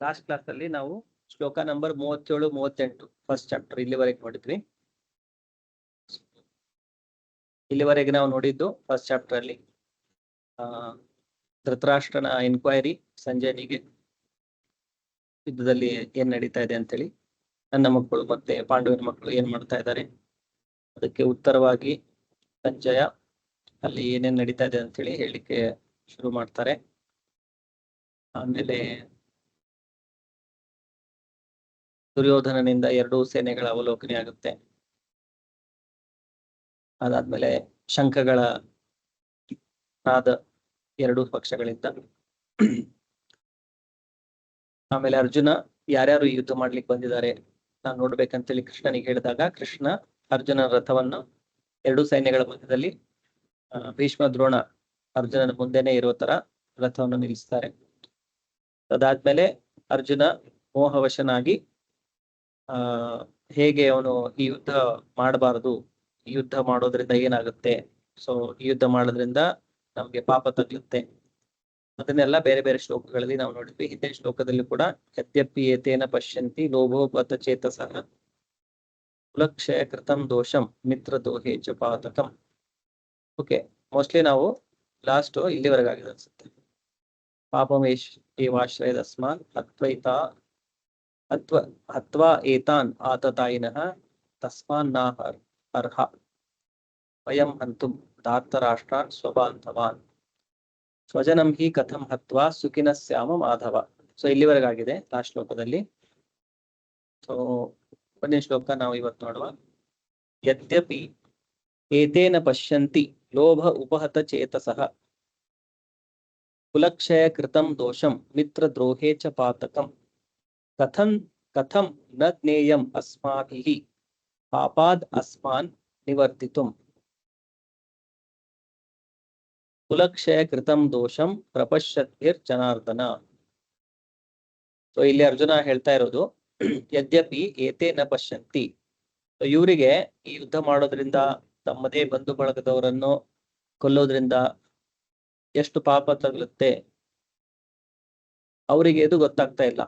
Last class ಅಲ್ಲಿ ನಾವು ಶ್ಲೋಕ ನಂಬರ್ 37 38 ಫಸ್ಟ್ ಚಾಪ್ಟರ್ ಇಲ್ಲಿವರೆಗೆ ನೋಡಿದ್ವಿ. ಇಲ್ಲಿವರೆಗೆ ನಾವು ನೋಡಿದ್ದು ಫಸ್ಟ್ ಚಾಪ್ಟರ್ ಅಲ್ಲಿ ಧೃತರಾಷ್ಟ್ರನ ಎನ್ಕ್ವೈರಿ, ಸಂಜಯನಿಗೆ ಯುದ್ಧದಲ್ಲಿ ಏನ್ ನಡೀತಾ ಇದೆ ಅಂತೇಳಿ, ನನ್ನ ಮಕ್ಕಳು ಮತ್ತೆ ಪಾಂಡವನ ಮಕ್ಕಳು ಏನ್ ಮಾಡ್ತಾ ಇದ್ದಾರೆ, ಅದಕ್ಕೆ ಉತ್ತರವಾಗಿ ಸಂಜಯ ಅಲ್ಲಿ ಏನೇನ್ ನಡೀತಾ ಇದೆ ಅಂತೇಳಿ ಹೇಳಲಿಕ್ಕೆ ಶುರು ಮಾಡ್ತಾರೆ. ಆಮೇಲೆ ದುರ್ಯೋಧನನಿಂದ ಎರಡೂ ಸೇನೆಗಳ ಅವಲೋಕನೆ ಆಗುತ್ತೆ. ಅದಾದ್ಮೇಲೆ ಶಂಖಗಳ ನಾದ ಎರಡೂ ಪಕ್ಷಗಳಿಂದ. ಆಮೇಲೆ ಅರ್ಜುನ ಯಾರ್ಯಾರು ಯುದ್ಧ ಮಾಡ್ಲಿಕ್ಕೆ ಬಂದಿದ್ದಾರೆ ನಾನು ನೋಡ್ಬೇಕಂತೇಳಿ ಕೃಷ್ಣನಿಗೆ ಹೇಳಿದಾಗ, ಕೃಷ್ಣ ಅರ್ಜುನ ರಥವನ್ನು ಎರಡೂ ಸೈನ್ಯಗಳ ಮಧ್ಯದಲ್ಲಿ ಭೀಷ್ಮ ದ್ರೋಣ ಅರ್ಜುನನ ಮುಂದೆನೆ ಇರೋ ತರ ರಥವನ್ನು ನಿಲ್ಲಿಸ್ತಾರೆ. ಅದಾದ್ಮೇಲೆ ಅರ್ಜುನ ಮೋಹವಶನಾಗಿ ಹೇಗೆ ಅವನು ಈ ಯುದ್ಧ ಮಾಡಬಾರದು, ಈ ಯುದ್ಧ ಮಾಡೋದ್ರಿಂದ ಏನಾಗುತ್ತೆ, ಸೊ ಈ ಯುದ್ಧ ಮಾಡೋದ್ರಿಂದ ನಮ್ಗೆ ಪಾಪ ತಗ್ಲುತ್ತೆ, ಅದನ್ನೆಲ್ಲ ಬೇರೆ ಬೇರೆ ಶ್ಲೋಕಗಳಲ್ಲಿ ನಾವು ನೋಡಿದ್ವಿ. ಹಿಂದಿನ ಶ್ಲೋಕದಲ್ಲಿ ಕೂಡ ಯದ್ಯಪಿ ಏತೇನ ಪಶ್ಯಂತಿ ಲೋಭೋಪತ ಚೇತಸಃ ಕುಲಕ್ಷಯ ಕೃತಂ ದೋಷಂ ಮಿತ್ರ ದೋಹೇ ಚ ಪಾತಕಂ. ಓಕೆ, ಮೋಸ್ಟ್ಲಿ ನಾವು ಲಾಸ್ಟ್ ಇಲ್ಲಿವರೆಗೆ ಆಗಿದೆ ಅನ್ಸುತ್ತೆ. ಪಾಪಮೇಶ್ ಏವಾಶ್ರಯದಸ್ಮಾನ್ ಹತ್ವಾ ಏತಾನ್ ಆತತಾಯಿನಃ ತಸ್ಮಾನ್ ಅರ್ಹ ವಯಂ ಹಂತುಂ ಧಾರ್ತರಾಷ್ಟ್ರಾನ್ ಸ್ವಬಾಂಧವಾನ್ ಸ್ವಜನಂ ಹಿ ಕಥಂ ಹತ್ವಾ ಸುಖಿನ ಸ್ಯಾಮ ಮಾಧವ. ಸೊ ಇಲ್ಲಿವರೆಗಾಗಿದೆ ಲಾಸ್ಟ್ ಶ್ಲೋಕದಲ್ಲಿ. ಸೊ ಕೊನೆಯ ಶ್ಲೋಕ ನಾವು ಇವತ್ತು ನೋಡುವ. ಯದ್ಯಪಿ ಏತೇನ ಪಶ್ಯಂತಿ ಲೋಭ ಉಪಹತ ಚೇತಸಃ ಕುಲಕ್ಷಯ ಕೃತಂ ದೋಷಂ ಮಿತ್ರ ದ್ರೋಹೇ ಚ ಪಾತಕಂ ಕಥಂ ನ ಜ್ಞೇಯಂ ಅಸ್ಮಾಭಿಃ ಪಾಪಾದ್ ಅಸ್ಮಾನ್ ನಿವರ್ತಿತುಂ ಕುಲಕ್ಷಯ ಕೃತಂ ದೋಷಂ ಪ್ರಪಶ್ಯದ್ಭಿರ್ ಜನಾರ್ದನ. ಸೊ ಇಲ್ಲಿ ಅರ್ಜುನ ಹೇಳ್ತಾ ಇರೋದು, ಯದ್ಯಪಿ ಏತೇನ ಪಶ್ಯಂತಿ, ಇವರಿಗೆ ಈ ಯುದ್ಧ ಮಾಡೋದ್ರಿಂದ, ತಮ್ಮದೇ ಬಂಧು ಬಳಗದವರನ್ನು ಕೊಲ್ಲೋದ್ರಿಂದ ಎಷ್ಟು ಪಾಪ ತಗಲುತ್ತೆ ಅವರಿಗೆ ಇದು ಗೊತ್ತಾಗ್ತಾ ಇಲ್ಲ,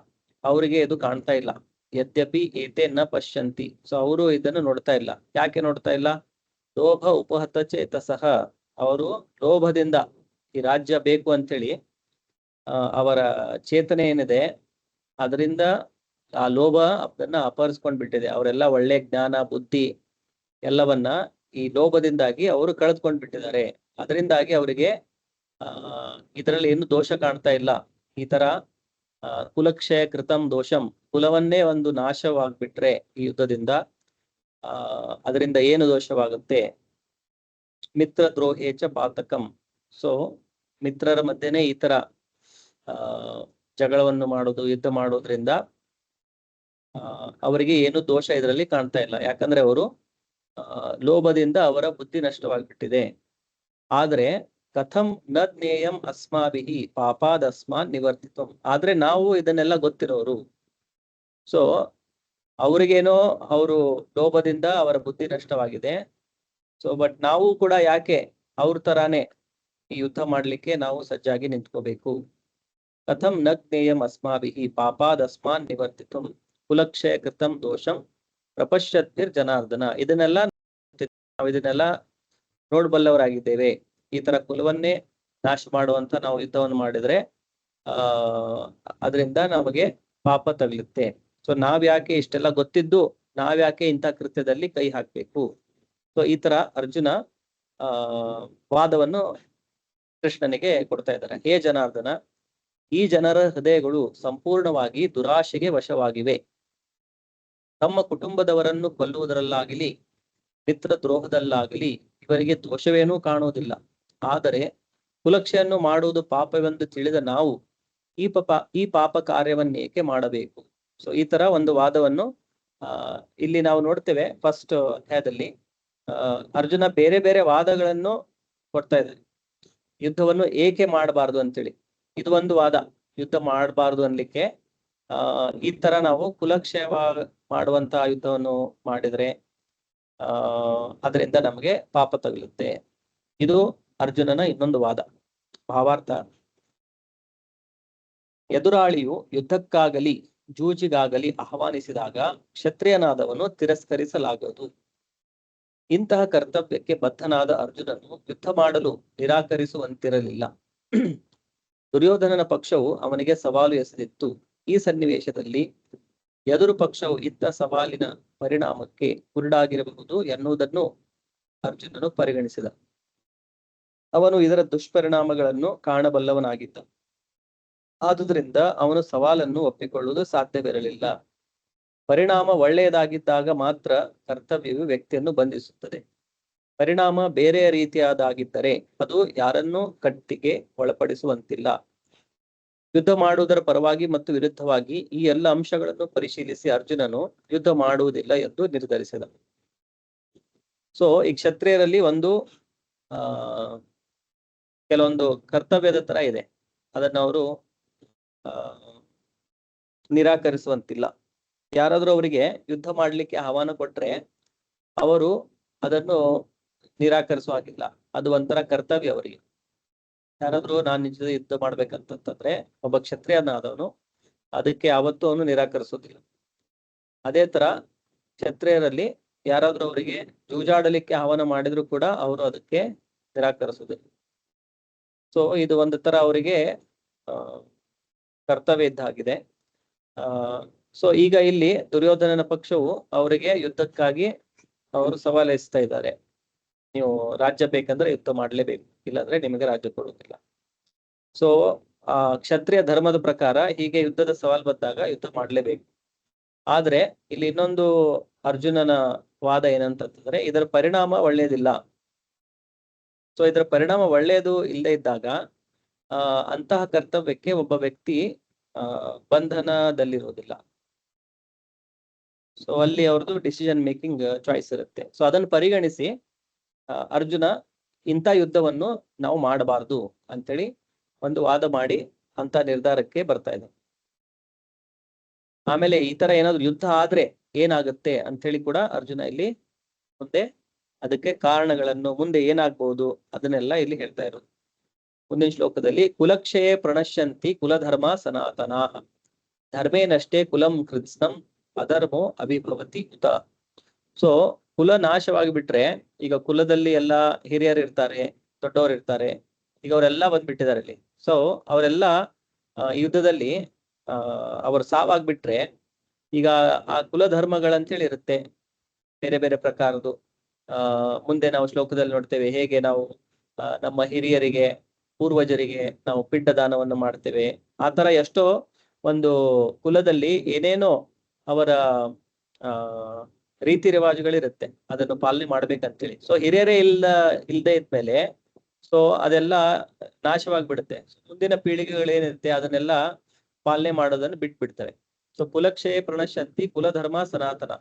ಅವರಿಗೆ ಇದು ಕಾಣ್ತಾ ಇಲ್ಲ. ಯದ್ಯಪಿ ಏತೇನ ಪಶ್ಯಂತಿ, ಸೊ ಅವರು ಇದನ್ನು ನೋಡ್ತಾ ಇಲ್ಲ. ಯಾಕೆ ನೋಡ್ತಾ ಇಲ್ಲ? ಲೋಭ ಉಪಹತ ಚೇತಸಃ, ಅವರು ಲೋಭದಿಂದ ಈ ರಾಜ್ಯ ಬೇಕು ಅಂತೇಳಿ ಅವರ ಚೇತನೆ ಏನಿದೆ ಅದರಿಂದ ಆ ಲೋಭ ಅದನ್ನ ಅಪಹರಿಸ್ಕೊಂಡ್ ಬಿಟ್ಟಿದೆ. ಅವರೆಲ್ಲ ಒಳ್ಳೆ ಜ್ಞಾನ ಬುದ್ಧಿ ಎಲ್ಲವನ್ನ ಈ ಲೋಭದಿಂದಾಗಿ ಅವರು ಕಳೆದುಕೊಂಡ್ ಬಿಟ್ಟಿದ್ದಾರೆ. ಅದರಿಂದಾಗಿ ಅವರಿಗೆ ಇದರಲ್ಲಿ ಏನು ದೋಷ ಕಾಣ್ತಾ ಇಲ್ಲ. ಈ ತರ ಕುಲಕ್ಷಯ ಕೃತಂ ದೋಷಂ, ಕುಲವನ್ನೇ ಒಂದು ನಾಶವಾಗ್ಬಿಟ್ರೆ ಈ ಯುದ್ಧದಿಂದ ಅದರಿಂದ ಏನು ದೋಷವಾಗುತ್ತೆ? ಮಿತ್ರ ದ್ರೋಹೇ ಚ ಪಾತಕಂ, ಸೊ ಮಿತ್ರರ ಮಧ್ಯೆನೇ ಈ ತರ ಜಗಳವನ್ನು ಮಾಡೋದು, ಯುದ್ಧ ಮಾಡೋದ್ರಿಂದ ಅವರಿಗೆ ಏನು ದೋಷ ಇದರಲ್ಲಿ ಕಾಣ್ತಾ ಇಲ್ಲ. ಯಾಕಂದ್ರೆ ಅವರು ಲೋಭದಿಂದ ಅವರ ಬುದ್ಧಿ ನಷ್ಟವಾಗ್ಬಿಟ್ಟಿದೆ. ಆದ್ರೆ ಕಥಂ ನ ಜ್ಞೇಯಂ ಅಸ್ಮಾಭಿಃ ಪಾಪಾದ್ ಅಸ್ಮಾನ್ ನಿವರ್ತಿತಂ, ಆದ್ರೆ ನಾವು ಇದನ್ನೆಲ್ಲ ಗೊತ್ತಿರೋರು. ಸೊ ಅವ್ರಿಗೇನೋ ಅವರು ಲೋಭದಿಂದ ಅವರ ಬುದ್ಧಿ ನಷ್ಟವಾಗಿದೆ. ಸೊ ಬಟ್ ನಾವು ಕೂಡ ಯಾಕೆ ಅವ್ರ ತರಾನೇ ಈ ಯುದ್ಧ ಮಾಡ್ಲಿಕ್ಕೆ ನಾವು ಸಜ್ಜಾಗಿ ನಿಂತ್ಕೋಬೇಕು. ಕಥಂ ನ ಜ್ಞೇಯಂ ಅಸ್ಮಾಭಿಃ ಪಾಪಾದ್ ಅಸ್ಮಾನ್ ನಿವರ್ತಿತಂ ಕುಲಕ್ಷಯ ಕೃತಂ ದೋಷಂ ಪ್ರಪಶ್ಯದ್ಭಿರ್ ಜನಾರ್ದನ. ನಾವು ಇದನ್ನೆಲ್ಲ ನೋಡ್ಬಲ್ಲವರಾಗಿದ್ದೇವೆ. ಈ ತರ ಕುಲವನ್ನೇ ನಾಶ ಮಾಡುವಂತ ನಾವು ಯುದ್ಧವನ್ನು ಮಾಡಿದ್ರೆ ಅದರಿಂದ ನಮಗೆ ಪಾಪ ತಗಲುತ್ತೆ. ಸೊ ನಾವ್ಯಾಕೆ ಇಷ್ಟೆಲ್ಲ ಗೊತ್ತಿದ್ದು ನಾವ್ಯಾಕೆ ಇಂಥ ಕೃತ್ಯದಲ್ಲಿ ಕೈ ಹಾಕ್ಬೇಕು? ಸೊ ಈ ತರ ಅರ್ಜುನ ವಾದವನ್ನು ಕೃಷ್ಣನಿಗೆ ಕೊಡ್ತಾ ಇದ್ದಾರೆ. ಹೇ ಜನಾರ್ದನ, ಈ ಜನರ ಹೃದಯಗಳು ಸಂಪೂರ್ಣವಾಗಿ ದುರಾಶೆಗೆ ವಶವಾಗಿವೆ. ತಮ್ಮ ಕುಟುಂಬದವರನ್ನು ಕೊಲ್ಲುವುದರಲ್ಲಾಗಲಿ ಮಿತ್ರ ದ್ರೋಹದಲ್ಲಾಗಲಿ ಇವರಿಗೆ ದೋಷವೇನೂ ಕಾಣುವುದಿಲ್ಲ. ಆದರೆ ಕುಲಕ್ಷೆಯನ್ನು ಮಾಡುವುದು ಪಾಪವೆಂದು ತಿಳಿದ ನಾವು ಈ ಪಾಪ ಕಾರ್ಯವನ್ನೇಕೆ ಮಾಡಬೇಕು? ಸೊ ಈ ತರ ಒಂದು ವಾದವನ್ನು ಇಲ್ಲಿ ನಾವು ನೋಡ್ತೇವೆ. ಫಸ್ಟ್ ಅಧ್ಯಾಯದಲ್ಲಿ ಅರ್ಜುನ ಬೇರೆ ಬೇರೆ ವಾದಗಳನ್ನು ಕೊಡ್ತಾ ಇದ್ದಾರೆ. ಯುದ್ಧವನ್ನು ಏಕೆ ಮಾಡಬಾರ್ದು ಅಂತೇಳಿ ಇದು ಒಂದು ವಾದ. ಯುದ್ಧ ಮಾಡಬಾರ್ದು ಅನ್ಲಿಕ್ಕೆ ಈ ತರ ನಾವು ಕುಲಕ್ಷಯ ಮಾಡುವಂತಹ ಯುದ್ಧವನ್ನು ಮಾಡಿದ್ರೆ ಅದರಿಂದ ನಮಗೆ ಪಾಪ ತಗಲುತ್ತೆ. ಇದು ಅರ್ಜುನನ ಇನ್ನೊಂದು ವಾದ. ಭಾವಾರ್ಥ, ಎದುರಾಳಿಯು ಯುದ್ಧಕ್ಕಾಗಲಿ ಜೂಜಿಗಾಗಲಿ ಆಹ್ವಾನಿಸಿದಾಗ ಕ್ಷತ್ರಿಯನಾದವನು ತಿರಸ್ಕರಿಸಲಾಗದು. ಇಂತಹ ಕರ್ತವ್ಯಕ್ಕೆ ಬದ್ಧನಾದ ಅರ್ಜುನನು ಯುದ್ಧ ಮಾಡಲು ನಿರಾಕರಿಸುವಂತಿರಲಿಲ್ಲ. ದುರ್ಯೋಧನನ ಪಕ್ಷವು ಅವನಿಗೆ ಸವಾಲು ಎಸೆದಿತ್ತು. ಈ ಸನ್ನಿವೇಶದಲ್ಲಿ ಎದುರು ಪಕ್ಷವು ಇದ್ದ ಸವಾಲಿನ ಪರಿಣಾಮಕ್ಕೆ ಕುರುಡಾಗಿರಬಹುದು ಎನ್ನುವುದನ್ನು ಅರ್ಜುನನು ಪರಿಗಣಿಸಿದ. ಅವನು ಇದರ ದುಷ್ಪರಿಣಾಮಗಳನ್ನು ಕಾಣಬಲ್ಲವನಾಗಿದ್ದ. ಆದುದರಿಂದ ಅವನು ಸವಾಲನ್ನು ಒಪ್ಪಿಕೊಳ್ಳುವುದು ಸಾಧ್ಯವಿರಲಿಲ್ಲ. ಪರಿಣಾಮ ಒಳ್ಳೆಯದಾಗಿದ್ದಾಗ ಮಾತ್ರ ಕರ್ತವ್ಯವು ವ್ಯಕ್ತಿಯನ್ನು ಬಂಧಿಸುತ್ತದೆ. ಪರಿಣಾಮ ಬೇರೆಯ ರೀತಿಯಾದಾಗಿದ್ದರೆ ಅದು ಯಾರನ್ನೂ ಕಟ್ಟಿಗೆ ಒಳಪಡಿಸುವಂತಿಲ್ಲ. ಯುದ್ಧ ಮಾಡುವುದರ ಪರವಾಗಿ ಮತ್ತು ವಿರುದ್ಧವಾಗಿ ಈ ಎಲ್ಲ ಅಂಶಗಳನ್ನು ಪರಿಶೀಲಿಸಿ ಅರ್ಜುನನು ಯುದ್ಧ ಮಾಡುವುದಿಲ್ಲ ಎಂದು ನಿರ್ಧರಿಸಿದ. ಸೊ ಈ ಕ್ಷತ್ರಿಯರಲ್ಲಿ ಒಂದು ಕೆಲವೊಂದು ಕರ್ತವ್ಯದ ತರ ಇದೆ, ಅದನ್ನ ಅವರು ನಿರಾಕರಿಸುವಂತಿಲ್ಲ. ಯಾರಾದ್ರೂ ಅವರಿಗೆ ಯುದ್ಧ ಮಾಡ್ಲಿಕ್ಕೆ ಆಹ್ವಾನ ಕೊಟ್ರೆ ಅವರು ಅದನ್ನು ನಿರಾಕರಿಸುವ ಹಾಗಿಲ್ಲ. ಅದು ಒಂಥರ ಕರ್ತವ್ಯ ಅವರಿಗೆ. ಯಾರಾದ್ರೂ ನಾನು ನಿಜ ಯುದ್ಧ ಮಾಡ್ಬೇಕಂತಂದ್ರೆ ಒಬ್ಬ ಕ್ಷತ್ರಿಯನಾದವನು ಅದಕ್ಕೆ ಯಾವತ್ತೂ ಅವನು ನಿರಾಕರಿಸೋದಿಲ್ಲ. ಅದೇ ತರ ಕ್ಷತ್ರಿಯರಲ್ಲಿ ಯಾರಾದ್ರೂ ಅವರಿಗೆ ಜೂಜಾಡಲಿಕ್ಕೆ ಆಹ್ವಾನ ಮಾಡಿದ್ರು ಕೂಡ ಅವರು ಅದಕ್ಕೆ ನಿರಾಕರಿಸೋದಿಲ್ಲ. ಸೊ ಇದು ಒಂದು ತರ ಅವರಿಗೆ ಕರ್ತವ್ಯ ಇದ್ದಾಗಿದೆ. ಸೊ ಈಗ ಇಲ್ಲಿ ದುರ್ಯೋಧನನ ಪಕ್ಷವು ಅವರಿಗೆ ಯುದ್ಧಕ್ಕಾಗಿ ಅವರು ಸವಾಲೆಸ್ತಾ ಇದ್ದಾರೆ. ನೀವು ರಾಜ್ಯ ಬೇಕಂದ್ರೆ ಯುದ್ಧ ಮಾಡ್ಲೇಬೇಕು, ಇಲ್ಲಾಂದ್ರೆ ನಿಮಗೆ ರಾಜ್ಯ ಕೊಡುವುದಿಲ್ಲ. ಸೊ ಕ್ಷತ್ರಿಯ ಧರ್ಮದ ಪ್ರಕಾರ ಹೀಗೆ ಯುದ್ಧದ ಸವಾಲ್ ಬಂದಾಗ ಯುದ್ಧ ಮಾಡ್ಲೇಬೇಕು. ಆದ್ರೆ ಇಲ್ಲಿ ಇನ್ನೊಂದು ಅರ್ಜುನನ ವಾದ ಏನಂತಂದ್ರೆ ಇದರ ಪರಿಣಾಮ ಒಳ್ಳೆಯದಿಲ್ಲ. ಸೊ ಇದರ ಪರಿಣಾಮ ಒಳ್ಳೆಯದು ಇಲ್ಲದೆ ಇದ್ದಾಗ ಅಂತಹ ಕರ್ತವ್ಯಕ್ಕೆ ಒಬ್ಬ ವ್ಯಕ್ತಿ ಬಂಧನದಲ್ಲಿರುವುದಿಲ್ಲ. ಸೊ ಅಲ್ಲಿ ಅವ್ರದ್ದು ಡಿಸಿಷನ್ ಮೇಕಿಂಗ್ ಚಾಯ್ಸ್ ಇರುತ್ತೆ. ಸೊ ಅದನ್ನು ಪರಿಗಣಿಸಿ ಅರ್ಜುನ ಇಂಥ ಯುದ್ಧವನ್ನು ನಾವು ಮಾಡಬಾರ್ದು ಅಂತೇಳಿ ಒಂದು ವಾದ ಮಾಡಿ ಅಂತ ನಿರ್ಧಾರಕ್ಕೆ ಬರ್ತಾ ಇದೆ. ಆಮೇಲೆ ಈ ತರ ಏನಾದ್ರು ಯುದ್ಧ ಆದ್ರೆ ಏನಾಗುತ್ತೆ ಅಂತ ಹೇಳಿ ಕೂಡ ಅರ್ಜುನ ಇಲ್ಲಿ ಮುಂದೆ ಅದಕ್ಕೆ ಕಾರಣಗಳನ್ನು ಮುಂದೆ ಏನಾಗ್ಬಹುದು ಅದನ್ನೆಲ್ಲ ಇಲ್ಲಿ ಹೇಳ್ತಾ ಇರೋದು. ಮುಂದಿನ ಶ್ಲೋಕದಲ್ಲಿ ಕುಲಕ್ಷಯೇ ಪ್ರಣಶ್ಯಂತಿ ಕುಲಧರ್ಮ ಸನಾತನ ಧರ್ಮೇನಷ್ಟೇ ಕುಲಂ ಕೃತ್ಸ್ನಂ ಅಧರ್ಮೋ ಅಭಿಭವತಿ ಉತ. ಸೊ ಕುಲ ನಾಶವಾಗಿ ಬಿಟ್ರೆ, ಈಗ ಕುಲದಲ್ಲಿ ಎಲ್ಲ ಹಿರಿಯರು ಇರ್ತಾರೆ, ದೊಡ್ಡವರು ಇರ್ತಾರೆ, ಈಗ ಅವರೆಲ್ಲ ಬಂದ್ಬಿಟ್ಟಿದ್ದಾರೆ ಇಲ್ಲಿ. ಸೊ ಅವರೆಲ್ಲ ಯುದ್ಧದಲ್ಲಿ ಅವ್ರ ಸಾವಾಗ್ಬಿಟ್ರೆ ಈಗ ಆ ಕುಲ ಧರ್ಮಗಳಂತೇಳಿ ಇರುತ್ತೆ, ಬೇರೆ ಬೇರೆ ಪ್ರಕಾರದ್ದು. ಮುಂದೆ ನಾವು ಶ್ಲೋಕದಲ್ಲಿ ನೋಡ್ತೇವೆ ಹೇಗೆ ನಾವು ನಮ್ಮ ಹಿರಿಯರಿಗೆ ಪೂರ್ವಜರಿಗೆ ನಾವು ಪಿಂಡ ದಾನವನ್ನು ಮಾಡ್ತೇವೆ. ಆ ತರ ಎಷ್ಟೋ ಒಂದು ಕುಲದಲ್ಲಿ ಏನೇನೋ ಅವರ ರೀತಿ ರಿವಾಜುಗಳಿರುತ್ತೆ, ಅದನ್ನು ಪಾಲನೆ ಮಾಡ್ಬೇಕಂತೇಳಿ. ಸೊ ಹಿರಿಯರೇ ಇಲ್ಲದೆ ಇದ್ಮೇಲೆ ಸೊ ಅದೆಲ್ಲ ನಾಶವಾಗ್ಬಿಡುತ್ತೆ. ಮುಂದಿನ ಪೀಳಿಗೆಗಳೇನಿರುತ್ತೆ ಅದನ್ನೆಲ್ಲ ಪಾಲನೆ ಮಾಡೋದನ್ನು ಬಿಟ್ಬಿಡ್ತವೆ. ಸೊ ಕುಲಕ್ಷಯ ಪ್ರಣಶ್ಯಂತಿ ಕುಲಧರ್ಮ ಸನಾತನ.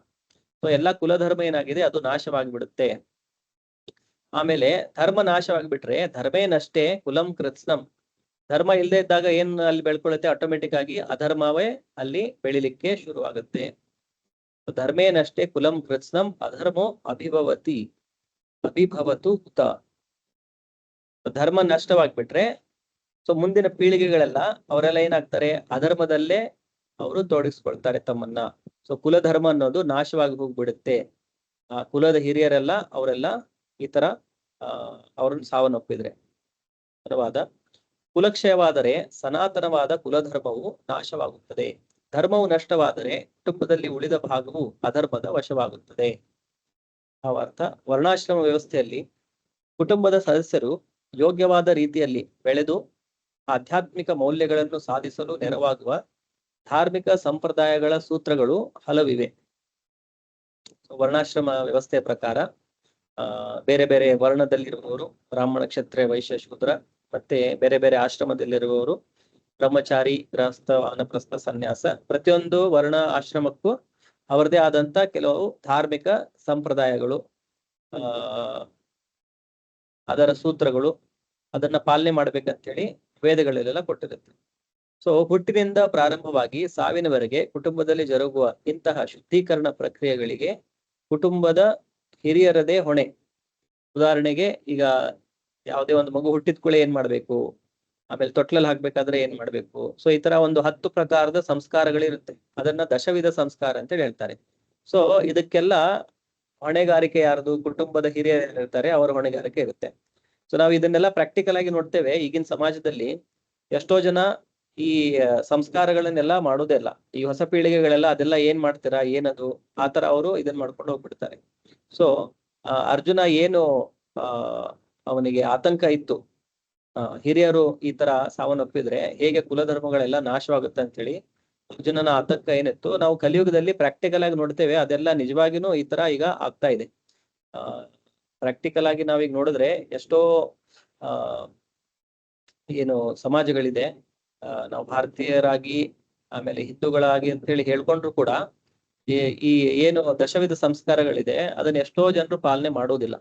ಸೊ ಎಲ್ಲಾ ಕುಲಧರ್ಮ ಏನಾಗಿದೆ ಅದು ನಾಶವಾಗಿಬಿಡುತ್ತೆ. ಆಮೇಲೆ ಧರ್ಮ ನಾಶವಾಗಿಬಿಟ್ರೆ ಧರ್ಮೇನಷ್ಟೇ ಕುಲಂ ಕೃತ್ಸ್ನಂ. ಧರ್ಮ ಇಲ್ಲದೆ ಇದ್ದಾಗ ಏನ್ ಅಲ್ಲಿ ಬೆಳ್ಕೊಳ್ಳುತ್ತೆ, ಆಟೋಮೆಟಿಕ್ ಆಗಿ ಅಧರ್ಮವೇ ಅಲ್ಲಿ ಬೆಳಿಲಿಕ್ಕೆ ಶುರುವಾಗುತ್ತೆ. ಧರ್ಮೇನಷ್ಟೇ ಕುಲಂ ಕೃತ್ಸ್ನಂ ಅಧರ್ಮೋ ಅಭಿಭವತು ಉತ. ಧರ್ಮ ನಷ್ಟವಾಗ್ಬಿಟ್ರೆ ಸೊ ಮುಂದಿನ ಪೀಳಿಗೆಗಳೆಲ್ಲ ಅವರೆಲ್ಲ ಏನಾಗ್ತಾರೆ, ಅಧರ್ಮದಲ್ಲೇ ಅವರು ತೊಡಗಿಸ್ಕೊಳ್ತಾರೆ ತಮ್ಮನ್ನ. ಸೊ ಕುಲಧರ್ಮ ಅನ್ನೋದು ನಾಶವಾಗಿ ಹೋಗ್ಬಿಡುತ್ತೆ. ಆ ಕುಲದ ಹಿರಿಯರೆಲ್ಲ ಅವರೆಲ್ಲ ಈ ತರ ಅವ್ರನ್ನ ಸಾವನ್ನಪ್ಪಿದ್ರೆ. ಕುಲಕ್ಷಯವಾದರೆ ಸನಾತನವಾದ ಕುಲಧರ್ಮವು ನಾಶವಾಗುತ್ತದೆ. ಧರ್ಮವು ನಷ್ಟವಾದರೆ ಕುಟುಂಬದಲ್ಲಿ ಉಳಿದ ಭಾಗವು ಅಧರ್ಮದ ವಶವಾಗುತ್ತದೆ. ಅರ್ಥ, ವರ್ಣಾಶ್ರಮ ವ್ಯವಸ್ಥೆಯಲ್ಲಿ ಕುಟುಂಬದ ಸದಸ್ಯರು ಯೋಗ್ಯವಾದ ರೀತಿಯಲ್ಲಿ ಬೆಳೆದು ಆಧ್ಯಾತ್ಮಿಕ ಮೌಲ್ಯಗಳನ್ನು ಸಾಧಿಸಲು ನೆರವಾಗುವ ಧಾರ್ಮಿಕ ಸಂಪ್ರದಾಯಗಳ ಸೂತ್ರಗಳು ಹಲವಿವೆ. ವರ್ಣಾಶ್ರಮ ವ್ಯವಸ್ಥೆಯ ಪ್ರಕಾರ ಬೇರೆ ಬೇರೆ ವರ್ಣದಲ್ಲಿರುವವರು, ಬ್ರಾಹ್ಮಣ, ಕ್ಷತ್ರಿಯ, ವೈಶ್ಯ, ಶೂದ್ರ, ಮತ್ತೆ ಬೇರೆ ಬೇರೆ ಆಶ್ರಮದಲ್ಲಿರುವವರು, ಬ್ರಹ್ಮಚಾರಿ, ಗೃಹಸ್ಥ, ವಾನಪ್ರಸ್ಥ, ಸನ್ಯಾಸ, ಪ್ರತಿಯೊಂದು ವರ್ಣ ಆಶ್ರಮಕ್ಕೂ ಅವರದೇ ಆದಂತ ಕೆಲವು ಧಾರ್ಮಿಕ ಸಂಪ್ರದಾಯಗಳು, ಅದರ ಸೂತ್ರಗಳು, ಅದನ್ನ ಪಾಲನೆ ಮಾಡ್ಬೇಕಂತೇಳಿ ವೇದಗಳಲ್ಲೆಲ್ಲ ಕೊಟ್ಟಿರುತ್ತೆ. ಸೊ ಹುಟ್ಟಿನಿಂದ ಪ್ರಾರಂಭವಾಗಿ ಸಾವಿನವರೆಗೆ ಕುಟುಂಬದಲ್ಲಿ ಜರುಗುವ ಇಂತಹ ಶುದ್ಧೀಕರಣ ಪ್ರಕ್ರಿಯೆಗಳಿಗೆ ಕುಟುಂಬದ ಹಿರಿಯರದೇ ಹೊಣೆ. ಉದಾಹರಣೆಗೆ ಈಗ ಯಾವುದೇ ಒಂದು ಮಗು ಹುಟ್ಟಿದ ಕೂಡಲೇ ಏನ್ ಮಾಡ್ಬೇಕು, ಆಮೇಲೆ ತೊಟ್ಲಲ್ಲಿ ಹಾಕ್ಬೇಕಾದ್ರೆ ಏನ್ ಮಾಡ್ಬೇಕು. ಸೊ ಈ ತರ ಒಂದು 10 ಪ್ರಕಾರದ ಸಂಸ್ಕಾರಗಳಿರುತ್ತೆ. ಅದನ್ನ ದಶವಿಧ ಸಂಸ್ಕಾರ ಅಂತ ಹೇಳ್ತಾರೆ. ಸೊ ಇದಕ್ಕೆಲ್ಲ ಹೊಣೆಗಾರಿಕೆ ಯಾರ್ದು? ಕುಟುಂಬದ ಹಿರಿಯರು ಇರ್ತಾರೆ, ಅವರ ಹೊಣೆಗಾರಿಕೆ ಇರುತ್ತೆ. ಸೊ ನಾವು ಇದನ್ನೆಲ್ಲ ಪ್ರಾಕ್ಟಿಕಲ್ ಆಗಿ ನೋಡ್ತೇವೆ. ಈಗಿನ ಸಮಾಜದಲ್ಲಿ ಎಷ್ಟೋ ಜನ ಈ ಸಂಸ್ಕಾರಗಳನ್ನೆಲ್ಲ ಮಾಡೋದೇ ಇಲ್ಲ. ಈ ಹೊಸ ಪೀಳಿಗೆಗಳೆಲ್ಲ ಅದೆಲ್ಲ ಏನ್ ಮಾಡ್ತೀರಾ, ಏನದು, ಆತರ ಅವರು ಇದನ್ನ ಮಾಡ್ಕೊಂಡು ಹೋಗ್ಬಿಡ್ತಾರೆ. ಸೊ ಅರ್ಜುನ ಏನು ಅವನಿಗೆ ಆತಂಕ ಇತ್ತು, ಹಿರಿಯರು ಈ ತರ ಸಾವನ್ನಪ್ಪಿದ್ರೆ ಹೇಗೆ ಕುಲಧರ್ಮಗಳೆಲ್ಲ ನಾಶವಾಗುತ್ತೆ ಅಂತ ಹೇಳಿ ಅರ್ಜುನನ ಆತಂಕ ಏನಿತ್ತು, ನಾವು ಕಲಿಯುಗದಲ್ಲಿ ಪ್ರಾಕ್ಟಿಕಲ್ ಆಗಿ ನೋಡ್ತೇವೆ. ಅದೆಲ್ಲ ನಿಜವಾಗಿನೂ ಈ ತರ ಈಗ ಆಗ್ತಾ ಇದೆ. ಪ್ರಾಕ್ಟಿಕಲ್ ಆಗಿ ನಾವೀಗ ನೋಡಿದ್ರೆ ಎಷ್ಟೋ ಏನು ಸಮಾಜಗಳಿದೆ, ನಾವು ಭಾರತೀಯರಾಗಿ ಆಮೇಲೆ ಹಿಂದೂಗಳಾಗಿ ಅಂತ ಹೇಳಿ ಹೇಳ್ಕೊಂಡ್ರು ಕೂಡ ಈ ಏನು ದಶವಿಧ ಸಂಸ್ಕಾರಗಳಿದೆ ಅದನ್ನ ಎಷ್ಟೋ ಜನರು ಪಾಲನೆ ಮಾಡೋದಿಲ್ಲ.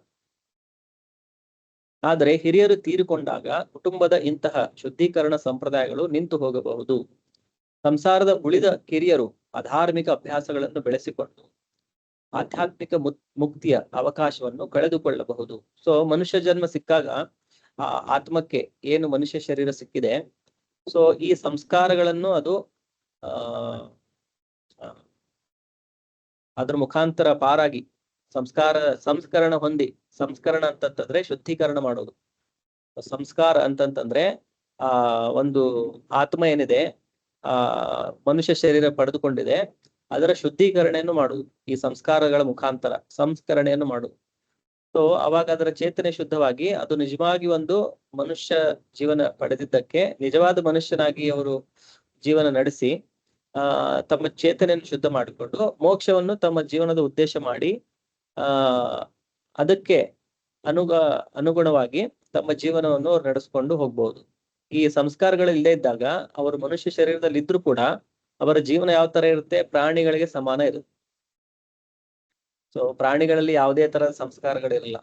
ಆದರೆ ಹಿರಿಯರು ತೀರಿಕೊಂಡಾಗ ಕುಟುಂಬದ ಇಂತಹ ಶುದ್ಧೀಕರಣ ಸಂಪ್ರದಾಯಗಳು ನಿಂತು ಹೋಗಬಹುದು. ಸಂಸಾರದ ಉಳಿದ ಕಿರಿಯರು ಅಧಾರ್ಮಿಕ ಅಭ್ಯಾಸಗಳನ್ನು ಬೆಳೆಸಿಕೊಂಡು ಆಧ್ಯಾತ್ಮಿಕ ಮುಕ್ತಿಯ ಅವಕಾಶವನ್ನು ಕಳೆದುಕೊಳ್ಳಬಹುದು. ಸೊ ಮನುಷ್ಯ ಜನ್ಮ ಸಿಕ್ಕಾಗ ಆ ಆತ್ಮಕ್ಕೆ ಏನು ಮನುಷ್ಯ ಶರೀರ ಸಿಕ್ಕಿದೆ, ಸೊ ಈ ಸಂಸ್ಕಾರಗಳನ್ನು ಅದು ಅದ್ರ ಮುಖಾಂತರ ಪಾರಾಗಿ ಸಂಸ್ಕರಣ ಹೊಂದಿ, ಸಂಸ್ಕರಣ ಅಂತಂತಂದ್ರೆ ಶುದ್ಧೀಕರಣ ಮಾಡೋದು. ಸಂಸ್ಕಾರ ಅಂತಂತಂದ್ರೆ ಒಂದು ಆತ್ಮ ಏನಿದೆ, ಮನುಷ್ಯ ಶರೀರ ಪಡೆದುಕೊಂಡಿದೆ, ಅದರ ಶುದ್ಧೀಕರಣೆಯನ್ನು ಮಾಡುದು ಈ ಸಂಸ್ಕಾರಗಳ ಮುಖಾಂತರ, ಸಂಸ್ಕರಣೆಯನ್ನು ಮಾಡುದು. ಸೊ ಅವಾಗ ಅದರ ಚೇತನೆ ಶುದ್ಧವಾಗಿ ಅದು ನಿಜವಾಗಿ ಒಂದು ಮನುಷ್ಯ ಜೀವನ ಪಡೆದಿದ್ದಕ್ಕೆ ನಿಜವಾದ ಮನುಷ್ಯನಾಗಿ ಅವರು ಜೀವನ ನಡೆಸಿ ತಮ್ಮ ಚೇತನೆಯನ್ನು ಶುದ್ಧ ಮಾಡಿಕೊಂಡು ಮೋಕ್ಷವನ್ನು ತಮ್ಮ ಜೀವನದ ಉದ್ದೇಶ ಮಾಡಿ ಅದಕ್ಕೆ ಅನುಗುಣವಾಗಿ ತಮ್ಮ ಜೀವನವನ್ನು ಅವ್ರು ನಡೆಸ್ಕೊಂಡು ಹೋಗ್ಬಹುದು. ಈ ಸಂಸ್ಕಾರಗಳು ಇಲ್ಲದೆ ಇದ್ದಾಗ ಅವರು ಮನುಷ್ಯ ಶರೀರದಲ್ಲಿ ಇದ್ರೂ ಕೂಡ ಅವರ ಜೀವನ ಯಾವ ತರ ಇರುತ್ತೆ, ಪ್ರಾಣಿಗಳಿಗೆ ಸಮಾನ ಇರುತ್ತೆ. ಸೊ ಪ್ರಾಣಿಗಳಲ್ಲಿ ಯಾವುದೇ ತರದ ಸಂಸ್ಕಾರಗಳಿರಲ್ಲ.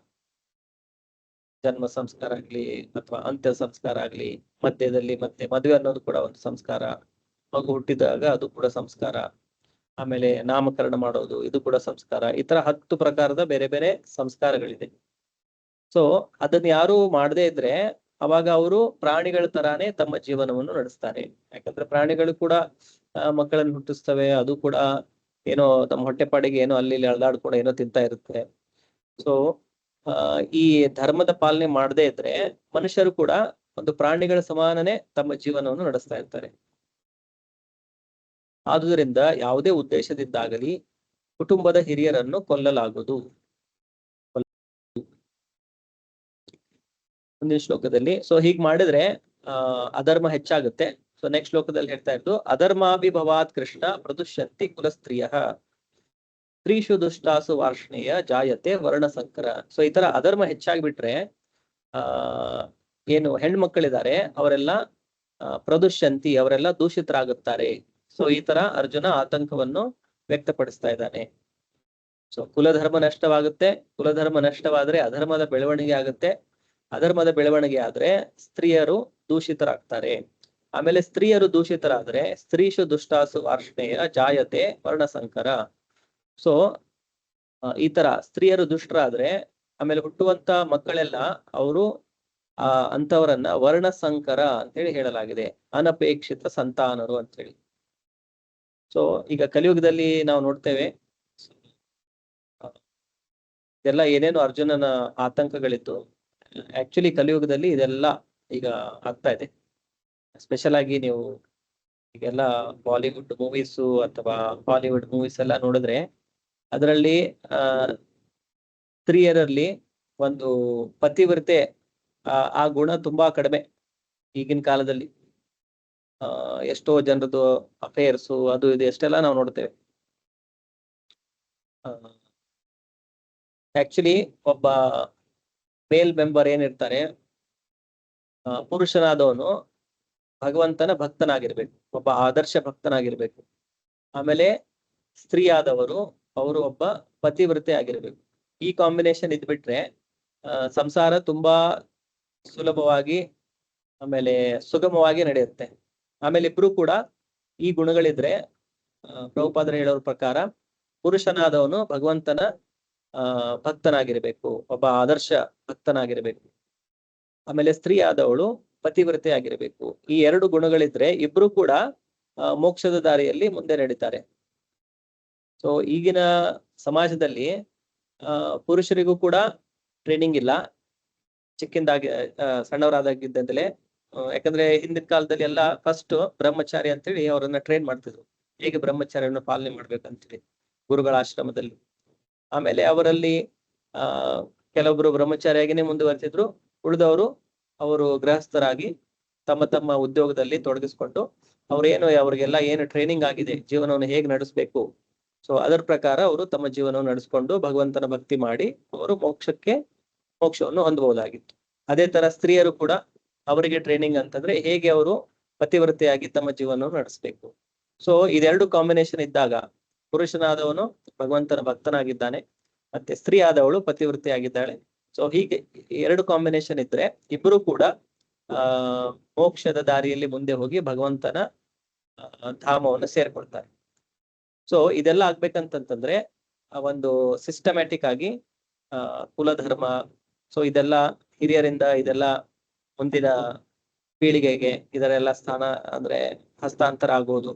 ಜನ್ಮ ಸಂಸ್ಕಾರ ಆಗ್ಲಿ ಅಥವಾ ಅಂತ್ಯ ಸಂಸ್ಕಾರ ಆಗ್ಲಿ, ಮಧ್ಯದಲ್ಲಿ ಮತ್ತೆ ಮದುವೆ ಅನ್ನೋದು ಕೂಡ ಒಂದು ಸಂಸ್ಕಾರ, ಮಗು ಹುಟ್ಟಿದಾಗ ಅದು ಕೂಡ ಸಂಸ್ಕಾರ, ಆಮೇಲೆ ನಾಮಕರಣ ಮಾಡೋದು ಇದು ಕೂಡ ಸಂಸ್ಕಾರ. ಈ ತರ 10 ಪ್ರಕಾರದ ಬೇರೆ ಬೇರೆ ಸಂಸ್ಕಾರಗಳಿದೆ. ಸೊ ಅದನ್ನ ಯಾರು ಮಾಡದೇ ಇದ್ರೆ ಅವಾಗ ಅವರು ಪ್ರಾಣಿಗಳ ತರಾನೇ ತಮ್ಮ ಜೀವನವನ್ನು ನಡೆಸ್ತಾರೆ. ಯಾಕಂದ್ರೆ ಪ್ರಾಣಿಗಳು ಕೂಡ ಮಕ್ಕಳನ್ನು ಹುಟ್ಟಿಸ್ತವೆ, ಅದು ಕೂಡ ಏನೋ ತಮ್ಮ ಹೊಟ್ಟೆಪಾಡಿಗೆ ಏನೋ ಅಲ್ಲಿ ಅಲ್ದಾಡ್ಕೊಂಡು ಏನೋ ತಿಂತಾ ಇರುತ್ತೆ. ಸೊ ಈ ಧರ್ಮದ ಪಾಲನೆ ಮಾಡದೇ ಇದ್ರೆ ಮನುಷ್ಯರು ಕೂಡ ಒಂದು ಪ್ರಾಣಿಗಳ ಸಮಾನನೇ ತಮ್ಮ ಜೀವನವನ್ನು ನಡೆಸ್ತಾ ಇರ್ತಾರೆ. ಆದುದರಿಂದ ಯಾವುದೇ ಉದ್ದೇಶದಿಂದಾಗಲಿ ಕುಟುಂಬದ ಹಿರಿಯರನ್ನು ಕೊಲ್ಲಲಾಗುವುದು. ಮುಂದಿನ ಶ್ಲೋಕದಲ್ಲಿ ಸೊ ಹೀಗ್ ಮಾಡಿದ್ರೆ ಅಧರ್ಮ ಹೆಚ್ಚಾಗುತ್ತೆ. ಸೊ ನೆಕ್ಸ್ಟ್ ಶ್ಲೋಕದಲ್ಲಿ ಹೇಳ್ತಾ ಇದ್ದು, ಅಧರ್ಮಾಭಿಭವಾತ್ ಕೃಷ್ಣ ಪ್ರದುಷ್ಯಂತಿ ಕುಲಸ್ತ್ರೀಯ ಸ್ತ್ರೀಷು ದುಷ್ಟಾಸು ವಾರ್ಷ್ಣೇಯ ಜಾಯತೆ ವರ್ಣಸಂಕರ. ಸೊ ಈ ತರ ಅಧರ್ಮ ಹೆಚ್ಚಾಗ್ಬಿಟ್ರೆ ಏನು ಹೆಣ್ಮಕ್ಳಿದ್ದಾರೆ ಅವರೆಲ್ಲ ಪ್ರದುಷ್ಯಂತಿ, ಅವರೆಲ್ಲ ದೂಷಿತರಾಗುತ್ತಾರೆ. ಸೊ ಈ ತರ ಅರ್ಜುನ ಆತಂಕವನ್ನು ವ್ಯಕ್ತಪಡಿಸ್ತಾ ಇದ್ದಾನೆ. ಸೊ ಕುಲಧರ್ಮ ನಷ್ಟವಾಗುತ್ತೆ, ಕುಲಧರ್ಮ ನಷ್ಟವಾದ್ರೆ ಅಧರ್ಮದ ಬೆಳವಣಿಗೆ ಆಗುತ್ತೆ, ಅಧರ್ಮದ ಬೆಳವಣಿಗೆ ಆದ್ರೆ ಸ್ತ್ರೀಯರು ದೂಷಿತರಾಗ್ತಾರೆ. ಆಮೇಲೆ ಸ್ತ್ರೀಯರು ದೂಷಿತರಾದ್ರೆ ಸ್ತ್ರೀಷು ದುಷ್ಟಾಸು ವಾರ್ಷ್ಣೇಯ ಜಾಯತೆ ವರ್ಣಸಂಕರ. ಸೊ ಈ ತರ ಸ್ತ್ರೀಯರು ದುಷ್ಟರಾದ್ರೆ ಆಮೇಲೆ ಹುಟ್ಟುವಂತ ಮಕ್ಕಳೆಲ್ಲ ಅವರು ಅಂತವರನ್ನ ವರ್ಣಸಂಕರ ಅಂತೇಳಿ ಹೇಳಲಾಗಿದೆ, ಅನಪೇಕ್ಷಿತ ಸಂತಾನರು ಅಂತ ಹೇಳಿ. ಸೊ ಈಗ ಕಲಿಯುಗದಲ್ಲಿ ನಾವು ನೋಡ್ತೇವೆ ಇದೆಲ್ಲ ಏನೇನು ಅರ್ಜುನನ ಆತಂಕಗಳಿತ್ತು, ಆಕ್ಚುಲಿ ಕಲಿಯುಗದಲ್ಲಿ ಇದೆಲ್ಲ ಈಗ ಆಗ್ತಾ ಇದೆ. ಸ್ಪೆಷಲ್ ಆಗಿ ನೀವು ಈಗೆಲ್ಲ ಬಾಲಿವುಡ್ ಮೂವೀಸು ಅಥವಾ ಹಾಲಿವುಡ್ ಮೂವೀಸ್ ಎಲ್ಲ ನೋಡಿದ್ರೆ ಅದರಲ್ಲಿ ಸ್ತ್ರೀಯರಲ್ಲಿ ಒಂದು ಪತಿವ್ರತೆ ಆ ಗುಣ ತುಂಬಾ ಕಡಿಮೆ ಈಗಿನ ಕಾಲದಲ್ಲಿ. ಎಷ್ಟೋ ಜನರದು ಅಫೇರ್ಸು ಅದು ಇದು ಎಷ್ಟೆಲ್ಲ ನಾವು ನೋಡ್ತೇವೆ. ಆಕ್ಚುಲಿ ಒಬ್ಬ ಮೇಲ್ ಮೆಂಬರ್ ಏನಿರ್ತಾರೆ, ಪುರುಷನಾದವನು ಭಗವಂತನ ಭಕ್ತನಾಗಿರ್ಬೇಕು, ಒಬ್ಬ ಆದರ್ಶ ಭಕ್ತನಾಗಿರ್ಬೇಕು. ಆಮೇಲೆ ಸ್ತ್ರೀ ಆದವರು ಅವರು ಒಬ್ಬ ಪತಿವ್ರತೆ ಆಗಿರ್ಬೇಕು. ಈ ಕಾಂಬಿನೇಷನ್ ಇದ್ಬಿಟ್ರೆ ಸಂಸಾರ ತುಂಬಾ ಸುಲಭವಾಗಿ ಆಮೇಲೆ ಸುಗಮವಾಗಿ ನಡೆಯುತ್ತೆ. ಆಮೇಲೆ ಇಬ್ರು ಕೂಡ ಈ ಗುಣಗಳಿದ್ರೆ ಪ್ರಭುಪಾದರು ಹೇಳೋರ ಪ್ರಕಾರ ಪುರುಷನಾದವನು ಭಗವಂತನ ಭಕ್ತನಾಗಿರ್ಬೇಕು, ಒಬ್ಬ ಆದರ್ಶ ಭಕ್ತನಾಗಿರ್ಬೇಕು. ಆಮೇಲೆ ಸ್ತ್ರೀ ಆದವಳು ಪತಿವ್ರತೆ ಆಗಿರಬೇಕು. ಈ ಎರಡು ಗುಣಗಳಿದ್ರೆ ಇಬ್ರು ಕೂಡ ಮೋಕ್ಷದ ದಾರಿಯಲ್ಲಿ ಮುಂದೆ ನಡೀತಾರೆ. ಸೊ ಈಗಿನ ಸಮಾಜದಲ್ಲಿ ಪುರುಷರಿಗೂ ಕೂಡ ಟ್ರೈನಿಂಗ್ ಇಲ್ಲ, ಚಿಕ್ಕಿಂದಾಗಿ ಸಣ್ಣವರಾದಾಗಿದ್ದಂತಲೇ. ಯಾಕಂದ್ರೆ ಹಿಂದಿನ ಕಾಲದಲ್ಲಿ ಎಲ್ಲ ಫಸ್ಟ್ ಬ್ರಹ್ಮಚಾರಿ ಅಂತೇಳಿ ಅವರನ್ನ ಟ್ರೈನ್ ಮಾಡ್ತಿದ್ರು, ಹೇಗೆ ಬ್ರಹ್ಮಚಾರ್ಯವನ್ನು ಪಾಲನೆ ಮಾಡ್ಬೇಕಂತೇಳಿ ಗುರುಗಳ ಆಶ್ರಮದಲ್ಲಿ. ಆಮೇಲೆ ಅವರಲ್ಲಿ ಕೆಲವೊಬ್ರು ಬ್ರಹ್ಮಚಾರಿಯಾಗಿನೇ ಮುಂದುವರೆಸಿದ್ರು, ಉಳಿದವರು ಅವರು ಗೃಹಸ್ಥರಾಗಿ ತಮ್ಮ ತಮ್ಮ ಉದ್ಯೋಗದಲ್ಲಿ ತೊಡಗಿಸ್ಕೊಂಡು ಅವ್ರಿಗೆಲ್ಲ ಏನು ಟ್ರೈನಿಂಗ್ ಆಗಿದೆ ಜೀವನವನ್ನು ಹೇಗೆ ನಡೆಸಬೇಕು, ಸೊ ಅದರ ಪ್ರಕಾರ ಅವರು ತಮ್ಮ ಜೀವನವನ್ನು ನಡೆಸ್ಕೊಂಡು ಭಗವಂತನ ಭಕ್ತಿ ಮಾಡಿ ಅವರು ಮೋಕ್ಷವನ್ನು ಹೊಂದಬಹುದಾಗಿತ್ತು. ಅದೇ ತರ ಸ್ತ್ರೀಯರು ಕೂಡ ಅವರಿಗೆ ಟ್ರೈನಿಂಗ್ ಅಂತಂದ್ರೆ ಹೇಗೆ ಅವರು ಪತಿವ್ರತೆಯಾಗಿ ತಮ್ಮ ಜೀವನವನ್ನು ನಡೆಸಬೇಕು. ಸೊ ಇದೆರಡು ಕಾಂಬಿನೇಷನ್ ಇದ್ದಾಗ ಪುರುಷನಾದವನು ಭಗವಂತನ ಭಕ್ತನಾಗಿದ್ದಾನೆ, ಮತ್ತೆ ಸ್ತ್ರೀ ಆದವಳು ಪತಿವ್ರತೆ ಆಗಿದ್ದಾಳೆ. ಸೊ ಹೀಗೆ ಎರಡು ಕಾಂಬಿನೇಷನ್ ಇದ್ರೆ ಇಬ್ಬರು ಕೂಡ ಮೋಕ್ಷದ ದಾರಿಯಲ್ಲಿ ಮುಂದೆ ಹೋಗಿ ಭಗವಂತನ ಧಾಮವನ್ನು ಸೇರ್ಕೊಳ್ತಾರೆ. ಸೊ ಇದೆಲ್ಲ ಆಗ್ಬೇಕಂತಂತಂದ್ರೆ ಒಂದು ಸಿಸ್ಟಮ್ಯಾಟಿಕ್ ಆಗಿ ಕುಲಧರ್ಮ, ಸೊ ಇದೆಲ್ಲ ಹಿರಿಯರಿಂದ ಇದೆಲ್ಲ ಮುಂದಿನ ಪೀಳಿಗೆಗೆ ಇದರೆಲ್ಲ ಸ್ಥಾನ ಅಂದ್ರೆ ಹಸ್ತಾಂತರ ಆಗೋದು.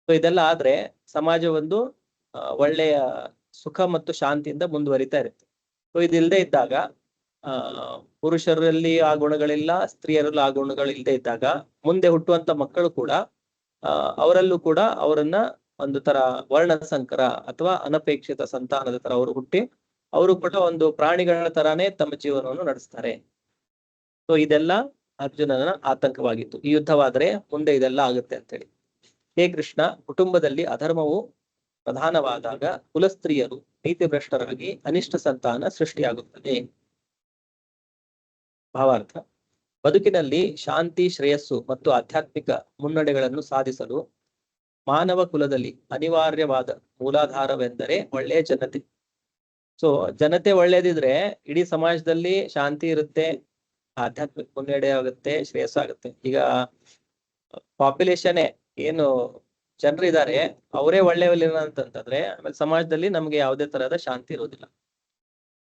ಸೊ ಇದೆಲ್ಲ ಆದ್ರೆ ಸಮಾಜ ಒಂದು ಒಳ್ಳೆಯ ಸುಖ ಮತ್ತು ಶಾಂತಿಯಿಂದ ಮುಂದುವರಿತಾ ಇರುತ್ತೆ. ಸೊ ಇದಿಲ್ಲದೆ ಇದ್ದಾಗ ಪುರುಷರಲ್ಲಿ ಆ ಗುಣಗಳಿಲ್ಲ, ಸ್ತ್ರೀಯರಲ್ಲೂ ಆ ಗುಣಗಳಿಲ್ಲದೆ ಇದ್ದಾಗ ಮುಂದೆ ಹುಟ್ಟುವಂತ ಮಕ್ಕಳು ಕೂಡ ಅವರಲ್ಲೂ ಕೂಡ ಅವರನ್ನ ಒಂದು ತರ ವರ್ಣ ಸಂಕರ ಅಥವಾ ಅನಪೇಕ್ಷಿತ ಸಂತಾನದ ತರ ಅವರು ಹುಟ್ಟಿ ಅವರು ಕೂಡ ಒಂದು ಪ್ರಾಣಿಗಳ ತರಾನೇ ತಮ್ಮ ಜೀವನವನ್ನು ನಡೆಸ್ತಾರೆ. ಸೊ ಇದೆಲ್ಲ ಅರ್ಜುನನ ಆತಂಕವಾಗಿತ್ತು. ಈ ಯುದ್ಧವಾದ್ರೆ ಮುಂದೆ ಇದೆಲ್ಲ ಆಗುತ್ತೆ ಅಂತೇಳಿ. ಹೇ ಕೃಷ್ಣ, ಕುಟುಂಬದಲ್ಲಿ ಅಧರ್ಮವು ಪ್ರಧಾನವಾದಾಗ ಕುಲಸ್ತ್ರೀಯರು ನೀತಿಭ್ರಷ್ಟರಾಗಿ ಅನಿಷ್ಟ ಸಂತಾನ ಸೃಷ್ಟಿಯಾಗುತ್ತದೆ. ಭಾವಾರ್ಥ: ಬದುಕಿನಲ್ಲಿ ಶಾಂತಿ, ಶ್ರೇಯಸ್ಸು ಮತ್ತು ಆಧ್ಯಾತ್ಮಿಕ ಮುನ್ನಡೆಗಳನ್ನು ಸಾಧಿಸಲು ಮಾನವ ಕುಲದಲ್ಲಿ ಅನಿವಾರ್ಯವಾದ ಮೂಲಾಧಾರವೆಂದರೆ ಒಳ್ಳೆಯ ಜನತೆ. ಸೊ ಜನತೆ ಒಳ್ಳೇದಿದ್ರೆ ಇಡೀ ಸಮಾಜದಲ್ಲಿ ಶಾಂತಿ ಇರುತ್ತೆ, ಆಧ್ಯಾತ್ಮಿಕ ಮುನ್ನಡೆ ಆಗುತ್ತೆ, ಶ್ರೇಯಸ್ಸಾಗುತ್ತೆ. ಈಗ ಪಾಪ್ಯುಲೇಷನ್ ಏನು ಜನರು ಇದ್ದಾರೆ ಅವರೇ ಒಳ್ಳೆಯಲ್ಲ ಅಂತಂತಂದ್ರೆ ಆಮೇಲೆ ಸಮಾಜದಲ್ಲಿ ನಮ್ಗೆ ಯಾವುದೇ ತರಹದ ಶಾಂತಿ ಇರೋದಿಲ್ಲ.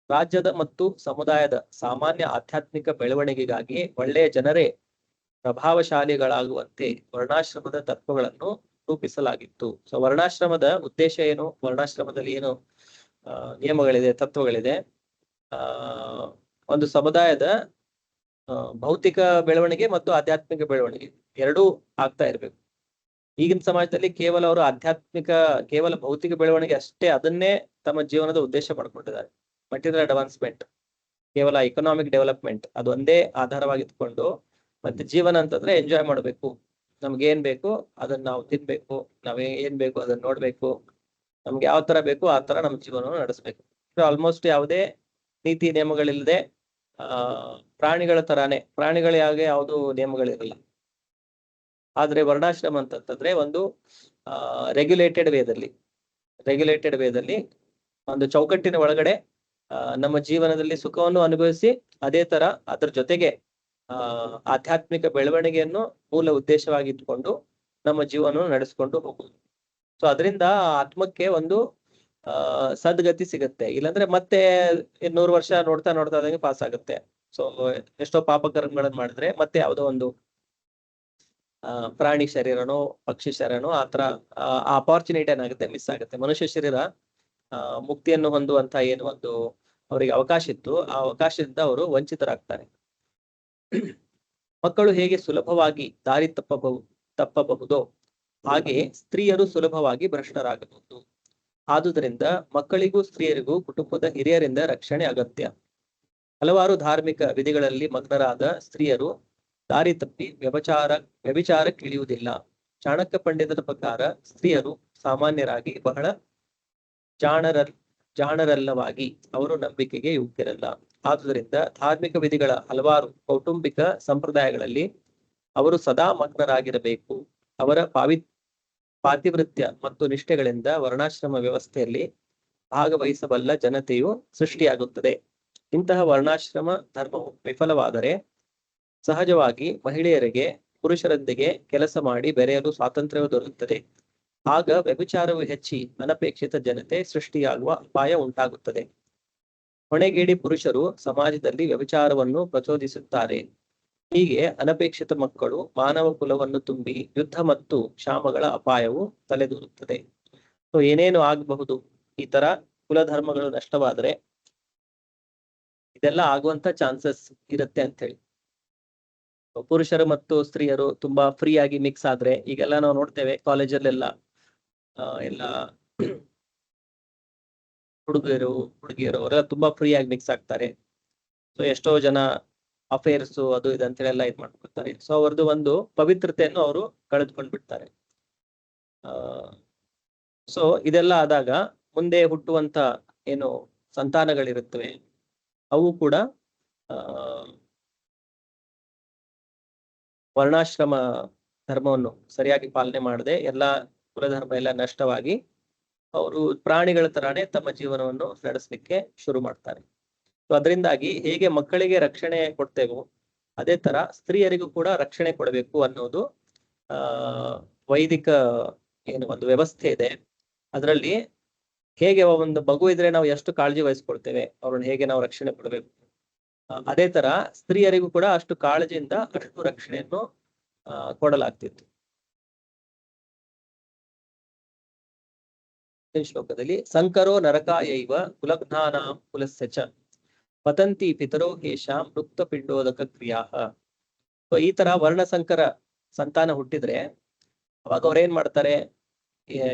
ರಾಜ್ಯದ ಮತ್ತು ಸಮುದಾಯದ ಸಾಮಾನ್ಯ ಆಧ್ಯಾತ್ಮಿಕ ಬೆಳವಣಿಗೆಗಾಗಿ ಒಳ್ಳೆಯ ಜನರೇ ಪ್ರಭಾವಶಾಲಿಗಳಾಗುವಂತೆ ವರ್ಣಾಶ್ರಮದ ತತ್ವಗಳನ್ನು ರೂಪಿಸಲಾಗಿತ್ತು. ಸೊ ವರ್ಣಾಶ್ರಮದ ಉದ್ದೇಶ ಏನು, ವರ್ಣಾಶ್ರಮದಲ್ಲಿ ಏನು ನಿಯಮಗಳಿದೆ, ತತ್ವಗಳಿದೆ, ಒಂದು ಸಮುದಾಯದ ಭೌತಿಕ ಬೆಳವಣಿಗೆ ಮತ್ತು ಆಧ್ಯಾತ್ಮಿಕ ಬೆಳವಣಿಗೆ ಎರಡೂ ಆಗ್ತಾ ಇರ್ಬೇಕು. ಈಗಿನ ಸಮಾಜದಲ್ಲಿ ಕೇವಲ ಅವರು ಕೇವಲ ಭೌತಿಕ ಬೆಳವಣಿಗೆ ಅಷ್ಟೇ, ಅದನ್ನೇ ತಮ್ಮ ಜೀವನದ ಉದ್ದೇಶ ಮಾಡ್ಕೊಂಡಿದ್ದಾರೆ. ಮಟೀರಿಯಲ್ ಅಡ್ವಾನ್ಸ್ಮೆಂಟ್, ಕೇವಲ ಎಕನಾಮಿಕ್ ಡೆವಲಪ್ಮೆಂಟ್ ಅದೊಂದೇ ಆಧಾರವಾಗಿತ್ಕೊಂಡು, ಮತ್ತೆ ಜೀವನ ಅಂತಂದ್ರೆ ಎಂಜಾಯ್ ಮಾಡ್ಬೇಕು, ನಮ್ಗೆ ಏನ್ ಬೇಕು ಅದನ್ನ ನಾವು ತಿನ್ಬೇಕು, ಏನ್ ಬೇಕು ಅದನ್ನ ನೋಡ್ಬೇಕು, ನಮ್ಗೆ ಯಾವ ತರ ಬೇಕು ಆ ತರ ನಮ್ಮ ಜೀವನವನ್ನು ನಡೆಸ್ಬೇಕು. ಆಲ್ಮೋಸ್ಟ್ ಯಾವುದೇ ನೀತಿ ನಿಯಮಗಳಿಲ್ಲದೆ ಪ್ರಾಣಿಗಳ ತರಾನೇ, ಪ್ರಾಣಿಗಳಿಗೆ ಯಾವುದು ನಿಯಮಗಳಿರಲ್ಲ. ಆದ್ರೆ ವರ್ಣಾಶ್ರಮ ಅಂತಂತಂದ್ರೆ ಒಂದು ರೆಗ್ಯುಲೇಟೆಡ್ ವೇದಲ್ಲಿ ಒಂದು ಚೌಕಟ್ಟಿನ ಒಳಗಡೆ ನಮ್ಮ ಜೀವನದಲ್ಲಿ ಸುಖವನ್ನು ಅನುಭವಿಸಿ ಅದೇ ತರ ಅದ್ರ ಜೊತೆಗೆ ಆಧ್ಯಾತ್ಮಿಕ ಬೆಳವಣಿಗೆಯನ್ನು ಮೂಲ ಉದ್ದೇಶವಾಗಿ ಇಟ್ಕೊಂಡು ನಮ್ಮ ಜೀವನವನ್ನು ನಡೆಸ್ಕೊಂಡು ಹೋಗುದು. ಸೊ ಅದರಿಂದ ಆತ್ಮಕ್ಕೆ ಒಂದು ಸದ್ಗತಿ ಸಿಗುತ್ತೆ. ಇಲ್ಲಾಂದ್ರೆ ಮತ್ತೆ 100 ವರ್ಷ ನೋಡ್ತಾ ಆದಂಗೆ ಪಾಸ್ ಆಗುತ್ತೆ. ಸೊ ಎಷ್ಟೋ ಪಾಪಕರ್ಮಗಳನ್ನ ಮಾಡಿದ್ರೆ ಮತ್ತೆ ಯಾವುದೋ ಒಂದು ಪ್ರಾಣಿ ಶರೀರನೋ ಪಕ್ಷಿ ಶರೀರನೋ ಆತರ ಅಪಾರ್ಚುನಿಟಿ ಏನಾಗುತ್ತೆ, ಮಿಸ್ ಆಗುತ್ತೆ. ಮನುಷ್ಯ ಶರೀರ ಮುಕ್ತಿಯನ್ನು ಹೊಂದುವಂತ ಏನು ಒಂದು ಅವರಿಗೆ ಅವಕಾಶ ಇತ್ತು, ಆ ಅವಕಾಶದಿಂದ ಅವರು ವಂಚಿತರಾಗ್ತಾರೆ. ಮಕ್ಕಳು ಹೇಗೆ ಸುಲಭವಾಗಿ ದಾರಿ ತಪ್ಪಬಹುದೋ ಹಾಗೆ ಸ್ತ್ರೀಯರು ಸುಲಭವಾಗಿ ಭ್ರಷ್ಟರಾಗಬಹುದು. ಆದುದರಿಂದ ಮಕ್ಕಳಿಗೂ ಸ್ತ್ರೀಯರಿಗೂ ಕುಟುಂಬದ ಹಿರಿಯರಿಂದ ರಕ್ಷಣೆ ಅಗತ್ಯ. ಹಲವಾರು ವಿಧಿಗಳಲ್ಲಿ ಮಗ್ನರಾದ ಸ್ತ್ರೀಯರು ದಾರಿ ತಪ್ಪಿ ವ್ಯಭಿಚಾರಕ್ಕಿಳಿಯುವುದಿಲ್ಲ. ಚಾಣಕ್ಯ ಪಂಡಿತರ ಪ್ರಕಾರ ಸ್ತ್ರೀಯರು ಸಾಮಾನ್ಯರಾಗಿ ಬಹಳ ಜಾಣರಲ್ಲವಾಗಿ ಅವರು ನಂಬಿಕೆಗೆ ಯೋಗ್ಯರಲ್ಲ. ಆದುದರಿಂದ ಧಾರ್ಮಿಕ ವಿಧಿಗಳ ಹಲವಾರು ಕೌಟುಂಬಿಕ ಸಂಪ್ರದಾಯಗಳಲ್ಲಿ ಅವರು ಸದಾ ಮಗ್ನರಾಗಿರಬೇಕು. ಅವರ ಪಾತಿವೃತ್ಯ ಮತ್ತು ನಿಷ್ಠೆಗಳಿಂದ ವರ್ಣಾಶ್ರಮ ವ್ಯವಸ್ಥೆಯಲ್ಲಿ ಭಾಗವಹಿಸಬಲ್ಲ ಜನತೆಯು ಸೃಷ್ಟಿಯಾಗುತ್ತದೆ. ಇಂತಹ ವರ್ಣಾಶ್ರಮ ಧರ್ಮವು ವಿಫಲವಾದರೆ ಸಹಜವಾಗಿ ಮಹಿಳೆಯರಿಗೆ ಪುರುಷರೊಂದಿಗೆ ಕೆಲಸ ಮಾಡಿ ಬೆರೆಯಲು ಸ್ವಾತಂತ್ರ್ಯವು ದೊರೆಯುತ್ತದೆ. ಆಗ ವ್ಯಭಿಚಾರವು ಹೆಚ್ಚಿ ಅನಪೇಕ್ಷಿತ ಜನತೆ ಸೃಷ್ಟಿಯಾಗುವ ಅಪಾಯ ಉಂಟಾಗುತ್ತದೆ. ಹೊಣೆಗೇಡಿ ಪುರುಷರು ಸಮಾಜದಲ್ಲಿ ವ್ಯಭಿಚಾರವನ್ನು ಪ್ರಚೋದಿಸುತ್ತಾರೆ. ಹೀಗೆ ಅನಪೇಕ್ಷಿತ ಮಕ್ಕಳು ಮಾನವ ಕುಲವನ್ನು ತುಂಬಿ ಯುದ್ಧ ಮತ್ತು ಕ್ಷಾಮಗಳ ಅಪಾಯವು ತಲೆದೂರುತ್ತದೆ. ಸೊ ಏನೇನು ಆಗಬಹುದು ಈ ತರ ಕುಲಧರ್ಮಗಳು ನಷ್ಟವಾದ್ರೆ ಇದೆಲ್ಲ ಆಗುವಂತ ಚಾನ್ಸಸ್ ಇರುತ್ತೆ ಅಂತ ಹೇಳಿ. ಪುರುಷರು ಮತ್ತು ಸ್ತ್ರೀಯರು ತುಂಬಾ ಫ್ರೀ ಆಗಿ ಮಿಕ್ಸ್ ಆದ್ರೆ ಈಗೆಲ್ಲ ನಾವು ನೋಡ್ತೇವೆ ಕಾಲೇಜಲ್ಲೆಲ್ಲ ಎಲ್ಲ ಹುಡುಗಿಯರು ಅವರೆಲ್ಲ ತುಂಬಾ ಫ್ರೀ ಆಗಿ ಮಿಕ್ಸ್ ಆಗ್ತಾರೆ. ಸೊ ಎಷ್ಟೋ ಜನ ಅಫೇರ್ಸ್ ಅದು ಇದು ಅಂತೇಳಿ ಎಲ್ಲ ಇದ್ ಮಾಡ್ಕೊಳ್ತಾರೆ. ಸೊ ಅವ್ರದ್ದು ಒಂದು ಪವಿತ್ರತೆಯನ್ನು ಅವರು ಕಳೆದುಕೊಂಡು ಬಿಡ್ತಾರೆ. ಸೊ ಇದೆಲ್ಲ ಆದಾಗ ಮುಂದೆ ಹುಟ್ಟುವಂತ ಏನು ಸಂತಾನಗಳಿರುತ್ತವೆ ಅವು ಕೂಡ ವರ್ಣಾಶ್ರಮ ಧರ್ಮವನ್ನು ಸರಿಯಾಗಿ ಪಾಲನೆ ಮಾಡದೆ ಎಲ್ಲ ಕುಲಧರ್ಮ ಎಲ್ಲ ನಷ್ಟವಾಗಿ ಅವರು ಪ್ರಾಣಿಗಳ ತರಾನೇ ತಮ್ಮ ಜೀವನವನ್ನು ನಡೆಸಲಿಕ್ಕೆ ಶುರು ಮಾಡ್ತಾರೆ. ಸೊ ಅದರಿಂದಾಗಿ ಹೇಗೆ ಮಕ್ಕಳಿಗೆ ರಕ್ಷಣೆ ಕೊಡ್ತೇವೋ ಅದೇ ತರ ಸ್ತ್ರೀಯರಿಗೂ ಕೂಡ ರಕ್ಷಣೆ ಕೊಡಬೇಕು ಅನ್ನೋದು ವೈದಿಕ ಏನು ಒಂದು ವ್ಯವಸ್ಥೆ ಇದೆ. ಅದರಲ್ಲಿ ಹೇಗೆ ಒಂದು ಮಗು ಇದ್ರೆ ನಾವು ಎಷ್ಟು ಕಾಳಜಿ ವಹಿಸ್ಕೊಳ್ತೇವೆ ಅವ್ರನ್ನ ಹೇಗೆ ನಾವು ರಕ್ಷಣೆ ಕೊಡಬೇಕು, ಅದೇ ತರ ಸ್ತ್ರೀಯರಿಗೂ ಕೂಡ ಅಷ್ಟು ಕಾಳಜಿಯಿಂದ ಅಷ್ಟು ರಕ್ಷಣೆಯನ್ನು ಕೊಡಲಾಗ್ತಿತ್ತು. ಶ್ಲೋಕದಲ್ಲಿ ಸಂಕರೋ ನರಕಾಯೈವ ಕುಲಘ್ನಾನಾಂ ಕುಲಸ್ಯ ಚ ಪತಂತಿ ಪಿತರೋ ಹೇಷಾಂ ಮುಕ್ತ ಪಿಂಡೋದಕ ಕ್ರಿಯಾ. ಸೊ ಈ ತರ ವರ್ಣಸಂಕರ ಸಂತಾನ ಹುಟ್ಟಿದ್ರೆ ಅವಾಗ ಅವ್ರೇನ್ ಮಾಡ್ತಾರೆ,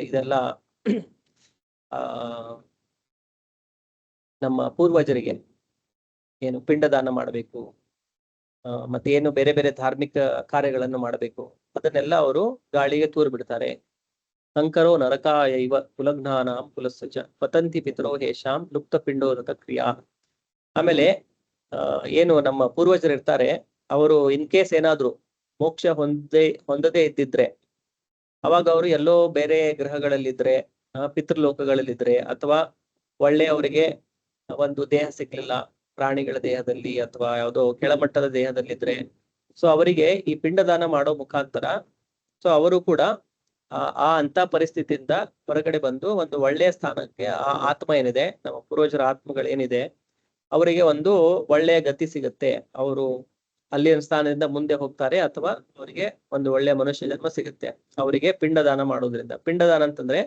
ಇದೆಲ್ಲ ನಮ್ಮ ಪೂರ್ವಜರಿಗೆ ಏನು ಪಿಂಡದಾನ ಮಾಡಬೇಕು, ಮತ್ತೆ ಏನು ಬೇರೆ ಬೇರೆ ಧಾರ್ಮಿಕ ಕಾರ್ಯಗಳನ್ನು ಮಾಡಬೇಕು ಅದನ್ನೆಲ್ಲ ಅವರು ಗಾಳಿಗೆ ತೂರು ಬಿಡ್ತಾರೆ. ಸಂಕರೋ ನರಕಾಯೈವ ಕುಲಘ್ನಾನಾಂ ಕುಲಸ್ಯ ಚ ಪತಂತಿ ಪಿತರೋ ಹೇಷಾಂ ಲುಪ್ತ ಪಿಂಡೋದಕ ಕ್ರಿಯಾ. ಆಮೇಲೆ ಏನು ನಮ್ಮ ಪೂರ್ವಜರು ಇರ್ತಾರೆ ಅವರು ಇನ್ ಕೇಸ್ ಏನಾದ್ರು ಮೋಕ್ಷ ಹೊಂದದೇ ಇದ್ದಿದ್ರೆ ಅವಾಗ ಅವರು ಎಲ್ಲೋ ಬೇರೆ ಗ್ರಹಗಳಲ್ಲಿದ್ರೆ ಪಿತೃಲೋಕಗಳಲ್ಲಿದ್ರೆ ಅಥವಾ ಒಳ್ಳೆಯವರಿಗೆ ಒಂದು ದೇಹ ಸಿಗ್ಲಿಲ್ಲ ಪ್ರಾಣಿಗಳ ದೇಹದಲ್ಲಿ ಅಥವಾ ಯಾವುದೋ ಕೆಳಮಟ್ಟದ ದೇಹದಲ್ಲಿದ್ರೆ ಸೊ ಅವರಿಗೆ ಈ ಪಿಂಡದಾನ ಮಾಡೋ ಮುಖಾಂತರ ಸೊ ಅವರು ಕೂಡ ಆ ಅಂತ ಪರಿಸ್ಥಿತಿಯಿಂದ ಹೊರಗಡೆ ಬಂದು ಒಂದು ಒಳ್ಳೆಯ ಸ್ಥಾನಕ್ಕೆ ಆ ಆತ್ಮ ಏನಿದೆ ನಮ್ಮ ಪೂರ್ವಜರ ಆತ್ಮಗಳು ಏನಿದೆ ಅವರಿಗೆ ಒಂದು ಒಳ್ಳೆಯ ಗತಿ ಸಿಗುತ್ತೆ. ಅವರು ಅಲ್ಲಿನ ಸ್ಥಾನದಿಂದ ಮುಂದೆ ಹೋಗ್ತಾರೆ ಅಥವಾ ಅವರಿಗೆ ಒಂದು ಒಳ್ಳೆಯ ಮನುಷ್ಯ ಜನ್ಮ ಸಿಗುತ್ತೆ ಅವರಿಗೆ ಪಿಂಡದಾನ ಮಾಡೋದ್ರಿಂದ. ಪಿಂಡದಾನ ಅಂತಂದ್ರೆ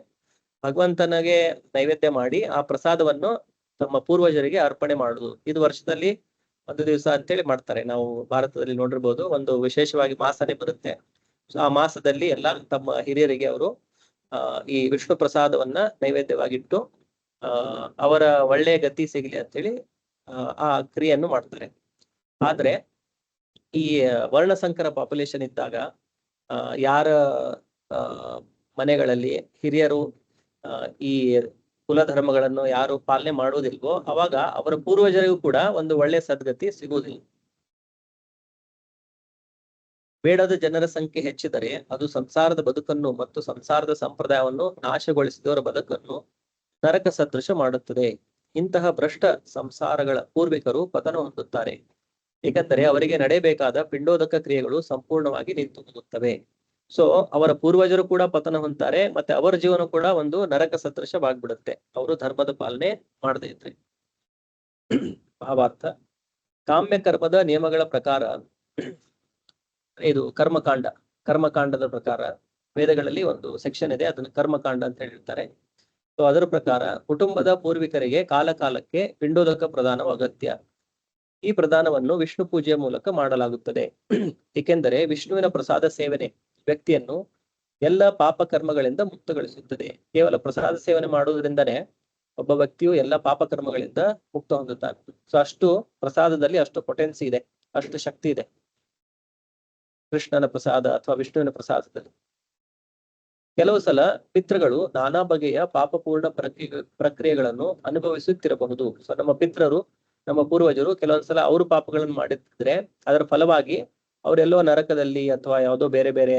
ಭಗವಂತನಿಗೆ ನೈವೇದ್ಯ ಮಾಡಿ ಆ ಪ್ರಸಾದವನ್ನು ತಮ್ಮ ಪೂರ್ವಜರಿಗೆ ಅರ್ಪಣೆ ಮಾಡುದು. ಇದು ವರ್ಷದಲ್ಲಿ ಒಂದು ದಿವಸ ಅಂತೇಳಿ ಮಾಡ್ತಾರೆ. ನಾವು ಭಾರತದಲ್ಲಿ ನೋಡಿರ್ಬೋದು ಒಂದು ವಿಶೇಷವಾಗಿ ಮಾಸನೆ ಬರುತ್ತೆ. ಆ ಮಾಸದಲ್ಲಿ ಎಲ್ಲ ತಮ್ಮ ಹಿರಿಯರಿಗೆ ಅವರು ಈ ವಿಷ್ಣು ಪ್ರಸಾದವನ್ನ ನೈವೇದ್ಯವಾಗಿಟ್ಟು ಅವರ ಒಳ್ಳೆಯ ಗತಿ ಸಿಗಲಿ ಅಂತೇಳಿ ಆ ಕ್ರಿಯೆಯನ್ನು ಮಾಡ್ತಾರೆ. ಆದ್ರೆ ಈ ವರ್ಣಸಂಕರ ಪಾಪ್ಯುಲೇಷನ್ ಇದ್ದಾಗ ಯಾರ ಮನೆಗಳಲ್ಲಿ ಹಿರಿಯರು ಈ ಕುಲಧರ್ಮಗಳನ್ನು ಯಾರು ಪಾಲನೆ ಮಾಡುವುದಿಲ್ವೋ ಅವಾಗ ಅವರ ಪೂರ್ವಜರಿಗೂ ಕೂಡ ಒಂದು ಒಳ್ಳೆಯ ಸದ್ಗತಿ ಸಿಗುವುದಿಲ್ಲ. ಬೇಡದ ಜನರ ಸಂಖ್ಯೆ ಹೆಚ್ಚಿದರೆ ಅದು ಸಂಸಾರದ ಬದುಕನ್ನು ಮತ್ತು ಸಂಸಾರದ ಸಂಪ್ರದಾಯವನ್ನು ನಾಶಗೊಳಿಸಿದವರ ಬದುಕನ್ನು ನರಕ ಸದೃಶ ಮಾಡುತ್ತದೆ. ಇಂತಹ ಭ್ರಷ್ಟ ಸಂಸಾರಗಳ ಪೂರ್ವಿಕರು ಪತನ ಹೊಂದುತ್ತಾರೆ, ಏಕೆಂದರೆ ಅವರಿಗೆ ನಡೆಯಬೇಕಾದ ಪಿಂಡೋದಕ ಕ್ರಿಯೆಗಳು ಸಂಪೂರ್ಣವಾಗಿ ನಿಂತು ಹೋಗುತ್ತವೆ. ಸೊ ಅವರ ಪೂರ್ವಜರು ಕೂಡ ಪತನ ಹೊಂದ್ತಾರೆ ಮತ್ತೆ ಅವರ ಜೀವನ ಕೂಡ ಒಂದು ನರಕ ಸದೃಶವಾಗ್ಬಿಡುತ್ತೆ ಅವರು ಧರ್ಮದ ಪಾಲನೆ ಮಾಡದೇ ಇದ್ರೆ. ಭಾವಾರ್ಥ ಕಾಮ್ಯ ಕರ್ಮದ ನಿಯಮಗಳ ಪ್ರಕಾರ ಇದು ಕರ್ಮಕಾಂಡದ ಪ್ರಕಾರ ವೇದಗಳಲ್ಲಿ ಒಂದು ಸೆಕ್ಷನ್ ಇದೆ, ಅದನ್ನು ಕರ್ಮಕಾಂಡ ಅಂತ ಹೇಳಿರ್ತಾರೆ. ಸೊ ಅದರ ಪ್ರಕಾರ ಕುಟುಂಬದ ಪೂರ್ವಿಕರಿಗೆ ಕಾಲಕಾಲಕ್ಕೆ ಪಿಂಡೋದಕ ಪ್ರದಾನವು ಅಗತ್ಯ. ಈ ಪ್ರದಾನವನ್ನು ವಿಷ್ಣು ಪೂಜೆಯ ಮೂಲಕ ಮಾಡಲಾಗುತ್ತದೆ, ಏಕೆಂದರೆ ವಿಷ್ಣುವಿನ ಪ್ರಸಾದ ಸೇವನೆ ವ್ಯಕ್ತಿಯನ್ನು ಎಲ್ಲ ಪಾಪ ಕರ್ಮಗಳಿಂದ ಮುಕ್ತಗೊಳಿಸುತ್ತದೆ. ಕೇವಲ ಪ್ರಸಾದ ಸೇವನೆ ಮಾಡುವುದರಿಂದನೇ ಒಬ್ಬ ವ್ಯಕ್ತಿಯು ಎಲ್ಲ ಪಾಪ ಕರ್ಮಗಳಿಂದ ಮುಕ್ತ ಹೊಂದುತ್ತಾನೆ. ಸೊ ಅಷ್ಟು ಪ್ರಸಾದದಲ್ಲಿ ಅಷ್ಟು ಪೊಟೆನ್ಸಿ ಇದೆ, ಅಷ್ಟು ಶಕ್ತಿ ಇದೆ ಕೃಷ್ಣನ ಪ್ರಸಾದ ಅಥವಾ ವಿಷ್ಣುವಿನ ಪ್ರಸಾದದಲ್ಲಿ. ಕೆಲವು ಸಲ ಪಿತೃಗಳು ನಾನಾ ಬಗೆಯ ಪಾಪಪೂರ್ಣ ಪ್ರಕ್ರಿಯೆಗಳನ್ನು ಅನುಭವಿಸುತ್ತಿರಬಹುದು. ಸೊ ನಮ್ಮ ಪಿತೃರು ನಮ್ಮ ಪೂರ್ವಜರು ಕೆಲವೊಂದ್ಸಲ ಅವರು ಪಾಪಗಳನ್ನು ಮಾಡಿದ್ರೆ ಅದರ ಫಲವಾಗಿ ಅವರೆಲ್ಲೋ ನರಕದಲ್ಲಿ ಅಥವಾ ಯಾವುದೋ ಬೇರೆ ಬೇರೆ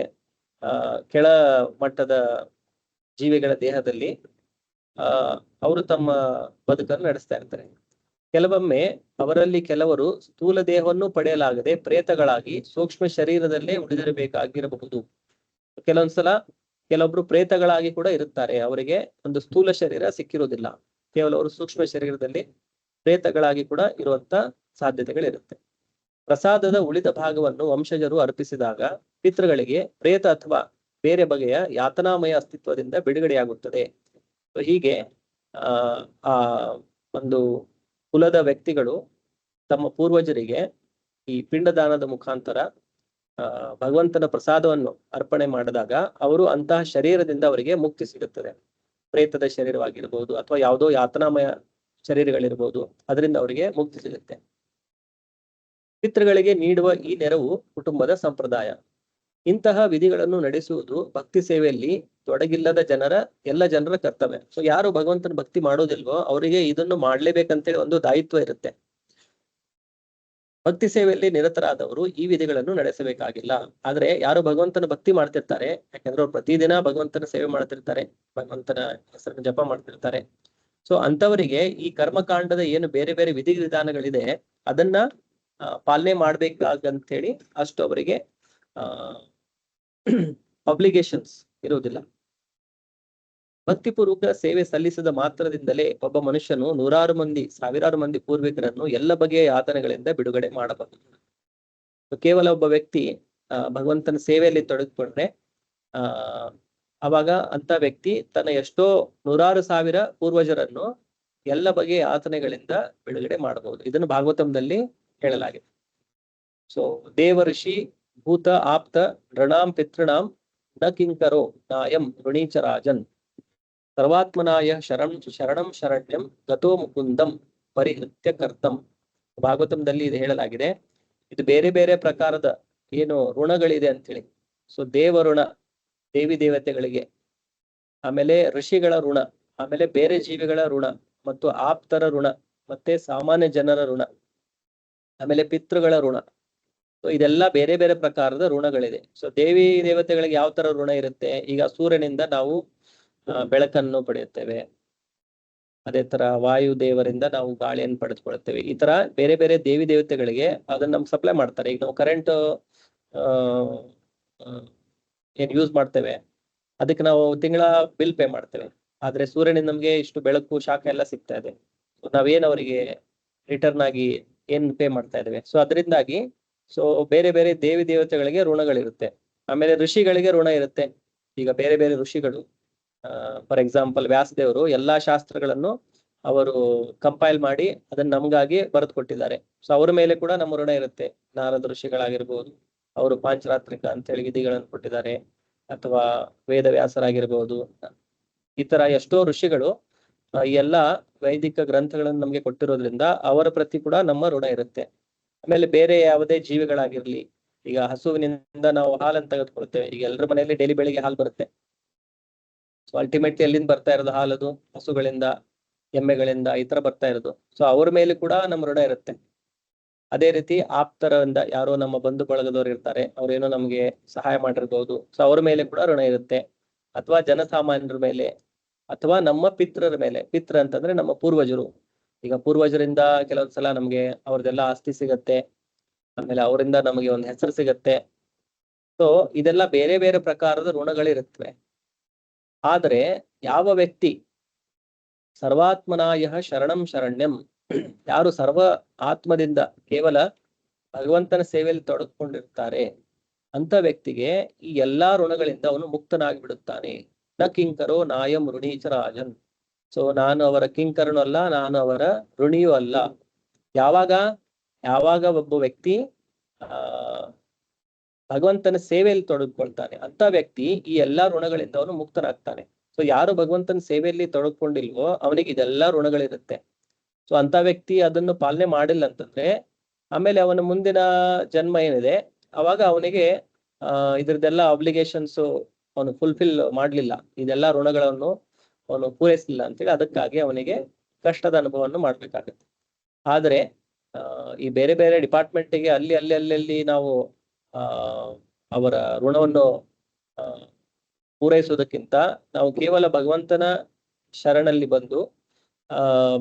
ಕೆಳ ಮಟ್ಟದ ಜೀವಿಗಳ ದೇಹದಲ್ಲಿ ಅವರು ತಮ್ಮ ಬದುಕನ್ನು ನಡೆಸ್ತಾ ಇರ್ತಾರೆ. ಕೆಲವೊಮ್ಮೆ ಅವರಲ್ಲಿ ಕೆಲವರು ಸ್ಥೂಲ ದೇಹವನ್ನು ಪಡೆಯಲಾಗದೆ ಪ್ರೇತಗಳಾಗಿ ಸೂಕ್ಷ್ಮ ಶರೀರದಲ್ಲೇ ಉಳಿದಿರಬೇಕಾಗಿರಬಹುದು. ಕೆಲವೊಂದ್ಸಲ ಕೆಲವೊಬ್ರು ಪ್ರೇತಗಳಾಗಿ ಕೂಡ ಇರುತ್ತಾರೆ, ಅವರಿಗೆ ಒಂದು ಸ್ಥೂಲ ಶರೀರ ಸಿಕ್ಕಿರುವುದಿಲ್ಲ, ಕೇವಲ ಅವರು ಸೂಕ್ಷ್ಮ ಶರೀರದಲ್ಲಿ ಪ್ರೇತಗಳಾಗಿ ಕೂಡ ಇರುವಂತ ಸಾಧ್ಯತೆಗಳಿರುತ್ತೆ. ಪ್ರಸಾದದ ಉಳಿದ ಭಾಗವನ್ನು ವಂಶಜರು ಅರ್ಪಿಸಿದಾಗ ಪಿತೃಗಳಿಗೆ ಪ್ರೇತ ಅಥವಾ ಬೇರೆ ಬಗೆಯ ಯಾತನಾಮಯ ಅಸ್ತಿತ್ವದಿಂದ ಬಿಡುಗಡೆಯಾಗುತ್ತದೆ. ಹೀಗೆ ಆ ಒಂದು ಕುಲದ ವ್ಯಕ್ತಿಗಳು ತಮ್ಮ ಪೂರ್ವಜರಿಗೆ ಈ ಪಿಂಡದಾನದ ಮುಖಾಂತರ ಭಗವಂತನ ಪ್ರಸಾದವನ್ನು ಅರ್ಪಣೆ ಮಾಡಿದಾಗ ಅವರು ಅಂತಹ ಶರೀರದಿಂದ ಅವರಿಗೆ ಮುಕ್ತಿ ಸಿಗುತ್ತದೆ. ಪ್ರೇತದ ಶರೀರವಾಗಿರ್ಬೋದು ಅಥವಾ ಯಾವುದೋ ಯಾತನಾಮಯ ಶರೀರಗಳಿರ್ಬೋದು, ಅದರಿಂದ ಅವರಿಗೆ ಮುಕ್ತಿ ಸಿಗುತ್ತೆ. ಪಿತೃಗಳಿಗೆ ನೀಡುವ ಈ ನೆರವು ಕುಟುಂಬದ ಸಂಪ್ರದಾಯ. ಇಂತಹ ವಿಧಿಗಳನ್ನು ನಡೆಸುವುದು ಭಕ್ತಿ ಸೇವೆಯಲ್ಲಿ ತೊಡಗಿಲ್ಲದ ಎಲ್ಲ ಜನರ ಕರ್ತವ್ಯ. ಸೊ ಯಾರು ಭಗವಂತನ ಭಕ್ತಿ ಮಾಡೋದಿಲ್ವೋ ಅವರಿಗೆ ಇದನ್ನು ಮಾಡ್ಲೇಬೇಕಂತೇಳಿ ಒಂದು ದಾಯಿತ್ವ ಇರುತ್ತೆ. ಭಕ್ತಿ ಸೇವೆಯಲ್ಲಿ ನಿರತರಾದವರು ಈ ವಿಧಿಗಳನ್ನು ನಡೆಸಬೇಕಾಗಿಲ್ಲ. ಆದ್ರೆ ಯಾರು ಭಗವಂತನ ಭಕ್ತಿ ಮಾಡ್ತಿರ್ತಾರೆ, ಯಾಕಂದ್ರೆ ಅವ್ರು ಪ್ರತಿದಿನ ಭಗವಂತನ ಸೇವೆ ಮಾಡ್ತಿರ್ತಾರೆ, ಭಗವಂತನ ಹೆಸರನ್ನು ಜಪ ಮಾಡ್ತಿರ್ತಾರೆ. ಸೊ ಅಂತವರಿಗೆ ಈ ಕರ್ಮಕಾಂಡದ ಏನು ಬೇರೆ ಬೇರೆ ವಿಧಿ ವಿಧಾನಗಳಿದೆ ಅದನ್ನ ಪಾಲನೆ ಮಾಡ್ಬೇಕಾಗಂತ ಹೇಳಿ ಅಷ್ಟು ಅವರಿಗೆ ಅಬ್ಲಿಗೇಷನ್ಸ್ ಇರುವುದಿಲ್ಲ. ಭಕ್ತಿಪೂರ್ವಕ ಸೇವೆ ಸಲ್ಲಿಸಿದ ಮಾತ್ರದಿಂದಲೇ ಒಬ್ಬ ಮನುಷ್ಯನು ಸಾವಿರಾರು ಮಂದಿ ಪೂರ್ವಿಕರನ್ನು ಎಲ್ಲ ಬಗೆಯ ಯಾತನೆಗಳಿಂದ ಬಿಡುಗಡೆ ಮಾಡಬಹುದು. ಕೇವಲ ಒಬ್ಬ ವ್ಯಕ್ತಿ ಭಗವಂತನ ಸೇವೆಯಲ್ಲಿ ತೊಡಗಿಕೊಂಡ್ರೆ ಅವಾಗ ಅಂತ ವ್ಯಕ್ತಿ ತನ್ನ ಎಷ್ಟೋ 100,000 ಪೂರ್ವಜರನ್ನು ಎಲ್ಲ ಬಗೆಯ ಯಾತನೆಗಳಿಂದ ಬಿಡುಗಡೆ ಮಾಡಬಹುದು. ಇದನ್ನು ಭಾಗವತಂದಲ್ಲಿ ಹೇಳಲಾಗಿದೆ. ಸೊ ದೇವಋಷಿ ಭೂತ ಆಪ್ತ ನೃಣಾಂ ಪಿತೃಣಾಂ ನ ಕಿಂಕರೋ ನಾಯಂ ಋಣೀಚರಾಜನ್ ಸರ್ವಾತ್ಮನಾಯ ಶರಣಂ ಶರಣ್ಯಂ ಗತೋ ಮುಕುಂದಂ ಪರಿಹೃತ್ಯ ಕರ್ತಂ. ಭಾಗವತಂದಲ್ಲಿ ಇದು ಹೇಳಲಾಗಿದೆ. ಇದು ಬೇರೆ ಬೇರೆ ಪ್ರಕಾರದ ಏನು ಋಣಗಳಿದೆ ಅಂತೇಳಿ. ಸೊ ದೇವಋಣ, ದೇವಿ ದೇವತೆಗಳಿಗೆ, ಆಮೇಲೆ ಋಷಿಗಳ ಋಣ, ಆಮೇಲೆ ಬೇರೆ ಜೀವಿಗಳ ಋಣ, ಮತ್ತು ಆಪ್ತರ ಋಣ, ಮತ್ತೆ ಸಾಮಾನ್ಯ ಜನರ ಋಣ, ಆಮೇಲೆ ಪಿತೃಗಳ ಋಣ. ಸೊ ಇದೆಲ್ಲ ಬೇರೆ ಬೇರೆ ಪ್ರಕಾರದ ಋಣಗಳಿದೆ. ಸೊ ದೇವಿ ದೇವತೆಗಳಿಗೆ ಯಾವ ತರ ಋಣ ಇರುತ್ತೆ? ಈಗ ಸೂರ್ಯನಿಂದ ನಾವು ಬೆಳಕನ್ನು ಪಡೆಯುತ್ತೇವೆ, ಅದೇ ತರ ವಾಯು ದೇವರಿಂದ ನಾವು ಗಾಳಿಯನ್ನು ಪಡೆದುಕೊಳ್ಳುತ್ತೇವೆ. ಈ ತರ ಬೇರೆ ಬೇರೆ ದೇವಿ ದೇವತೆಗಳಿಗೆ ಅದನ್ನ ನಮ್ಗೆ ಸಪ್ಲೈ ಮಾಡ್ತಾರೆ. ಈಗ ನಾವು ಕರೆಂಟ್ ಏನ್ ಯೂಸ್ ಮಾಡ್ತೇವೆ ಅದಕ್ಕೆ ನಾವು ತಿಂಗಳ ಬಿಲ್ ಪೇ ಮಾಡ್ತೇವೆ. ಆದ್ರೆ ಸೂರ್ಯನಿಂದ ನಮ್ಗೆ ಇಷ್ಟು ಬೆಳಕು ಶಾಖ ಎಲ್ಲ ಸಿಗ್ತಾ ಇದೆ. ನಾವೇನ್ ಅವರಿಗೆ ರಿಟರ್ನ್ ಆಗಿ ಏನ್ ಪೇ ಮಾಡ್ತಾ ಇದ್ದೇವೆ. ಸೊ ಅದರಿಂದಾಗಿ ಬೇರೆ ಬೇರೆ ದೇವಿ ದೇವತೆಗಳಿಗೆ ಋಣಗಳಿರುತ್ತೆ. ಆಮೇಲೆ ಋಷಿಗಳಿಗೆ ಋಣ ಇರುತ್ತೆ. ಈಗ ಬೇರೆ ಬೇರೆ ಋಷಿಗಳು, ಫಾರ್ ಎಕ್ಸಾಂಪಲ್ ವ್ಯಾಸದೇವರು ಎಲ್ಲಾ ಶಾಸ್ತ್ರಗಳನ್ನು ಅವರು ಕಂಪೈಲ್ ಮಾಡಿ ಅದನ್ನ ನಮ್ಗಾಗಿ ಬರೆದು ಕೊಟ್ಟಿದ್ದಾರೆ. ಸೊ ಅವ್ರ ಮೇಲೆ ಕೂಡ ನಮ್ಮ ಋಣ ಇರುತ್ತೆ. ನಾರದ ಋಷಿಗಳಾಗಿರ್ಬೋದು, ಅವರು ಪಾಂಚರಾತ್ರಿಕ ಅಂತ ಹೇಳಿ ವಿಧಿಗಳನ್ನು ಕೊಟ್ಟಿದ್ದಾರೆ. ಅಥವಾ ವೇದವ್ಯಾಸರಾಗಿರ್ಬೋದು, ಈ ತರ ಎಷ್ಟೋ ಋಷಿಗಳು ಎಲ್ಲ ವೈದಿಕ ಗ್ರಂಥಗಳನ್ನು ನಮ್ಗೆ ಕೊಟ್ಟಿರೋದ್ರಿಂದ ಅವರ ಪ್ರತಿ ಕೂಡ ನಮ್ಮ ಋಣ ಇರುತ್ತೆ. ಆಮೇಲೆ ಬೇರೆ ಯಾವುದೇ ಜೀವಿಗಳಾಗಿರ್ಲಿ, ಈಗ ಹಸುವಿನಿಂದ ನಾವು ಹಾಲನ್ನು ತೆಗೆದುಕೊಳ್ತೇವೆ. ಈಗ ಎಲ್ಲರ ಮನೆಯಲ್ಲಿ ಡೈಲಿ ಬೆಳಿಗ್ಗೆ ಹಾಲು ಬರುತ್ತೆ. ಸೊ ಅಲ್ಟಿಮೇಟ್ಲಿ ಎಲ್ಲಿಂದ ಬರ್ತಾ ಇರೋದು ಹಾಲದು? ಹಸುಗಳಿಂದ, ಎಮ್ಮೆಗಳಿಂದ, ಈ ತರ ಬರ್ತಾ ಇರೋದು. ಸೊ ಅವ್ರ ಮೇಲೆ ಕೂಡ ನಮ್ಮ ಋಣ ಇರುತ್ತೆ. ಅದೇ ರೀತಿ ಆಪ್ತರಿಂದ ಯಾರೋ ನಮ್ಮ ಬಂಧು ಬಳಗದವ್ರು ಇರ್ತಾರೆ, ಅವ್ರೇನೋ ನಮ್ಗೆ ಸಹಾಯ ಮಾಡಿರ್ಬೋದು. ಸೊ ಅವ್ರ ಮೇಲೆ ಕೂಡ ಋಣ ಇರುತ್ತೆ. ಅಥವಾ ಜನಸಾಮಾನ್ಯರ ಮೇಲೆ, ಅಥವಾ ನಮ್ಮ ಪಿತೃರ ಮೇಲೆ. ಪಿತೃ ಅಂತಂದ್ರೆ ನಮ್ಮ ಪೂರ್ವಜರು. ಈಗ ಪೂರ್ವಜರಿಂದ ಕೆಲವೊಂದ್ಸಲ ನಮ್ಗೆ ಅವ್ರದೆಲ್ಲ ಆಸ್ತಿ ಸಿಗತ್ತೆ, ಆಮೇಲೆ ಅವರಿಂದ ನಮಗೆ ಒಂದು ಹೆಸರು ಸಿಗತ್ತೆ. ಸೊ ಇದೆಲ್ಲ ಬೇರೆ ಬೇರೆ ಪ್ರಕಾರದ ಋಣಗಳಿರುತ್ತವೆ. ಆದರೆ ಯಾವ ವ್ಯಕ್ತಿ ಸರ್ವಾತ್ಮನಾಯ ಶರಣಂ ಶರಣ್ಯಂ, ಯಾರು ಸರ್ವ ಆತ್ಮದಿಂದ ಕೇವಲ ಭಗವಂತನ ಸೇವೆಯಲ್ಲಿ ತೊಡಗಿಕೊಂಡಿರ್ತಾರೆ ಅಂತ ವ್ಯಕ್ತಿಗೆ ಈ ಎಲ್ಲಾ ಋಣಗಳಿಂದ ಅವನು ಮುಕ್ತನಾಗಿ ಬಿಡುತ್ತಾನೆ. ನ ಕಿಂಕರೋ ನಾಯಂ ಋಣೀಚರಾಜನ್. ಸೊ ನಾನು ಅವರ ಕಿಂಕರನೂ ಅಲ್ಲ, ನಾನು ಅವರ ಋಣಿಯೂ ಅಲ್ಲ. ಯಾವಾಗ ಒಬ್ಬ ವ್ಯಕ್ತಿ ಭಗವಂತನ ಸೇವೆಯಲ್ಲಿ ತೊಡಗಿಕೊಳ್ತಾನೆ ಅಂತ ವ್ಯಕ್ತಿ ಈ ಎಲ್ಲಾ ಋಣಗಳಿಂದ ಅವನು ಮುಕ್ತನಾಗ್ತಾನೆ. ಸೊ ಯಾರು ಭಗವಂತನ ಸೇವೆಯಲ್ಲಿ ತೊಡಗಿಕೊಂಡಿಲ್ವೋ ಅವನಿಗೆ ಇದೆಲ್ಲಾ ಋಣಗಳಿರುತ್ತೆ. ಸೊ ಅಂತ ವ್ಯಕ್ತಿ ಅದನ್ನು ಪಾಲನೆ ಮಾಡಿಲ್ಲ ಅಂತಂದ್ರೆ ಆಮೇಲೆ ಅವನ ಮುಂದಿನ ಜನ್ಮ ಏನಿದೆ ಅವಾಗ ಅವನಿಗೆ ಇದ್ರದ್ದೆಲ್ಲ ಅಬ್ಲಿಗೇಷನ್ಸ್ ಅವನು ಫುಲ್ಫಿಲ್ ಮಾಡ್ಲಿಲ್ಲ, ಇದೆಲ್ಲಾ ಋಣಗಳನ್ನು ಅವನು ಪೂರೈಸಲಿಲ್ಲ ಅಂತೇಳಿ ಅದಕ್ಕಾಗಿ ಅವನಿಗೆ ಕಷ್ಟದ ಅನುಭವವನ್ನು ಮಾಡ್ಬೇಕಾಗತ್ತೆ. ಆದ್ರೆ ಈ ಬೇರೆ ಬೇರೆ ಡಿಪಾರ್ಟ್ಮೆಂಟ್ಗೆ ಅಲ್ಲಿ ನಾವು ಅವರ ಋಣವನ್ನು ಪೂರೈಸುವುದಕ್ಕಿಂತ ನಾವು ಕೇವಲ ಭಗವಂತನ ಶರಣಲ್ಲಿ ಬಂದು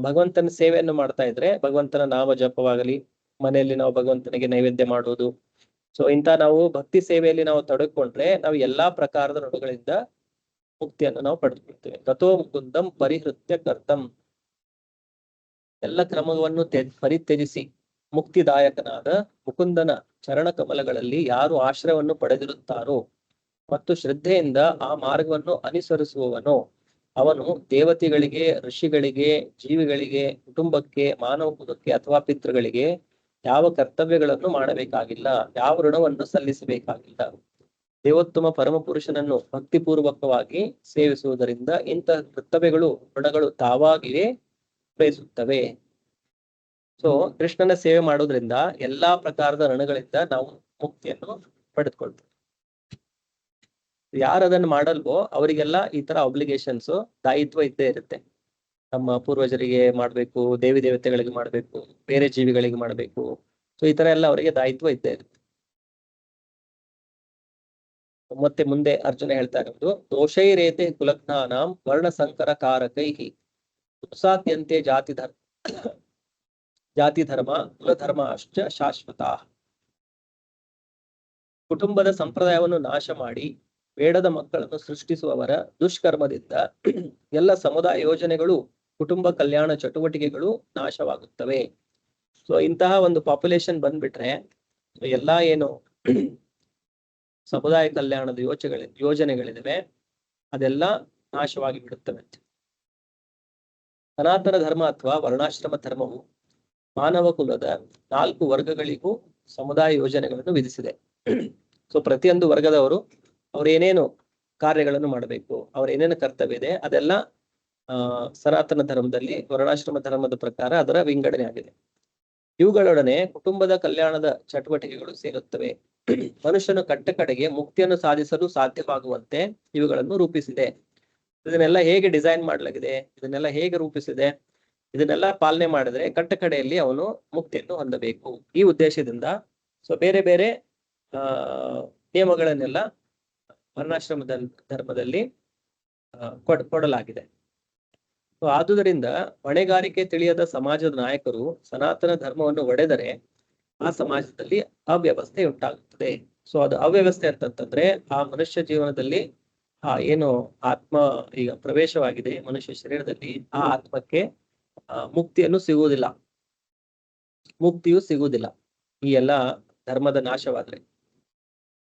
ಭಗವಂತನ ಸೇವೆಯನ್ನು ಮಾಡ್ತಾ ಇದ್ರೆ, ಭಗವಂತನ ನಾಮ ಜಪವಾಗಲಿ, ಮನೆಯಲ್ಲಿ ನಾವು ಭಗವಂತನಿಗೆ ನೈವೇದ್ಯ ಮಾಡುವುದು, ಸೊ ಇಂಥ ನಾವು ಭಕ್ತಿ ಸೇವೆಯಲ್ಲಿ ನಾವು ತೊಡಗಿಕೊಂಡ್ರೆ ನಾವು ಎಲ್ಲಾ ಪ್ರಕಾರದ ಋಣಗಳಿಂದ ಮುಕ್ತಿಯನ್ನು ನಾವು ಪಡೆದುಕೊಳ್ತೇವೆ. ಗತೋ ಮುಕುಂದಂ ಪರಿಹೃತ್ಯ ಕರ್ತಂ. ಎಲ್ಲ ಕ್ರಮವನ್ನು ಪರಿತ್ಯಜಿಸಿ ಮುಕ್ತಿದಾಯಕನಾದ ಮುಕುಂದನ ಚರಣ ಕಮಲಗಳಲ್ಲಿ ಯಾರು ಆಶ್ರಯವನ್ನು ಪಡೆದಿರುತ್ತಾರೋ ಮತ್ತು ಶ್ರದ್ಧೆಯಿಂದ ಆ ಮಾರ್ಗವನ್ನು ಅನುಸರಿಸುವವನೋ ಅವನು ದೇವತೆಗಳಿಗೆ, ಋಷಿಗಳಿಗೆ, ಜೀವಿಗಳಿಗೆ, ಕುಟುಂಬಕ್ಕೆ, ಮಾನವ ಕುಲಕ್ಕೆ ಅಥವಾ ಪಿತೃಗಳಿಗೆ ಯಾವ ಕರ್ತವ್ಯಗಳನ್ನು ಮಾಡಬೇಕಾಗಿಲ್ಲ, ಯಾವ ಋಣವನ್ನು ಸಲ್ಲಿಸಬೇಕಾಗಿಲ್ಲ. ದೇವೋತ್ತಮ ಪರಮಪುರುಷನನ್ನು ಭಕ್ತಿಪೂರ್ವಕವಾಗಿ ಸೇವಿಸುವುದರಿಂದ ಇಂತಹ ಕರ್ತವ್ಯಗಳು, ಋಣಗಳು ತಾವಾಗಿಯೇ ಪ್ರಯಿಸುತ್ತವೆ. ಸೊ ಕೃಷ್ಣನ ಸೇವೆ ಮಾಡೋದ್ರಿಂದ ಎಲ್ಲಾ ಪ್ರಕಾರದ ಋಣಗಳಿಂದ ನಾವು ಮುಕ್ತಿಯನ್ನು ಪಡೆದುಕೊಳ್ತೇವೆ. ಯಾರದನ್ನು ಮಾಡಲ್ವೋ ಅವರಿಗೆಲ್ಲ ಈ ತರ ಅಬ್ಲಿಗೇಷನ್ಸ್, ದಾಯಿತ್ವ ಇದ್ದೇ ಇರುತ್ತೆ. ನಮ್ಮ ಪೂರ್ವಜರಿಗೆ ಮಾಡ್ಬೇಕು, ದೇವಿ ದೇವತೆಗಳಿಗೆ ಮಾಡ್ಬೇಕು, ಬೇರೆ ಜೀವಿಗಳಿಗೆ ಮಾಡ್ಬೇಕು. ಸೊ ಈ ತರ ಎಲ್ಲ ಅವರಿಗೆ ದಾಯಿತ್ವ ಇದ್ದೇ ಇರುತ್ತೆ. ಮತ್ತೆ ಮುಂದೆ ಅರ್ಜುನ ಹೇಳ್ತಾ ಇರೋದು, ದೋಷೈರೇತೆ ಕುಲಜ್ಞಾನಾಂ ವರ್ಣ ಸಂಕರ ಕಾರಕೈಹಿ ಉತ್ಸಾದ್ಯಂತೆ ಜಾತಿ ಧರ್ಮ ಕುಲಧರ್ಮ ಅಶ್ಚ ಶಾಶ್ವತ. ಕುಟುಂಬದ ಸಂಪ್ರದಾಯವನ್ನು ನಾಶ ಮಾಡಿ ಬೇಡದ ಮಕ್ಕಳನ್ನು ಸೃಷ್ಟಿಸುವವರ ದುಷ್ಕರ್ಮದಿಂದ ಎಲ್ಲ ಸಮುದಾಯ ಯೋಜನೆಗಳು, ಕುಟುಂಬ ಕಲ್ಯಾಣ ಚಟುವಟಿಕೆಗಳು ನಾಶವಾಗುತ್ತವೆ. ಸೊ ಇಂತಹ ಒಂದು ಪಾಪ್ಯುಲೇಷನ್ ಬಂದ್ಬಿಟ್ರೆ ಎಲ್ಲಾ ಏನು ಸಮುದಾಯ ಕಲ್ಯಾಣದ ಯೋಜನೆಗಳಿವೆ ಅದೆಲ್ಲ ನಾಶವಾಗಿ ಬಿಡುತ್ತವೆ. ಸನಾತನ ಧರ್ಮ ಅಥವಾ ವರ್ಣಾಶ್ರಮ ಧರ್ಮವು ಮಾನವ ಕುಲದ 4 ವರ್ಗಗಳಿಗೂ ಸಮುದಾಯ ಯೋಜನೆಗಳನ್ನು ವಿಧಿಸಿದೆ. ಸೊ ಪ್ರತಿಯೊಂದು ವರ್ಗದವರು ಅವ್ರೇನೇನು ಕಾರ್ಯಗಳನ್ನು ಮಾಡಬೇಕು, ಏನೇನು ಕರ್ತವ್ಯ ಇದೆ ಅದೆಲ್ಲ ಸನಾತನ ಧರ್ಮದಲ್ಲಿ, ವರ್ಣಾಶ್ರಮ ಧರ್ಮದ ಪ್ರಕಾರ ಅದರ ವಿಂಗಡಣೆ ಆಗಿದೆ. ಇವುಗಳೊಡನೆ ಕುಟುಂಬದ ಕಲ್ಯಾಣದ ಚಟುವಟಿಕೆಗಳು ಸೇರುತ್ತವೆ. ಮನುಷ್ಯನು ಕಡೆಗೆ ಮುಕ್ತಿಯನ್ನು ಸಾಧಿಸಲು ಸಾಧ್ಯವಾಗುವಂತೆ ಇವುಗಳನ್ನು ರೂಪಿಸಿದೆ. ಇದನ್ನೆಲ್ಲ ಹೇಗೆ ಡಿಸೈನ್ ಮಾಡಲಾಗಿದೆ, ಇದನ್ನೆಲ್ಲ ಹೇಗೆ ರೂಪಿಸಿದೆ, ಇದನ್ನೆಲ್ಲ ಪಾಲನೆ ಮಾಡಿದ್ರೆ ಕಡೆಯಲ್ಲಿ ಅವನು ಮುಕ್ತಿಯನ್ನು ಹೊಂದಬೇಕು. ಈ ಉದ್ದೇಶದಿಂದ ಸೊ ಬೇರೆ ಬೇರೆ ನಿಯಮಗಳನ್ನೆಲ್ಲ ವರ್ಣಾಶ್ರಮ ಧರ್ಮದಲ್ಲಿ ಕೊಡಲಾಗಿದೆ. ಆದುದರಿಂದ ಹೊಣೆಗಾರಿಕೆ ತಿಳಿಯದ ಸಮಾಜದ ನಾಯಕರು ಸನಾತನ ಧರ್ಮವನ್ನು ಒಡೆದರೆ ಆ ಸಮಾಜದಲ್ಲಿ ಅವ್ಯವಸ್ಥೆ ಉಂಟಾಗುತ್ತದೆ. ಸೊ ಅದು ಅವ್ಯವಸ್ಥೆ ಅಂತಂತಂದ್ರೆ ಆ ಮನುಷ್ಯ ಜೀವನದಲ್ಲಿ ಏನು ಆತ್ಮ ಈಗ ಪ್ರವೇಶವಾಗಿದೆ ಮನುಷ್ಯ ಶರೀರದಲ್ಲಿ, ಆ ಆತ್ಮಕ್ಕೆ ಮುಕ್ತಿಯು ಸಿಗುವುದಿಲ್ಲ ಈ ಎಲ್ಲ ಧರ್ಮದ ನಾಶವಾದ್ರೆ.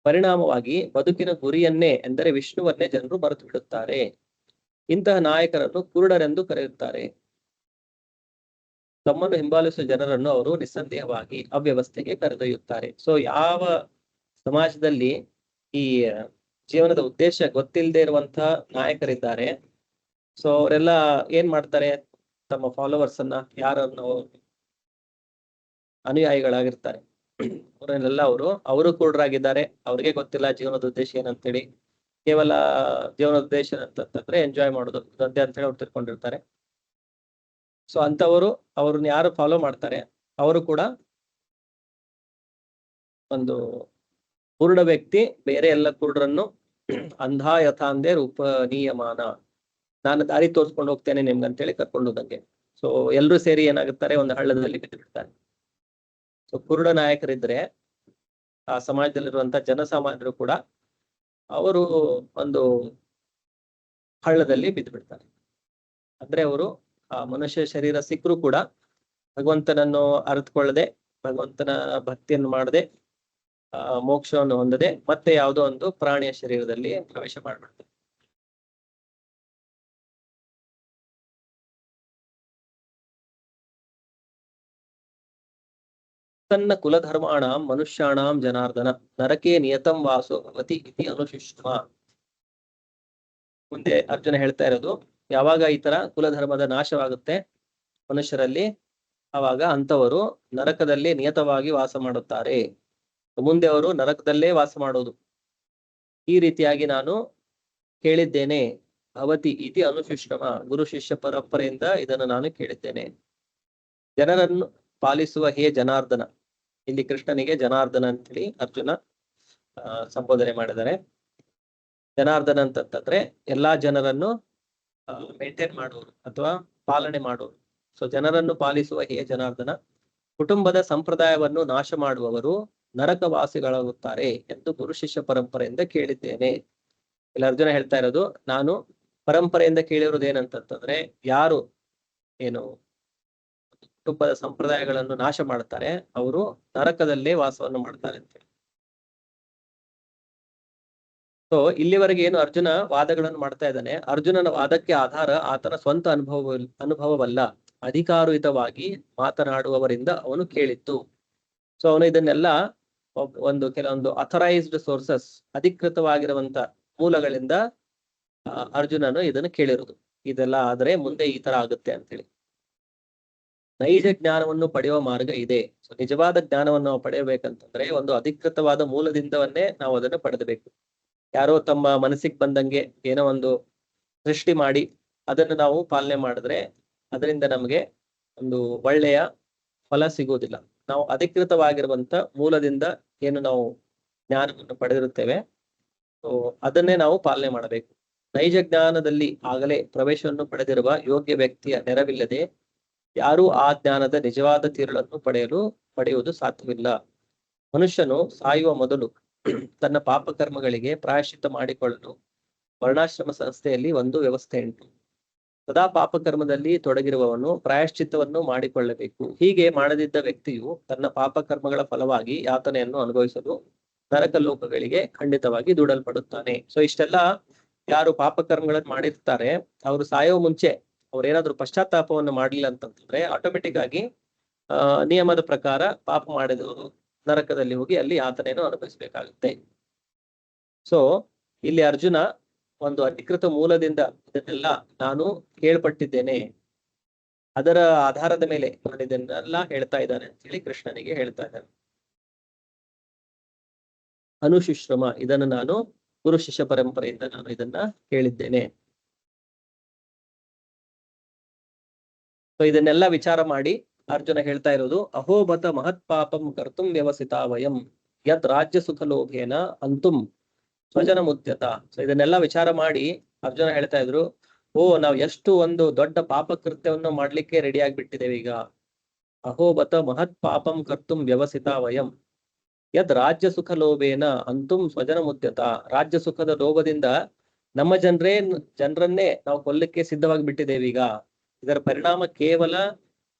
ಪರಿಣಾಮವಾಗಿ ಬದುಕಿನ ಗುರಿಯನ್ನೇ ಎಂದರೆ ವಿಷ್ಣುವನ್ನೇ ಜನರು ಮರೆತು ಬಿಡುತ್ತಾರೆ. ಇಂತಹ ನಾಯಕರನ್ನು ಕುರುಡರೆಂದು ಕರೆಯುತ್ತಾರೆ. ತಮ್ಮನ್ನು ಹಿಂಬಾಲಿಸುವ ಜನರನ್ನು ಅವರು ನಿಸ್ಸಂದೇಹವಾಗಿ ಅವ್ಯವಸ್ಥೆಗೆ ಕರೆದೊಯ್ಯುತ್ತಾರೆ. ಸೊ ಯಾವ ಸಮಾಜದಲ್ಲಿ ಈ ಜೀವನದ ಉದ್ದೇಶ ಗೊತ್ತಿಲ್ಲದೆ ಇರುವಂತಹ ನಾಯಕರಿದ್ದಾರೆ, ಸೊ ಅವರೆಲ್ಲ ಏನ್ ಮಾಡ್ತಾರೆ, ತಮ್ಮ ಫಾಲೋವರ್ಸ್ ಅನ್ನ, ಯಾರನ್ನು ಅನುಯಾಯಿಗಳಾಗಿರ್ತಾರೆ ಅವರನ್ನೆಲ್ಲ ಅವರು ಕುರುಡರಾಗಿದ್ದಾರೆ, ಅವ್ರಿಗೆ ಗೊತ್ತಿಲ್ಲ ಜೀವನದ ಉದ್ದೇಶ ಏನಂತೇಳಿ. ಕೇವಲ ಜೀವನದ ಉದ್ದೇಶ ಅಂತಂದ್ರೆ ಎಂಜಾಯ್ ಮಾಡೋದು ಅಂತ ಹೇಳಿ ಅವ್ರು ತಿಳ್ಕೊಂಡಿರ್ತಾರೆ. ಸೊ ಅಂತವರು ಅವ್ರನ್ನ ಯಾರು ಫಾಲೋ ಮಾಡ್ತಾರೆ ಅವರು ಕೂಡ ಒಂದು ಕುರುಡ ವ್ಯಕ್ತಿ ಬೇರೆ ಎಲ್ಲ ಕುರುಡರನ್ನು ಅಂಧ ಯಥಾಂದೆ ರೂಪನೀಯಮಾನ, ನಾನು ದಾರಿ ತೋರಿಸ್ಕೊಂಡು ಹೋಗ್ತೇನೆ ನಿಮ್ಗಂತೇಳಿ ಕರ್ಕೊಂಡು ಹೋದಂಗೆ. ಸೊ ಎಲ್ರು ಸೇರಿ ಏನಾಗುತ್ತಾರೆ, ಒಂದು ಹಳ್ಳದಲ್ಲಿ ಬಿದ್ದು ಬಿಡ್ತಾರೆ. ಸೊ ಕುರುಡ ನಾಯಕರಿದ್ರೆ ಆ ಸಮಾಜದಲ್ಲಿರುವಂತ ಜನಸಾಮಾನ್ಯರು ಕೂಡ ಅವರು ಒಂದು ಹಳ್ಳದಲ್ಲಿ ಬಿದ್ದು ಬಿಡ್ತಾರೆ. ಅಂದ್ರೆ ಅವರು ಆ ಮನುಷ್ಯ ಶರೀರ ಸಿಕ್ಕರೂ ಕೂಡ ಭಗವಂತನನ್ನು ಅರಿತುಕೊಳ್ಳದೆ, ಭಗವಂತನ ಭಕ್ತಿಯನ್ನು ಮಾಡದೆ, ಮೋಕ್ಷವನ್ನು ಹೊಂದದೆ ಮತ್ತೆ ಯಾವುದೋ ಒಂದು ಪ್ರಾಣಿಯ ಶರೀರದಲ್ಲಿ ಪ್ರವೇಶ ಮಾಡ್ಬಿಡ್ತಾರೆ. ತನ್ನ ಕುಲಧರ್ಮಾಣಂ ಮನುಷ್ಯಾಣಾಂ ಜನಾರ್ದನ ನರಕೆ ನಿಯತಂ ವಾಸೋ ಭವತಿ ಇತಿ ಅನುಶುಷ್ಮ. ಮುಂದೆ ಅರ್ಜುನ ಹೇಳ್ತಾ ಇರೋದು, ಯಾವಾಗ ಈ ತರ ಕುಲಧರ್ಮದ ನಾಶವಾಗುತ್ತೆ ಮನುಷ್ಯರಲ್ಲಿ, ಆವಾಗ ಅಂತವರು ನರಕದಲ್ಲಿ ನಿಯತವಾಗಿ ವಾಸ ಮಾಡುತ್ತಾರೆ. ಮುಂದೆ ಅವರು ನರಕದಲ್ಲೇ ವಾಸ ಮಾಡೋದು. ಈ ರೀತಿಯಾಗಿ ನಾನು ಕೇಳಿದ್ದೇನೆ. ಭವತಿ ಇತಿ ಅನುಶುಷ್ಮ, ಗುರು ಶಿಷ್ಯ ಪರಂಪರೆಯಿಂದ ಇದನ್ನು ನಾನು ಕೇಳಿದ್ದೇನೆ. ಜನರನ್ನು ಪಾಲಿಸುವ ಹೇ ಜನಾರ್ದನ, ಇಲ್ಲಿ ಕೃಷ್ಣನಿಗೆ ಜನಾರ್ದನ ಅಂತೇಳಿ ಅರ್ಜುನ ಸಂಬೋಧನೆ ಮಾಡಿದ್ದಾರೆ. ಜನಾರ್ದನ ಅಂತಂತಂದ್ರೆ ಎಲ್ಲಾ ಜನರನ್ನು ಮೇಂಟೈನ್ ಮಾಡೋರು ಅಥವಾ ಪಾಲನೆ ಮಾಡೋರು. ಸೊ ಜನರನ್ನು ಪಾಲಿಸುವ ಹೇ ಜನಾರ್ದನ, ಕುಟುಂಬದ ಸಂಪ್ರದಾಯವನ್ನು ನಾಶ ಮಾಡುವವರು ನರಕವಾಸಿಗಳಾಗುತ್ತಾರೆ ಎಂದು ಗುರು ಶಿಷ್ಯ ಪರಂಪರೆಯಿಂದ ಕೇಳಿದ್ದೇನೆ. ಇಲ್ಲಿ ಅರ್ಜುನ ಹೇಳ್ತಾ ಇರೋದು, ನಾನು ಪರಂಪರೆಯಿಂದ ಕೇಳಿರೋದು ಏನಂತಂತಂದ್ರೆ, ಯಾರು ಏನು ಕುಟುಂಬದ ಸಂಪ್ರದಾಯಗಳನ್ನು ನಾಶ ಮಾಡ್ತಾರೆ, ಅವರು ನರಕದಲ್ಲೇ ವಾಸವನ್ನು ಮಾಡ್ತಾರೆ ಅಂತ ಹೇಳಿ. ಸೊ ಇಲ್ಲಿವರೆಗೆ ಏನು ಅರ್ಜುನ ವಾದಗಳನ್ನು ಮಾಡ್ತಾ ಇದ್ದಾನೆ, ಅರ್ಜುನನ ವಾದಕ್ಕೆ ಆಧಾರ ಆತನ ಸ್ವಂತ ಅನುಭವವಲ್ಲ, ಅಧಿಕಾರಯುತವಾಗಿ ಮಾತನಾಡುವವರಿಂದ ಅವನು ಕೇಳಿತ್ತು. ಸೊ ಅವನು ಇದನ್ನೆಲ್ಲ ಕೆಲವೊಂದು ಅಥರೈಸ್ಡ್ ಸೋರ್ಸಸ್, ಅಧಿಕೃತವಾಗಿರುವಂತ ಮೂಲಗಳಿಂದ ಅರ್ಜುನನು ಇದನ್ನು ಕೇಳಿರುವುದು. ಇದೆಲ್ಲ ಆದ್ರೆ ಮುಂದೆ ಈ ತರ ಆಗುತ್ತೆ ಅಂತೇಳಿ. ನೈಜ ಜ್ಞಾನವನ್ನು ಪಡೆಯುವ ಮಾರ್ಗ ಇದೆ. ಸೊ ನಿಜವಾದ ಜ್ಞಾನವನ್ನು ನಾವು ಪಡೆಯಬೇಕಂತಂದ್ರೆ ಒಂದು ಅಧಿಕೃತವಾದ ಮೂಲದಿಂದವನ್ನೇ ನಾವು ಅದನ್ನು ಪಡೆದಬೇಕು. ಯಾರೋ ತಮ್ಮ ಮನಸ್ಸಿಗೆ ಬಂದಂಗೆ ಏನೋ ಒಂದು ಸೃಷ್ಟಿ ಮಾಡಿ ಅದನ್ನು ನಾವು ಪಾಲನೆ ಮಾಡಿದ್ರೆ ಅದರಿಂದ ನಮಗೆ ಒಂದು ಒಳ್ಳೆಯ ಫಲ ಸಿಗುವುದಿಲ್ಲ. ನಾವು ಅಧಿಕೃತವಾಗಿರುವಂತ ಮೂಲದಿಂದ ಏನು ನಾವು ಜ್ಞಾನವನ್ನು ಪಡೆದಿರುತ್ತೇವೆ, ಅದನ್ನೇ ನಾವು ಪಾಲನೆ ಮಾಡಬೇಕು. ನೈಜ ಜ್ಞಾನದಲ್ಲಿ ಆಗಲೇ ಪ್ರವೇಶವನ್ನು ಪಡೆದಿರುವ ಯೋಗ್ಯ ವ್ಯಕ್ತಿಯ ನೆರವಿಲ್ಲದೆ ಯಾರೂ ಆ ಜ್ಞಾನದ ನಿಜವಾದ ತಿರುಳನ್ನು ಪಡೆಯುವುದು ಸಾಧ್ಯವಿಲ್ಲ. ಮನುಷ್ಯನು ಸಾಯುವ ಮೊದಲು ತನ್ನ ಪಾಪಕರ್ಮಗಳಿಗೆ ಪ್ರಾಯಶ್ಚಿತ್ತ ಮಾಡಿಕೊಳ್ಳಲು ವರ್ಣಾಶ್ರಮ ಸಂಸ್ಥೆಯಲ್ಲಿ ಒಂದು ವ್ಯವಸ್ಥೆ ಉಂಟು. ಸದಾ ಪಾಪಕರ್ಮದಲ್ಲಿ ತೊಡಗಿರುವವನು ಪ್ರಾಯಶ್ಚಿತ್ತವನ್ನು ಮಾಡಿಕೊಳ್ಳಬೇಕು. ಹೀಗೆ ಮಾಡದಿದ್ದ ವ್ಯಕ್ತಿಯು ತನ್ನ ಪಾಪಕರ್ಮಗಳ ಫಲವಾಗಿ ಯಾತನೆಯನ್ನು ಅನುಭವಿಸಲು ನರಕ ಲೋಕಗಳಿಗೆ ಖಂಡಿತವಾಗಿ ದೂಡಲ್ಪಡುತ್ತಾನೆ. ಸೊ ಇಷ್ಟೆಲ್ಲ ಯಾರು ಪಾಪಕರ್ಮಗಳನ್ನು ಮಾಡಿರ್ತಾರೆ ಅವರು ಸಾಯೋ ಮುಂಚೆ ಅವ್ರೇನಾದ್ರೂ ಪಶ್ಚಾತ್ತಾಪವನ್ನು ಮಾಡಲಿಲ್ಲ ಅಂತಂದ್ರೆ ಆಟೋಮೆಟಿಕ್ ಆಗಿ ನಿಯಮದ ಪ್ರಕಾರ ಪಾಪ ಮಾಡಿದವರು ನರಕದಲ್ಲಿ ಹೋಗಿ ಅಲ್ಲಿ ಯಾತನೆಯನ್ನು ಅನುಭವಿಸಬೇಕಾಗುತ್ತೆ. ಸೊ ಇಲ್ಲಿ ಅರ್ಜುನ ಒಂದು ಅಧಿಕೃತ ಮೂಲದಿಂದ ಇದನ್ನೆಲ್ಲ ನಾನು ಕೇಳ್ಪಟ್ಟಿದ್ದೇನೆ, ಅದರ ಆಧಾರದ ಮೇಲೆ ನಾನು ಇದನ್ನೆಲ್ಲ ಹೇಳ್ತಾ ಇದ್ದಾನೆ ಅಂತ ಹೇಳಿ ಕೃಷ್ಣನಿಗೆ ಹೇಳ್ತಾ ಇದ್ದಾನೆ. ಅನುಶುಶ್ರಮ, ಇದನ್ನು ನಾನು ಗುರು ಶಿಷ್ಯ ಪರಂಪರೆಯಿಂದ ನಾನು ಇದನ್ನ ಕೇಳಿದ್ದೇನೆ. ಸೊ ಇದನ್ನೆಲ್ಲ ವಿಚಾರ ಮಾಡಿ ಅರ್ಜುನ ಹೇಳ್ತಾ ಇರೋದು, ಅಹೋಬತ ಮಹತ್ ಪಾಪಂ ಕರ್ತುಂ ವ್ಯವಸಿತಾ ವಯಂ ಯತ್ ರಾಜ್ಯ ಸುಖ ಲೋಭೇನ ಅಂತುಂ ಸ್ವಜನ ಮುದ್ಯತ. ಸೊ ಇದನ್ನೆಲ್ಲ ವಿಚಾರ ಮಾಡಿ ಅರ್ಜುನ ಹೇಳ್ತಾ ಇದ್ರು, ನಾವು ಎಷ್ಟು ಒಂದು ದೊಡ್ಡ ಪಾಪ ಕೃತ್ಯವನ್ನು ಮಾಡ್ಲಿಕ್ಕೆ ರೆಡಿ ಆಗ್ಬಿಟ್ಟಿದ್ದೇವೆ ಈಗ. ಅಹೋಬತ ಮಹತ್ ಪಾಪಂ ಕರ್ತುಂ ವ್ಯವಸಿತಾ ವಯಂ ಯದ್ ರಾಜ್ಯ ಸುಖ ಲೋಭೇನ ಅಂತುಂ ಸ್ವಜನ ಮುದ್ಯತ. ರಾಜ್ಯ ಸುಖದ ಲೋಭದಿಂದ ನಮ್ಮ ಜನರನ್ನೇ ನಾವು ಕೊಲ್ಲಕ್ಕೆ ಸಿದ್ಧವಾಗಿ ಬಿಟ್ಟಿದ್ದೇವೆ ಈಗ. ಇದರ ಪರಿಣಾಮ ಕೇವಲ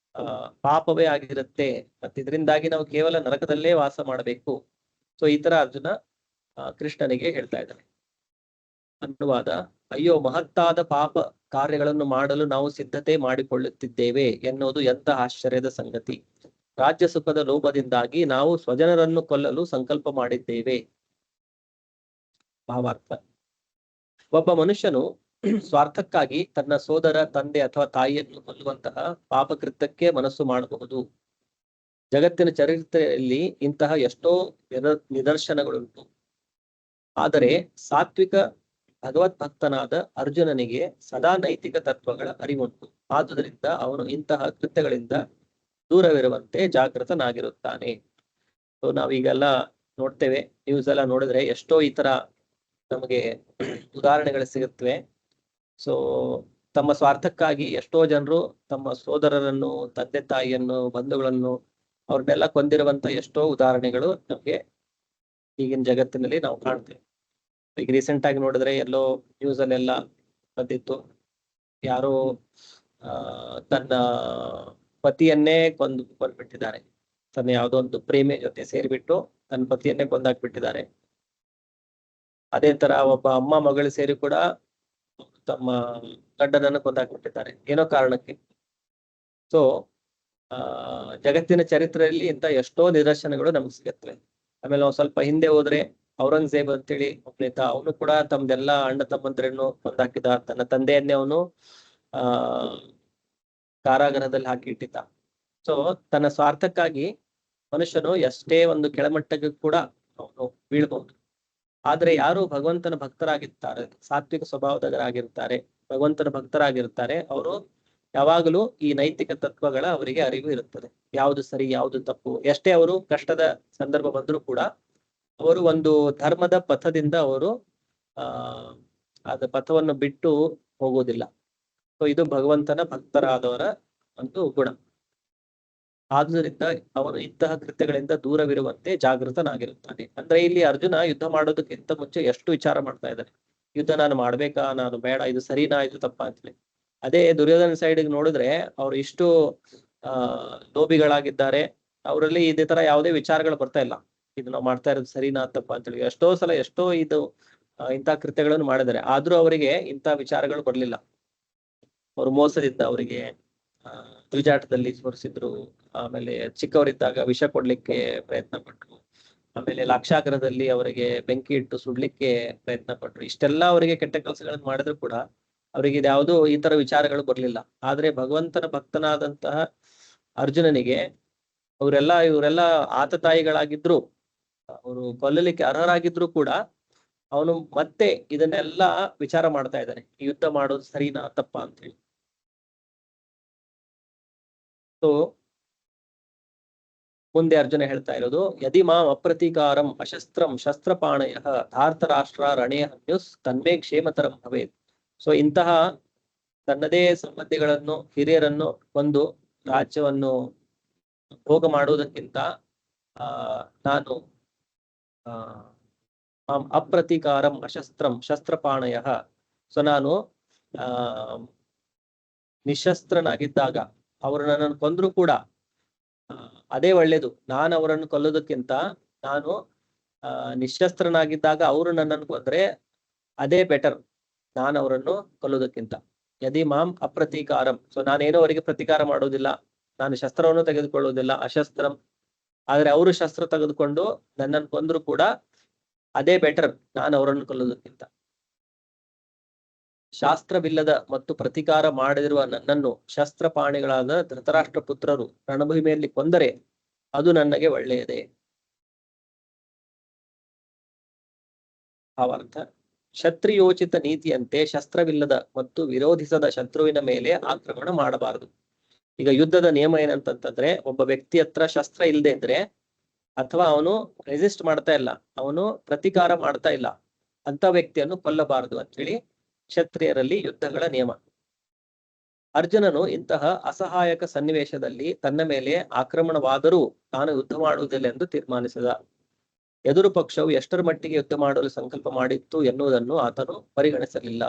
ಪಾಪವೇ ಆಗಿರುತ್ತೆ, ಮತ್ತೆ ಇದರಿಂದಾಗಿ ನಾವು ಕೇವಲ ನರಕದಲ್ಲೇ ವಾಸ ಮಾಡಬೇಕು. ಸೊ ಈ ತರ ಅರ್ಜುನ ಕೃಷ್ಣನಿಗೆ ಹೇಳ್ತಾ ಇದ್ದಾನೆ. ಅನುವಾದ: ಅಯ್ಯೋ, ಮಹತ್ತಾದ ಪಾಪ ಕಾರ್ಯಗಳನ್ನು ಮಾಡಲು ನಾವು ಸಿದ್ಧತೆ ಮಾಡಿಕೊಳ್ಳುತ್ತಿದ್ದೇವೆ ಎನ್ನುವುದು ಎಂತ ಆಶ್ಚರ್ಯದ ಸಂಗತಿ. ರಾಜ್ಯ ಸುಖದ ಲೋಭದಿಂದಾಗಿ ನಾವು ಸ್ವಜನರನ್ನು ಕೊಲ್ಲಲು ಸಂಕಲ್ಪ ಮಾಡಿದ್ದೇವೆ. ಭಾವಾರ್ಥ: ಒಬ್ಬ ಮನುಷ್ಯನು ಸ್ವಾರ್ಥಕ್ಕಾಗಿ ತನ್ನ ಸೋದರ, ತಂದೆ ಅಥವಾ ತಾಯಿಯನ್ನು ಕೊಲ್ಲುವಂತಹ ಪಾಪಕೃತ್ಯಕ್ಕೆ ಮನಸ್ಸು ಮಾಡಬಹುದು. ಜಗತ್ತಿನ ಚರಿತ್ರೆಯಲ್ಲಿ ಇಂತಹ ಎಷ್ಟೋ ನಿದರ್ಶನಗಳುಂಟು. ಆದರೆ ಸಾತ್ವಿಕ ಭಗವದ್ಭಕ್ತನಾದ ಅರ್ಜುನನಿಗೆ ಸದಾ ನೈತಿಕ ತತ್ವಗಳ ಅರಿವುಂಟು. ಆದುದರಿಂದ ಅವನು ಇಂತಹ ಕೃತ್ಯಗಳಿಂದ ದೂರವಿರುವಂತೆ ಜಾಗೃತನಾಗಿರುತ್ತಾನೆ. ಸೊ ನಾವೀಗೆಲ್ಲ ನೋಡ್ತೇವೆ, ನ್ಯೂಸ್ ಎಲ್ಲ ನೋಡಿದ್ರೆ ಎಷ್ಟೋ ಈ ತರ ನಮಗೆ ಉದಾಹರಣೆಗಳು ಸಿಗುತ್ತವೆ. ಸೊ ತಮ್ಮ ಸ್ವಾರ್ಥಕ್ಕಾಗಿ ಎಷ್ಟೋ ಜನರು ತಮ್ಮ ಸೋದರರನ್ನು, ತಂದೆ ತಾಯಿಯನ್ನು, ಬಂಧುಗಳನ್ನು ಅವ್ರನ್ನೆಲ್ಲ ಕೊಂದಿರುವಂತ ಎಷ್ಟೋ ಉದಾಹರಣೆಗಳು ನಮ್ಗೆ ಈಗಿನ ಜಗತ್ತಿನಲ್ಲಿ ನಾವು ಕಾಣ್ತೇವೆ. ಈಗ ರೀಸೆಂಟ್ ಆಗಿ ನೋಡಿದ್ರೆ ಎಲ್ಲೋ ನ್ಯೂಸ್ ಅಲ್ಲೆಲ್ಲ ಬಂದಿತ್ತು, ಯಾರೋ ತನ್ನ ಪತಿಯನ್ನೇ ಕೊಂದ್ಬಿಟ್ಟಿದ್ದಾರೆ. ತನ್ನ ಯಾವುದೋ ಒಂದು ಪ್ರೇಮಿ ಜೊತೆ ಸೇರಿಬಿಟ್ಟು ತನ್ನ ಪತಿಯನ್ನೇ ಕೊಂದಾಕ್ಬಿಟ್ಟಿದ್ದಾರೆ. ಅದೇ ತರ ಒಬ್ಬ ಅಮ್ಮ ಮಗಳು ಸೇರಿ ಕೂಡ ತಮ್ಮ ಗಂಡನನ್ನು ಕೊಂದಾಕ್ಬಿಟ್ಟಿದ್ದಾರೆ ಏನೋ ಕಾರಣಕ್ಕೆ. ಸೊ ಜಗತ್ತಿನ ಚರಿತ್ರೆಯಲ್ಲಿ ಇಂತ ಎಷ್ಟೋ ನಿದರ್ಶನಗಳು ನಮ್ಗೆ ಸಿಗತ್ವೆ. ಆಮೇಲೆ ನಾವು ಸ್ವಲ್ಪ ಹಿಂದೆ ಹೋದ್ರೆ ಔರಂಗಜೇಬ್ ಅಂತೇಳಿ ಒಬ್ಬನಿದ್ದ, ಅವನು ಕೂಡ ತಮ್ದೆಲ್ಲ ಅಣ್ಣ ತಮ್ಮಂದ್ರನ್ನು ಕೊಂದಾಕಿದ. ತನ್ನ ತಂದೆಯನ್ನೇ ಅವನು ಕಾರಾಗೃಹದಲ್ಲಿ ಹಾಕಿ ಇಟ್ಟಿದ್ದ. ಸೊ ತನ್ನ ಸ್ವಾರ್ಥಕ್ಕಾಗಿ ಮನುಷ್ಯನು ಎಷ್ಟೇ ಒಂದು ಕೆಳಮಟ್ಟಕ್ಕೆ ಕೂಡ ಅವನು ಬೀಳ್ಬಹುದು. ಆದ್ರೆ ಯಾರು ಭಗವಂತನ ಭಕ್ತರಾಗಿರ್ತಾರೆ, ಸಾತ್ವಿಕ ಸ್ವಭಾವದವರಾಗಿರ್ತಾರೆ, ಭಗವಂತನ ಭಕ್ತರಾಗಿರ್ತಾರೆ, ಅವರು ಯಾವಾಗಲೂ ಈ ನೈತಿಕ ತತ್ವಗಳ ಅವರಿಗೆ ಅರಿವು ಇರುತ್ತದೆ. ಯಾವುದು ಸರಿ, ಯಾವುದು ತಪ್ಪು. ಎಷ್ಟೇ ಅವರು ಕಷ್ಟದ ಸಂದರ್ಭ ಬಂದರೂ ಕೂಡ ಅವರು ಒಂದು ಧರ್ಮದ ಪಥದಿಂದ ಅವರು ಅದ ಪಥವನ್ನು ಬಿಟ್ಟು ಹೋಗುವುದಿಲ್ಲ. ಸೊ ಇದು ಭಗವಂತನ ಭಕ್ತರಾದವರ ಒಂದು ಗುಣ. ಆದುದರಿಂದ ಅವನು ಇಂತಹ ಕೃತ್ಯಗಳಿಂದ ದೂರವಿರುವಂತೆ ಜಾಗೃತನಾಗಿರುತ್ತಾನೆ. ಅಂದ್ರೆ ಇಲ್ಲಿ ಅರ್ಜುನ ಯುದ್ಧ ಮಾಡೋದಕ್ಕಿಂತ ಮುಂಚೆ ಎಷ್ಟು ವಿಚಾರ ಮಾಡ್ತಾ ಇದ್ದಾನೆ. ಯುದ್ಧ ನಾನು ಮಾಡ್ಬೇಕಾ, ನಾನು ಬೇಡ, ಇದು ಸರಿನಾ, ಇದು ತಪ್ಪಾ ಅಂತೇಳಿ. ಅದೇ ದುರ್ಯೋಧನ ಸೈಡ್ಗೆ ನೋಡಿದ್ರೆ ಅವ್ರು ಇಷ್ಟು ಲೋಭಿಗಳಾಗಿದ್ದಾರೆ. ಅವರಲ್ಲಿ ಇದೇ ತರ ಯಾವುದೇ ವಿಚಾರಗಳು ಬರ್ತಾ ಇಲ್ಲ. ಇದು ನಾವು ಮಾಡ್ತಾ ಇರೋದು ಸರಿನಾ ತಪ್ಪ ಅಂತೇಳಿ ಎಷ್ಟೋ ಸಲ ಇದು ಇಂಥ ಕೃತ್ಯಗಳನ್ನು ಮಾಡಿದ್ದಾರೆ, ಆದ್ರೂ ಅವರಿಗೆ ಇಂಥ ವಿಚಾರಗಳು ಬರ್ಲಿಲ್ಲ. ಅವರು ಮೋಸದಿಂದ ಅವರಿಗೆ ಜೂಜಾಟದಲ್ಲಿ ತೋರಿಸಿದ್ರು. ಆಮೇಲೆ ಚಿಕ್ಕವರಿದ್ದಾಗ ವಿಷ ಕೊಡ್ಲಿಕ್ಕೆ ಪ್ರಯತ್ನ ಪಟ್ರು. ಆಮೇಲೆ ಲಾಕ್ಷಾಗ್ರಹದಲ್ಲಿ ಅವರಿಗೆ ಬೆಂಕಿ ಇಟ್ಟು ಸುಡ್ಲಿಕ್ಕೆ ಪ್ರಯತ್ನ ಪಟ್ರು. ಇಷ್ಟೆಲ್ಲ ಅವರಿಗೆ ಕೆಟ್ಟ ಕೆಲಸಗಳನ್ನು ಮಾಡಿದ್ರು ಕೂಡ ಅವರಿಗೆ ಇದ್ಯಾವುದೋ ಈ ತರ ವಿಚಾರಗಳು ಬರ್ಲಿಲ್ಲ. ಆದ್ರೆ ಭಗವಂತನ ಭಕ್ತನಾದಂತಹ ಅರ್ಜುನನಿಗೆ ಇವರೆಲ್ಲ ಆತತಾಯಿಗಳಾಗಿದ್ರು, ಅವರು ಕೊಲ್ಲಲಿಕ್ಕೆ ಅರ್ಹರಾಗಿದ್ರು ಕೂಡ ಅವನು ಮತ್ತೆ ಇದನ್ನೆಲ್ಲ ವಿಚಾರ ಮಾಡ್ತಾ ಇದ್ದಾನೆ, ಯುದ್ಧ ಮಾಡೋದು ಸರಿನಾ ತಪ್ಪ ಅಂತ ಹೇಳಿ. ಸೊ ಮುಂದೆ ಅರ್ಜುನ ಹೇಳ್ತಾ ಇರೋದು, ಯದಿ ಮಾಂ ಅಪ್ರತೀಕಾರಂ ಅಶಸ್ತ್ರಂ ಶಸ್ತ್ರಪಾಣಯ ಧಾರ್ತರಾಷ್ಟ್ರ ರಣೇ ಹನ್ಯುಸ್ ತನ್ಮೇ ಕ್ಷೇಮತರಂ ಭವೇತ್. ಸೊ ಇಂತಹ ತನ್ನದೇ ಸಂಬಂಧಿಗಳನ್ನು ಹಿರಿಯರನ್ನು ಒಂದು ರಾಜ್ಯವನ್ನು ಭೋಗ ಮಾಡುವುದಕ್ಕಿಂತ ನಾನು ಅಪ್ರತೀಕಾರಂ ಅಶಸ್ತ್ರಂ ಶಸ್ತ್ರಪಾಣಯ, ಸೊ ನಾನು ನಿಶಸ್ತ್ರನಾಗಿದ್ದಾಗ ಅವರು ನನ್ನನ್ನು ಕೊಂದ್ರು ಕೂಡ ಅದೇ ಒಳ್ಳೇದು. ನಾನು ಅವರನ್ನು ಕೊಲ್ಲೋದಕ್ಕಿಂತ ನಾನು ನಿಶಸ್ತ್ರನಾಗಿದ್ದಾಗ ಅವರು ನನ್ನನ್ನು ಕೊಂದ್ರೆ ಅದೇ ಬೆಟರ್, ನಾನು ಅವರನ್ನು ಕೊಲ್ಲೋದಕ್ಕಿಂತ. ಯದಿ ಮಾಂ ಅಪ್ರತೀಕಾರಂ, ಸೊ ನಾನೇನೋ ಅವರಿಗೆ ಪ್ರತೀಕಾರ ಮಾಡೋದಿಲ್ಲ, ನಾನು ಶಸ್ತ್ರವನ್ನು ತೆಗೆದುಕೊಳ್ಳುವುದಿಲ್ಲ, ಅಶಸ್ತ್ರಂ. ಆದ್ರೆ ಅವರು ಶಸ್ತ್ರ ತೆಗೆದುಕೊಂಡು ನನ್ನನ್ನು ಕೊಂದ್ರು ಕೂಡ ಅದೇ ಬೆಟರ್, ನಾನು ಅವರನ್ನು ಕೊಲ್ಲೋದಕ್ಕಿಂತ. ಶಾಸ್ತ್ರವಿಲ್ಲದ ಮತ್ತು ಪ್ರತೀಕಾರ ಮಾಡದಿರುವ ನನ್ನನ್ನು ಶಸ್ತ್ರಪಾಣಿಗಳಾದ ಧೃತರಾಷ್ಟ್ರ ಪುತ್ರರು ರಣಭೂಮಿಯಲ್ಲಿ ಕೊಂದರೆ ಅದು ನನಗೆ ಒಳ್ಳೆಯದೇ. ಭಾವಾರ್ಥ: ಕ್ಷತ್ರಿಯೋಚಿತ ನೀತಿಯಂತೆ ಶಸ್ತ್ರವಿಲ್ಲದ ಮತ್ತು ವಿರೋಧಿಸದ ಶತ್ರುವಿನ ಮೇಲೆ ಆಕ್ರಮಣ ಮಾಡಬಾರದು. ಈಗ ಯುದ್ಧದ ನಿಯಮ ಏನಂತಂತಂದ್ರೆ, ಒಬ್ಬ ವ್ಯಕ್ತಿ ಹತ್ರ ಶಸ್ತ್ರ ಇಲ್ಲದೆ ಇದ್ರೆ ಅಥವಾ ಅವನು ರೆಸಿಸ್ಟ್ ಮಾಡ್ತಾ ಇಲ್ಲ, ಅವನು ಪ್ರತೀಕಾರ ಮಾಡ್ತಾ ಇಲ್ಲ, ಅಂತ ವ್ಯಕ್ತಿಯನ್ನು ಕೊಲ್ಲಬಾರದು ಅಂತ ಹೇಳಿ ಕ್ಷತ್ರಿಯರಲ್ಲಿ ಯುದ್ಧಗಳ ನಿಯಮ. ಅರ್ಜುನನು ಇಂತಹ ಅಸಹಾಯಕ ಸನ್ನಿವೇಶದಲ್ಲಿ ತನ್ನ ಮೇಲೆ ಆಕ್ರಮಣವಾದರೂ ತಾನು ಯುದ್ಧ ಮಾಡುವುದಿಲ್ಲ ಎಂದು ತೀರ್ಮಾನಿಸಿದ. ಎದುರು ಪಕ್ಷವು ಎಷ್ಟರ ಮಟ್ಟಿಗೆ ಯುದ್ಧ ಮಾಡಲು ಸಂಕಲ್ಪ ಮಾಡಿತ್ತು ಎನ್ನುವುದನ್ನು ಆತನು ಪರಿಗಣಿಸಲಿಲ್ಲ.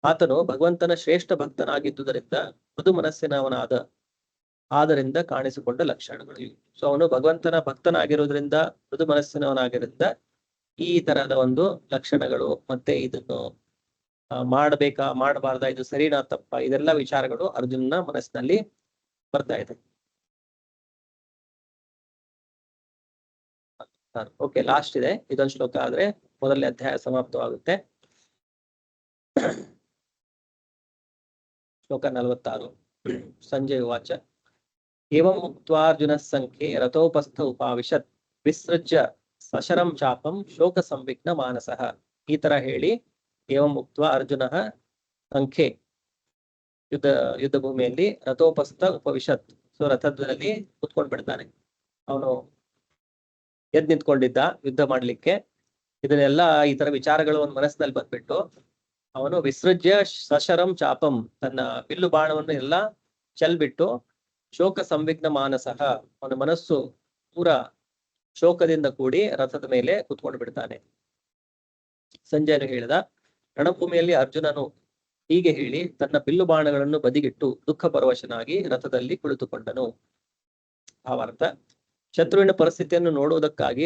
ಆತನು ಭಗವಂತನ ಶ್ರೇಷ್ಠ ಭಕ್ತನಾಗಿದ್ದುದರಿಂದ ಮೃದು ಮನಸ್ಸಿನವನಾದ, ಆದ್ದರಿಂದ ಕಾಣಿಸಿಕೊಂಡ ಲಕ್ಷಣಗಳು ಇವು. ಸೊ ಅವನು ಭಗವಂತನ ಭಕ್ತನಾಗಿರುವುದರಿಂದ, ಮೃದು ಮನಸ್ಸಿನವನಾಗಿರೋದ್ರಿಂದ ಈ ತರಹದ ಒಂದು ಲಕ್ಷಣಗಳು, ಮತ್ತೆ ಇದನ್ನು ಮಾಡಬೇಕಾ ಮಾಡಬಾರ್ದ, ಇದು ಸರಿನಾ ತಪ್ಪ, ಇದೆಲ್ಲ ವಿಚಾರಗಳು ಅರ್ಜುನನ ಮನಸ್ಸಿನಲ್ಲಿ ಬರ್ತಾ ಇದೆ. ಓಕೆ, ಲಾಸ್ಟ್ ಇದೆ ಇದೊಂದು ಶ್ಲೋಕ ಆದ್ರೆ ಮೊದಲನೇ ಅಧ್ಯಾಯ ಸಮಾಪ್ತವಾಗುತ್ತೆ. ಶ್ಲೋಕ 46. ಸಂಜಯ ಉವಾಚ: ಏವಂ ಮುಕ್ತ್ವಾರ್ಜುನ ಸಂಖ್ಯೆ ರಥೋಪಸ್ಥ ಉಪಾವಿಶತ್ ವಿಸೃಜ್ಯ ಸಶರಂ ಚಾಪಂ ಶೋಕ ಸಂವಿಘ್ನ ಮಾನಸಃ. ಈ ತರ ಹೇಳಿ ಏವಂ ಮುಕ್ತ್ವಾ ಅರ್ಜುನ ಸಂಖ್ಯೆ ಯುದ್ಧ ಭೂಮಿಯಲ್ಲಿ ರಥೋಪಸ್ಥ ಉಪವಿಶತ್, ಸೊ ರಥದಲ್ಲಿ ಕುತ್ಕೊಂಡ್ ಬಿಡ್ತಾನೆ. ಅವನು ಎದ್ ನಿಂತ್ಕೊಂಡಿದ್ದ ಯುದ್ಧ ಮಾಡ್ಲಿಕ್ಕೆ. ಇದನ್ನೆಲ್ಲ ಈ ತರ ವಿಚಾರಗಳು ಒಂದು ಮನಸ್ಸಿನಲ್ಲಿ ಬಂದ್ಬಿಟ್ಟು ಅವನು ವಿಸೃಜ್ಯ ಸಶರಂ ಚಾಪಂ, ತನ್ನ ಬಿಲ್ಲು ಬಾಣವನ್ನು ಎಲ್ಲ ಚೆಲ್ಬಿಟ್ಟು ಶೋಕ ಸಂವಿಘ್ನ ಮಾನಸಃ, ಅವನ ಮನಸ್ಸು ಪೂರ ಶೋಕದಿಂದ ಕೂಡಿ ರಥದ ಮೇಲೆ ಕುತ್ಕೊಂಡು ಬಿಡ್ತಾನೆ. ಸಂಜಯನು ಹೇಳಿದ, ರಣಭೂಮಿಯಲ್ಲಿ ಅರ್ಜುನನು ಹೀಗೆ ಹೇಳಿ ತನ್ನ ಬಿಲ್ಲು ಬಾಣಗಳನ್ನು ಬದಿಗಿಟ್ಟು ದುಃಖ ಪರವಶನಾಗಿ ರಥದಲ್ಲಿ ಕುಳಿತುಕೊಂಡನು. ಭಾವಾರ್ಥ: ಶತ್ರುವಿನ ಪರಿಸ್ಥಿತಿಯನ್ನು ನೋಡುವುದಕ್ಕಾಗಿ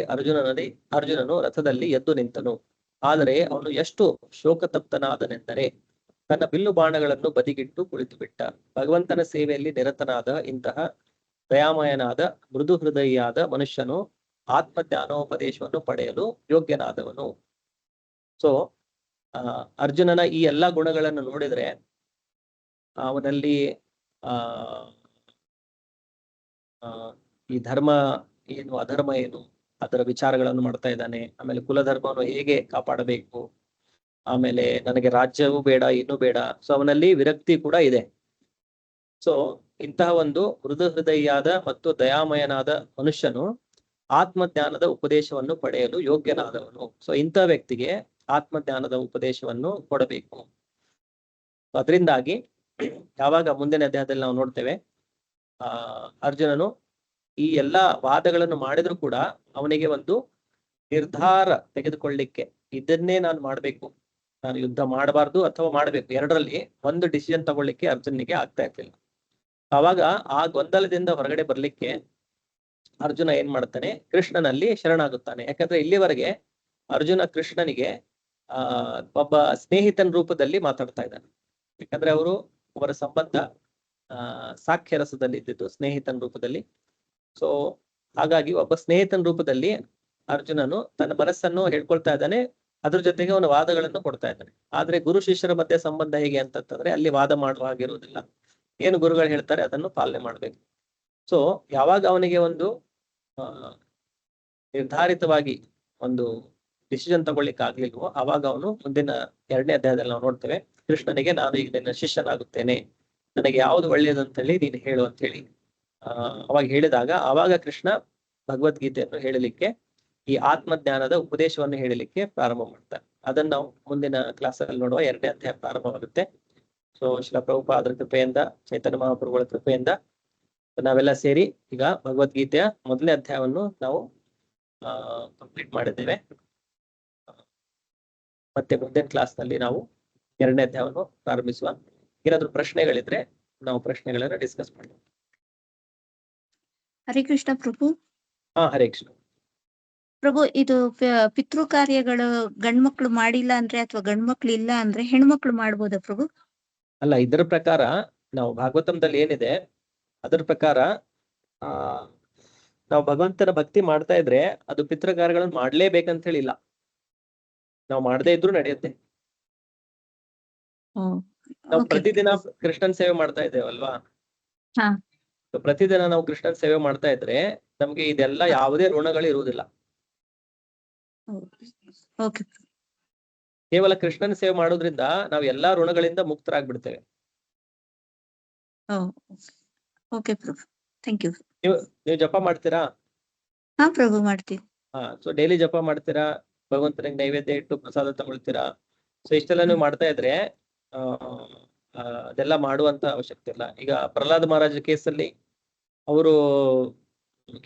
ಅರ್ಜುನನು ರಥದಲ್ಲಿ ಎದ್ದು ನಿಂತನು. ಆದರೆ ಅವನು ಎಷ್ಟು ಶೋಕತಪ್ತನಾದನೆಂದರೆ ತನ್ನ ಬಿಲ್ಲು ಬಾಣಗಳನ್ನು ಬದಿಗಿಟ್ಟು ಕುಳಿತು ಬಿಟ್ಟ. ಭಗವಂತನ ಸೇವೆಯಲ್ಲಿ ನಿರತನಾದ ಇಂತಹ ದಯಾಮಯನಾದ ಮೃದು ಹೃದಯಿಯಾದ ಮನುಷ್ಯನು ಆತ್ಮಜ್ಞಾನೋಪದೇಶವನ್ನು ಪಡೆಯಲು ಯೋಗ್ಯನಾದವನು. ಸೊ ಅರ್ಜುನನ ಈ ಎಲ್ಲಾ ಗುಣಗಳನ್ನು ನೋಡಿದ್ರೆ ಅವನಲ್ಲಿ ಈ ಧರ್ಮ ಏನು ಅಧರ್ಮ ಏನು ಅದರ ವಿಚಾರಗಳನ್ನು ಮಾಡ್ತಾ ಇದ್ದಾನೆ. ಆಮೇಲೆ ಕುಲಧರ್ಮವನ್ನು ಹೇಗೆ ಕಾಪಾಡಬೇಕು, ಆಮೇಲೆ ನನಗೆ ರಾಜ್ಯವೂ ಬೇಡ ಇನ್ನೂ ಬೇಡ, ಸೊ ಅವನಲ್ಲಿ ವಿರಕ್ತಿ ಕೂಡ ಇದೆ. ಸೊ ಇಂತಹ ಒಂದು ಮೃದು ಹೃದಯಿಯಾದ ಮತ್ತು ದಯಾಮಯನಾದ ಮನುಷ್ಯನು ಆತ್ಮಜ್ಞಾನದ ಉಪದೇಶವನ್ನು ಪಡೆಯಲು ಯೋಗ್ಯನಾದವನು. ಸೊ ಇಂಥ ವ್ಯಕ್ತಿಗೆ ಆತ್ಮಜ್ಞಾನದ ಉಪದೇಶವನ್ನು ಕೊಡಬೇಕು. ಅದರಿಂದಾಗಿ ಯಾವಾಗ ಮುಂದಿನ ಅಧ್ಯಾಯದಲ್ಲಿ ನಾವು ನೋಡ್ತೇವೆ, ಅರ್ಜುನನು ಈ ಎಲ್ಲಾ ವಾದಗಳನ್ನು ಮಾಡಿದ್ರು ಕೂಡ ಅವನಿಗೆ ಒಂದು ನಿರ್ಧಾರ ತೆಗೆದುಕೊಳ್ಳಿಕ್ಕೆ, ಇದನ್ನೇ ನಾನು ಮಾಡ್ಬೇಕು, ನಾನು ಯುದ್ಧ ಮಾಡಬಾರ್ದು ಅಥವಾ ಮಾಡ್ಬೇಕು, ಎರಡರಲ್ಲಿ ಒಂದು ಡಿಸಿಷನ್ ತಗೊಳ್ಳಿಕ್ಕೆ ಅರ್ಜುನಿಗೆ ಆಗ್ತಾ ಇರ್ಲಿಲ್ಲ. ಅವಾಗ ಆ ಗೊಂದಲದಿಂದ ಹೊರಗಡೆ ಬರ್ಲಿಕ್ಕೆ ಅರ್ಜುನ ಏನ್ ಮಾಡ್ತಾನೆ, ಕೃಷ್ಣನಲ್ಲಿ ಶರಣಾಗುತ್ತಾನೆ. ಯಾಕಂದ್ರೆ ಇಲ್ಲಿವರೆಗೆ ಅರ್ಜುನ ಕೃಷ್ಣನಿಗೆ ಒಬ್ಬ ಸ್ನೇಹಿತನ ರೂಪದಲ್ಲಿ ಮಾತಾಡ್ತಾ ಇದ್ದಾನೆ. ಯಾಕಂದ್ರೆ ಅವರ ಸಂಬಂಧ ಸಾಕ್ಷ್ಯ ರಸದಲ್ಲಿ ಇದ್ದಿದ್ದು ಸ್ನೇಹಿತನ ರೂಪದಲ್ಲಿ. ಸೊ ಹಾಗಾಗಿ ಒಬ್ಬ ಸ್ನೇಹಿತನ ರೂಪದಲ್ಲಿ ಅರ್ಜುನನು ತನ್ನ ಮನಸ್ಸನ್ನು ಹೇಳ್ಕೊಳ್ತಾ ಇದ್ದಾನೆ, ಅದ್ರ ಜೊತೆಗೆ ಅವನ ವಾದಗಳನ್ನು ಕೊಡ್ತಾ ಇದ್ದಾನೆ. ಆದ್ರೆ ಗುರು ಶಿಷ್ಯರ ಮಧ್ಯೆ ಸಂಬಂಧ ಹೇಗೆ ಅಂತಂದ್ರೆ ಅಲ್ಲಿ ವಾದ ಮಾಡುವ ಹಾಗಿರುವುದಿಲ್ಲ. ಏನು ಗುರುಗಳು ಹೇಳ್ತಾರೆ ಅದನ್ನು ಪಾಲನೆ ಮಾಡ್ಬೇಕು. ಸೊ ಯಾವಾಗ ಅವನಿಗೆ ಒಂದು ನಿರ್ಧಾರಿತವಾಗಿ ಒಂದು ಡಿಸಿಷನ್ ತಗೊಳ್ಳಿಕ್ಕೆ ಆಗ್ಲಿಲ್ವೋ ಅವಾಗ ಅವನು ಮುಂದಿನ 2ನೇ ಅಧ್ಯಾಯದಲ್ಲಿ ನಾವು ನೋಡ್ತೇವೆ, ಕೃಷ್ಣನಿಗೆ ನಾನು ಈಗ ನಿನ್ನ ಶಿಷ್ಯನಾಗುತ್ತೇನೆ, ನನಗೆ ಯಾವುದು ಒಳ್ಳೇದಂತ ಹೇಳಿ ನೀನು ಹೇಳು ಅಂತ ಹೇಳಿ ಅವಾಗ ಹೇಳಿದಾಗ ಅವಾಗ ಕೃಷ್ಣ ಭಗವದ್ಗೀತೆಯನ್ನು ಹೇಳಲಿಕ್ಕೆ, ಈ ಆತ್ಮಜ್ಞಾನದ ಉಪದೇಶವನ್ನು ಹೇಳಲಿಕ್ಕೆ ಪ್ರಾರಂಭ ಮಾಡ್ತಾರೆ. ಅದನ್ನ ನಾವು ಮುಂದಿನ ಕ್ಲಾಸಲ್ಲಿ ನೋಡುವ. 2ನೇ ಅಧ್ಯಾಯ ಪ್ರಾರಂಭವಾಗುತ್ತೆ. ಸೊ ಶ್ರೀಲ ಪ್ರಭುಪಾದರ ಕೃಪೆಯಿಂದ, ಚೈತನ್ಯ ಮಹಾಪ್ರಭುಗಳ ಕೃಪೆಯಿಂದ ನಾವೆಲ್ಲ ಸೇರಿ ಈಗ ಭಗವದ್ಗೀತೆಯ 1ನೇ ಅಧ್ಯಾಯವನ್ನು ನಾವು ಕಂಪ್ಲೀಟ್ ಮಾಡಿದ್ದೇವೆ. ಮತ್ತೆ ಮುಂದಿನ ಕ್ಲಾಸ್ ನಲ್ಲಿ ನಾವು 2ನೇ ಅಧ್ಯಾಯವನ್ನು ಪ್ರಾರಂಭಿಸುವ. ಏನಾದ್ರು ಪ್ರಶ್ನೆಗಳಿದ್ರೆ ನಾವು ಪ್ರಶ್ನೆಗಳನ್ನ ಡಿಸ್ಕಸ್ ಮಾಡೋಣ. ಹರೇ ಕೃಷ್ಣ ಪ್ರಭು. ಹರೇ ಕೃಷ್ಣ ಪ್ರಭು. ಇದು ಪಿತೃ ಕಾರ್ಯಗಳು ಗಂಡ್ಮಕ್ಳು ಮಾಡಿಲ್ಲ ಅಂದ್ರೆ ಅಥವಾ ಗಂಡ್ಮಕ್ಳು ಇಲ್ಲ ಅಂದ್ರೆ ಹೆಣ್ಮಕ್ಳು ಮಾಡ್ಬೋದಾ ಪ್ರಭು? ಅಲ್ಲ, ಇದರ ಪ್ರಕಾರ ನಾವು ಭಾಗವತಂದಲ್ಲಿ ಏನಿದೆ ಅದರ ಪ್ರಕಾರ ನಾವು ಭಗವಂತನ ಭಕ್ತಿ ಮಾಡ್ತಾ ಇದ್ರೆ ಅದು ಪಿತೃ ಕಾರ್ಯಗಳನ್ನು ಮಾಡ್ಲೇಬೇಕಂತ ಹೇಳಿಲ್ಲ. ನಾವು ಮಾಡದೇ ಇದ್ರು ನಡೆಯುತ್ತೆ. ನಾವು ಪ್ರತಿದಿನ ಕೃಷ್ಣನ್ ಸೇವೆ ಮಾಡ್ತಾ ಇದ್ದೇವಲ್ವಾ? ಪ್ರತಿದಿನ ನಾವು ಕೃಷ್ಣನ್ ಸೇವೆ ಮಾಡ್ತಾ ಇದ್ರೆ ನಮ್ಗೆ ಇದೆಲ್ಲ ಯಾವುದೇ ಋಣಗಳು ಇರುವುದಿಲ್ಲ. ಕೇವಲ ಕೃಷ್ಣನ್ ಸೇವೆ ಮಾಡೋದ್ರಿಂದ ನಾವು ಎಲ್ಲಾ ಋಣಗಳಿಂದ ಮುಕ್ತರಾಗ್ಬಿಡ್ತೇವೆ. ನೀವು ಜಪ ಮಾಡ್ತೀರಾ? ಪ್ರಭು ಮಾಡ್ತೀವಿ. ಸೊ ಡೈಲಿ ಜಪ ಮಾಡ್ತೀರಾ, ಭಗವಂತನಿಗೆ ನೈವೇದ್ಯ ಇಟ್ಟು ಪ್ರಸಾದ ತಗೊಳ್ತೀರಾ. ಸೊ ಇಷ್ಟೆಲ್ಲ ನೀವು ಮಾಡ್ತಾ ಇದ್ರೆ ಅದೆಲ್ಲ ಮಾಡುವಂತ ಅವಶ್ಯಕತೆ ಇಲ್ಲ. ಈಗ ಪ್ರಹ್ಲಾದ್ ಮಹಾರಾಜ ಕೇಸಲ್ಲಿ ಅವರು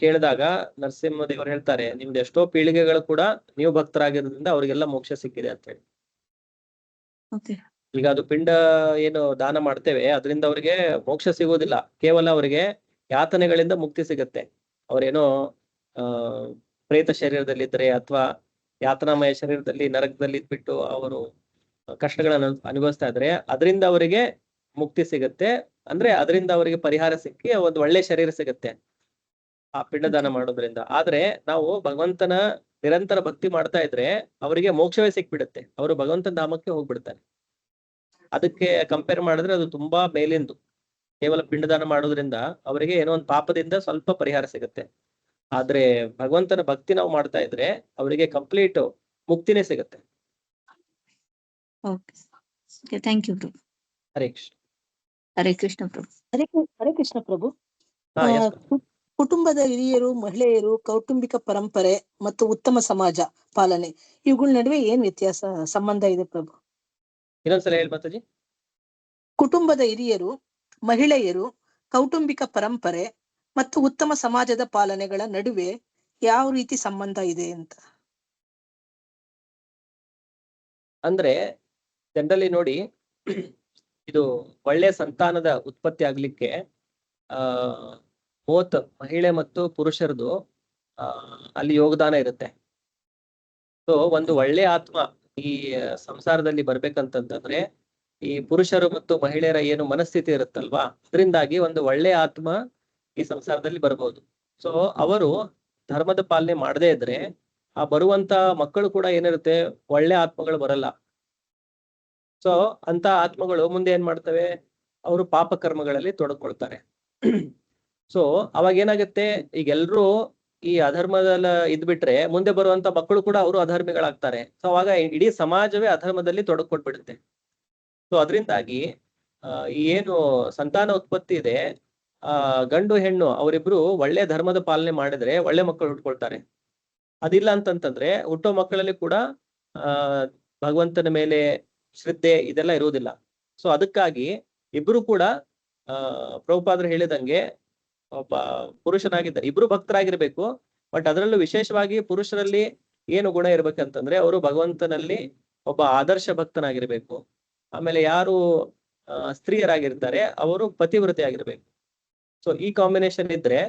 ಕೇಳಿದಾಗ ನರಸಿಂಹ ದೇವರು ಹೇಳ್ತಾರೆ, ನಿಮ್ದು ಎಷ್ಟೋ ಪೀಳಿಗೆಗಳು ಕೂಡ ನೀವು ಭಕ್ತರಾಗಿರೋದ್ರಿಂದ ಅವ್ರಿಗೆಲ್ಲ ಮೋಕ್ಷ ಸಿಕ್ಕಿದೆ ಅಂತ ಹೇಳಿ. ಈಗ ಅದು ಪಿಂಡ ಏನು ದಾನ ಮಾಡ್ತೇವೆ ಅದರಿಂದ ಅವ್ರಿಗೆ ಮೋಕ್ಷ ಸಿಗೋದಿಲ್ಲ, ಕೇವಲ ಅವರಿಗೆ ಯಾತನೆಗಳಿಂದ ಮುಕ್ತಿ ಸಿಗತ್ತೆ. ಅವ್ರೇನೋ ಪ್ರೇತ ಶರೀರದಲ್ಲಿದ್ರೆ ಅಥವಾ ಯಾತನಾಮಯ ಶರೀರದಲ್ಲಿ ನರಕದಲ್ಲಿ ಇದ್ಬಿಟ್ಟು ಅವರು ಕಷ್ಟಗಳನ್ನು ಅನುಭವಿಸ್ತಾ ಇದ್ರೆ ಅದರಿಂದ ಅವರಿಗೆ ಮುಕ್ತಿ ಸಿಗತ್ತೆ. ಅಂದ್ರೆ ಅದರಿಂದ ಅವರಿಗೆ ಪರಿಹಾರ ಸಿಕ್ಕಿ ಒಂದು ಒಳ್ಳೆ ಶರೀರ ಸಿಗತ್ತೆ ಆ ಪಿಂಡದಾನ ಮಾಡೋದ್ರಿಂದ. ಆದ್ರೆ ನಾವು ಭಗವಂತನ ನಿರಂತರ ಭಕ್ತಿ ಮಾಡ್ತಾ ಇದ್ರೆ ಅವರಿಗೆ ಮೋಕ್ಷವೇ ಸಿಕ್ಬಿಡುತ್ತೆ, ಅವರು ಭಗವಂತನ ಧಾಮಕ್ಕೆ ಹೋಗ್ಬಿಡ್ತಾರೆ. ಅದಕ್ಕೆ ಕಂಪೇರ್ ಮಾಡಿದ್ರೆ ಅದು ತುಂಬಾ ಮೇಲಿಂದು. ಕೇವಲ ಪಿಂಡದಾನ ಮಾಡೋದ್ರಿಂದ ಅವರಿಗೆ ಏನೋ ಒಂದು ಪಾಪದಿಂದ ಸ್ವಲ್ಪ ಪರಿಹಾರ ಸಿಗುತ್ತೆ. ಆದ್ರೆ ಭಗವಂತನ ಭಕ್ತಿ ನಾವು ಮಾಡ್ತಾ ಇದ್ರೆ ಅವರಿಗೆ ಕಂಪ್ಲೀಟ್ ಮುಕ್ತಿನೇ ಸಿಗುತ್ತೆ. ಥ್ಯಾಂಕ್ ಯು ಪ್ರಭು. ಹರೇ ಕೃಷ್ಣ. ಹರೇ ಕೃಷ್ಣ ಪ್ರಭು. ಹರೇ ಕೃಷ್ಣ ಪ್ರಭು. ಕುಟುಂಬದ ಹಿರಿಯರು, ಮಹಿಳೆಯರು, ಕೌಟುಂಬಿಕ ಪರಂಪರೆ ಮತ್ತು ಉತ್ತಮ ಸಮಾಜ ಪಾಲನೆ ಇವುಗಳ ನಡುವೆ ಏನ್ ವ್ಯತ್ಯಾಸ ಸಂಬಂಧ ಇದೆ ಪ್ರಭು? ಇನ್ನೊಂದ್ಸಲ ಹೇಳಿ ಮಾತಾಜಿ. ಕುಟುಂಬದ ಹಿರಿಯರು, ಮಹಿಳೆಯರು, ಕೌಟುಂಬಿಕ ಪರಂಪರೆ ಮತ್ತು ಉತ್ತಮ ಸಮಾಜದ ಪಾಲನೆಗಳ ನಡುವೆ ಯಾವ ರೀತಿ ಸಂಬಂಧ ಇದೆ ಅಂತ. ಅಂದ್ರೆ ಜನರಲಿ ನೋಡಿ, ಇದು ಒಳ್ಳೆಯ ಸಂತಾನದ ಉತ್ಪತ್ತಿ ಆಗ್ಲಿಕ್ಕೆ ಬೋತ್ ಮಹಿಳೆ ಮತ್ತು ಪುರುಷರದು ಅಲ್ಲಿ ಯೋಗದಾನ ಇರುತ್ತೆ. ಸೊ ಒಂದು ಒಳ್ಳೆ ಆತ್ಮ ಈ ಸಂಸಾರದಲ್ಲಿ ಬರ್ಬೇಕಂತಂದ್ರೆ ಈ ಪುರುಷರು ಮತ್ತು ಮಹಿಳೆಯರ ಏನು ಮನಸ್ಥಿತಿ ಇರುತ್ತಲ್ವಾ, ಅದರಿಂದಾಗಿ ಒಂದು ಒಳ್ಳೆ ಆತ್ಮ ಈ ಸಂಸಾರದಲ್ಲಿ ಬರ್ಬೋದು. ಸೊ ಅವರು ಧರ್ಮದ ಪಾಲನೆ ಮಾಡದೇ ಇದ್ರೆ ಆ ಬರುವಂತ ಮಕ್ಕಳು ಕೂಡ ಏನಿರುತ್ತೆ, ಒಳ್ಳೆ ಆತ್ಮಗಳು ಬರಲ್ಲ. ಸೊ ಅಂತ ಆತ್ಮಗಳು ಮುಂದೆ ಏನ್ ಮಾಡ್ತವೆ, ಅವರು ಪಾಪ ಕರ್ಮಗಳಲ್ಲಿ ತೊಡಕೊಳ್ತಾರೆ. ಸೊ ಅವಾಗ ಏನಾಗುತ್ತೆ, ಈಗ ಎಲ್ರು ಈ ಅಧರ್ಮದಲ್ಲ ಇದ್ಬಿಟ್ರೆ ಮುಂದೆ ಬರುವಂತ ಮಕ್ಕಳು ಕೂಡ ಅವರು ಅಧರ್ಮಿಗಳಾಗ್ತಾರೆ. ಸೊ ಅವಾಗ ಇಡೀ ಸಮಾಜವೇ ಅಧರ್ಮದಲ್ಲಿ ತೊಡಕೊಟ್ಬಿಡುತ್ತೆ. ಸೊ ಅದರಿಂದಾಗಿ ಏನು ಸಂತಾನ ಉತ್ಪತ್ತಿ ಇದೆ, ಗಂಡು ಹೆಣ್ಣು ಅವರಿಬ್ರು ಒಳ್ಳೆ ಧರ್ಮದ ಪಾಲನೆ ಮಾಡಿದ್ರೆ ಒಳ್ಳೆ ಮಕ್ಕಳು ಹುಟ್ಕೊಳ್ತಾರೆ. ಅದಿಲ್ಲ ಅಂತಂತಂದ್ರೆ ಹುಟ್ಟೋ ಮಕ್ಕಳಲ್ಲಿ ಕೂಡ ಭಗವಂತನ ಮೇಲೆ ಶ್ರದ್ಧೆ ಇದೆಲ್ಲ ಇರುವುದಿಲ್ಲ. ಸೊ ಅದಕ್ಕಾಗಿ ಇಬ್ರು ಕೂಡ ಪ್ರಭುಪಾದರು ಹೇಳಿದಂಗೆ ಒಬ್ಬ ಪುರುಷನಾಗಿದ್ದಾರೆ, ಇಬ್ರು ಭಕ್ತರಾಗಿರ್ಬೇಕು. ಬಟ್ ಅದರಲ್ಲೂ ವಿಶೇಷವಾಗಿ ಪುರುಷರಲ್ಲಿ ಏನು ಗುಣ ಇರ್ಬೇಕಂತಂದ್ರೆ ಅವರು ಭಗವಂತನಲ್ಲಿ ಒಬ್ಬ ಆದರ್ಶ ಭಕ್ತನಾಗಿರ್ಬೇಕು. ಆಮೇಲೆ ಯಾರು ಸ್ತ್ರೀಯರಾಗಿರ್ತಾರೆ ಅವರು ಪತಿವ್ರತೆ ಆಗಿರ್ಬೇಕು. ಸೊ ಈ ಕಾಂಬಿನೇಷನ್ ಇದ್ರೆ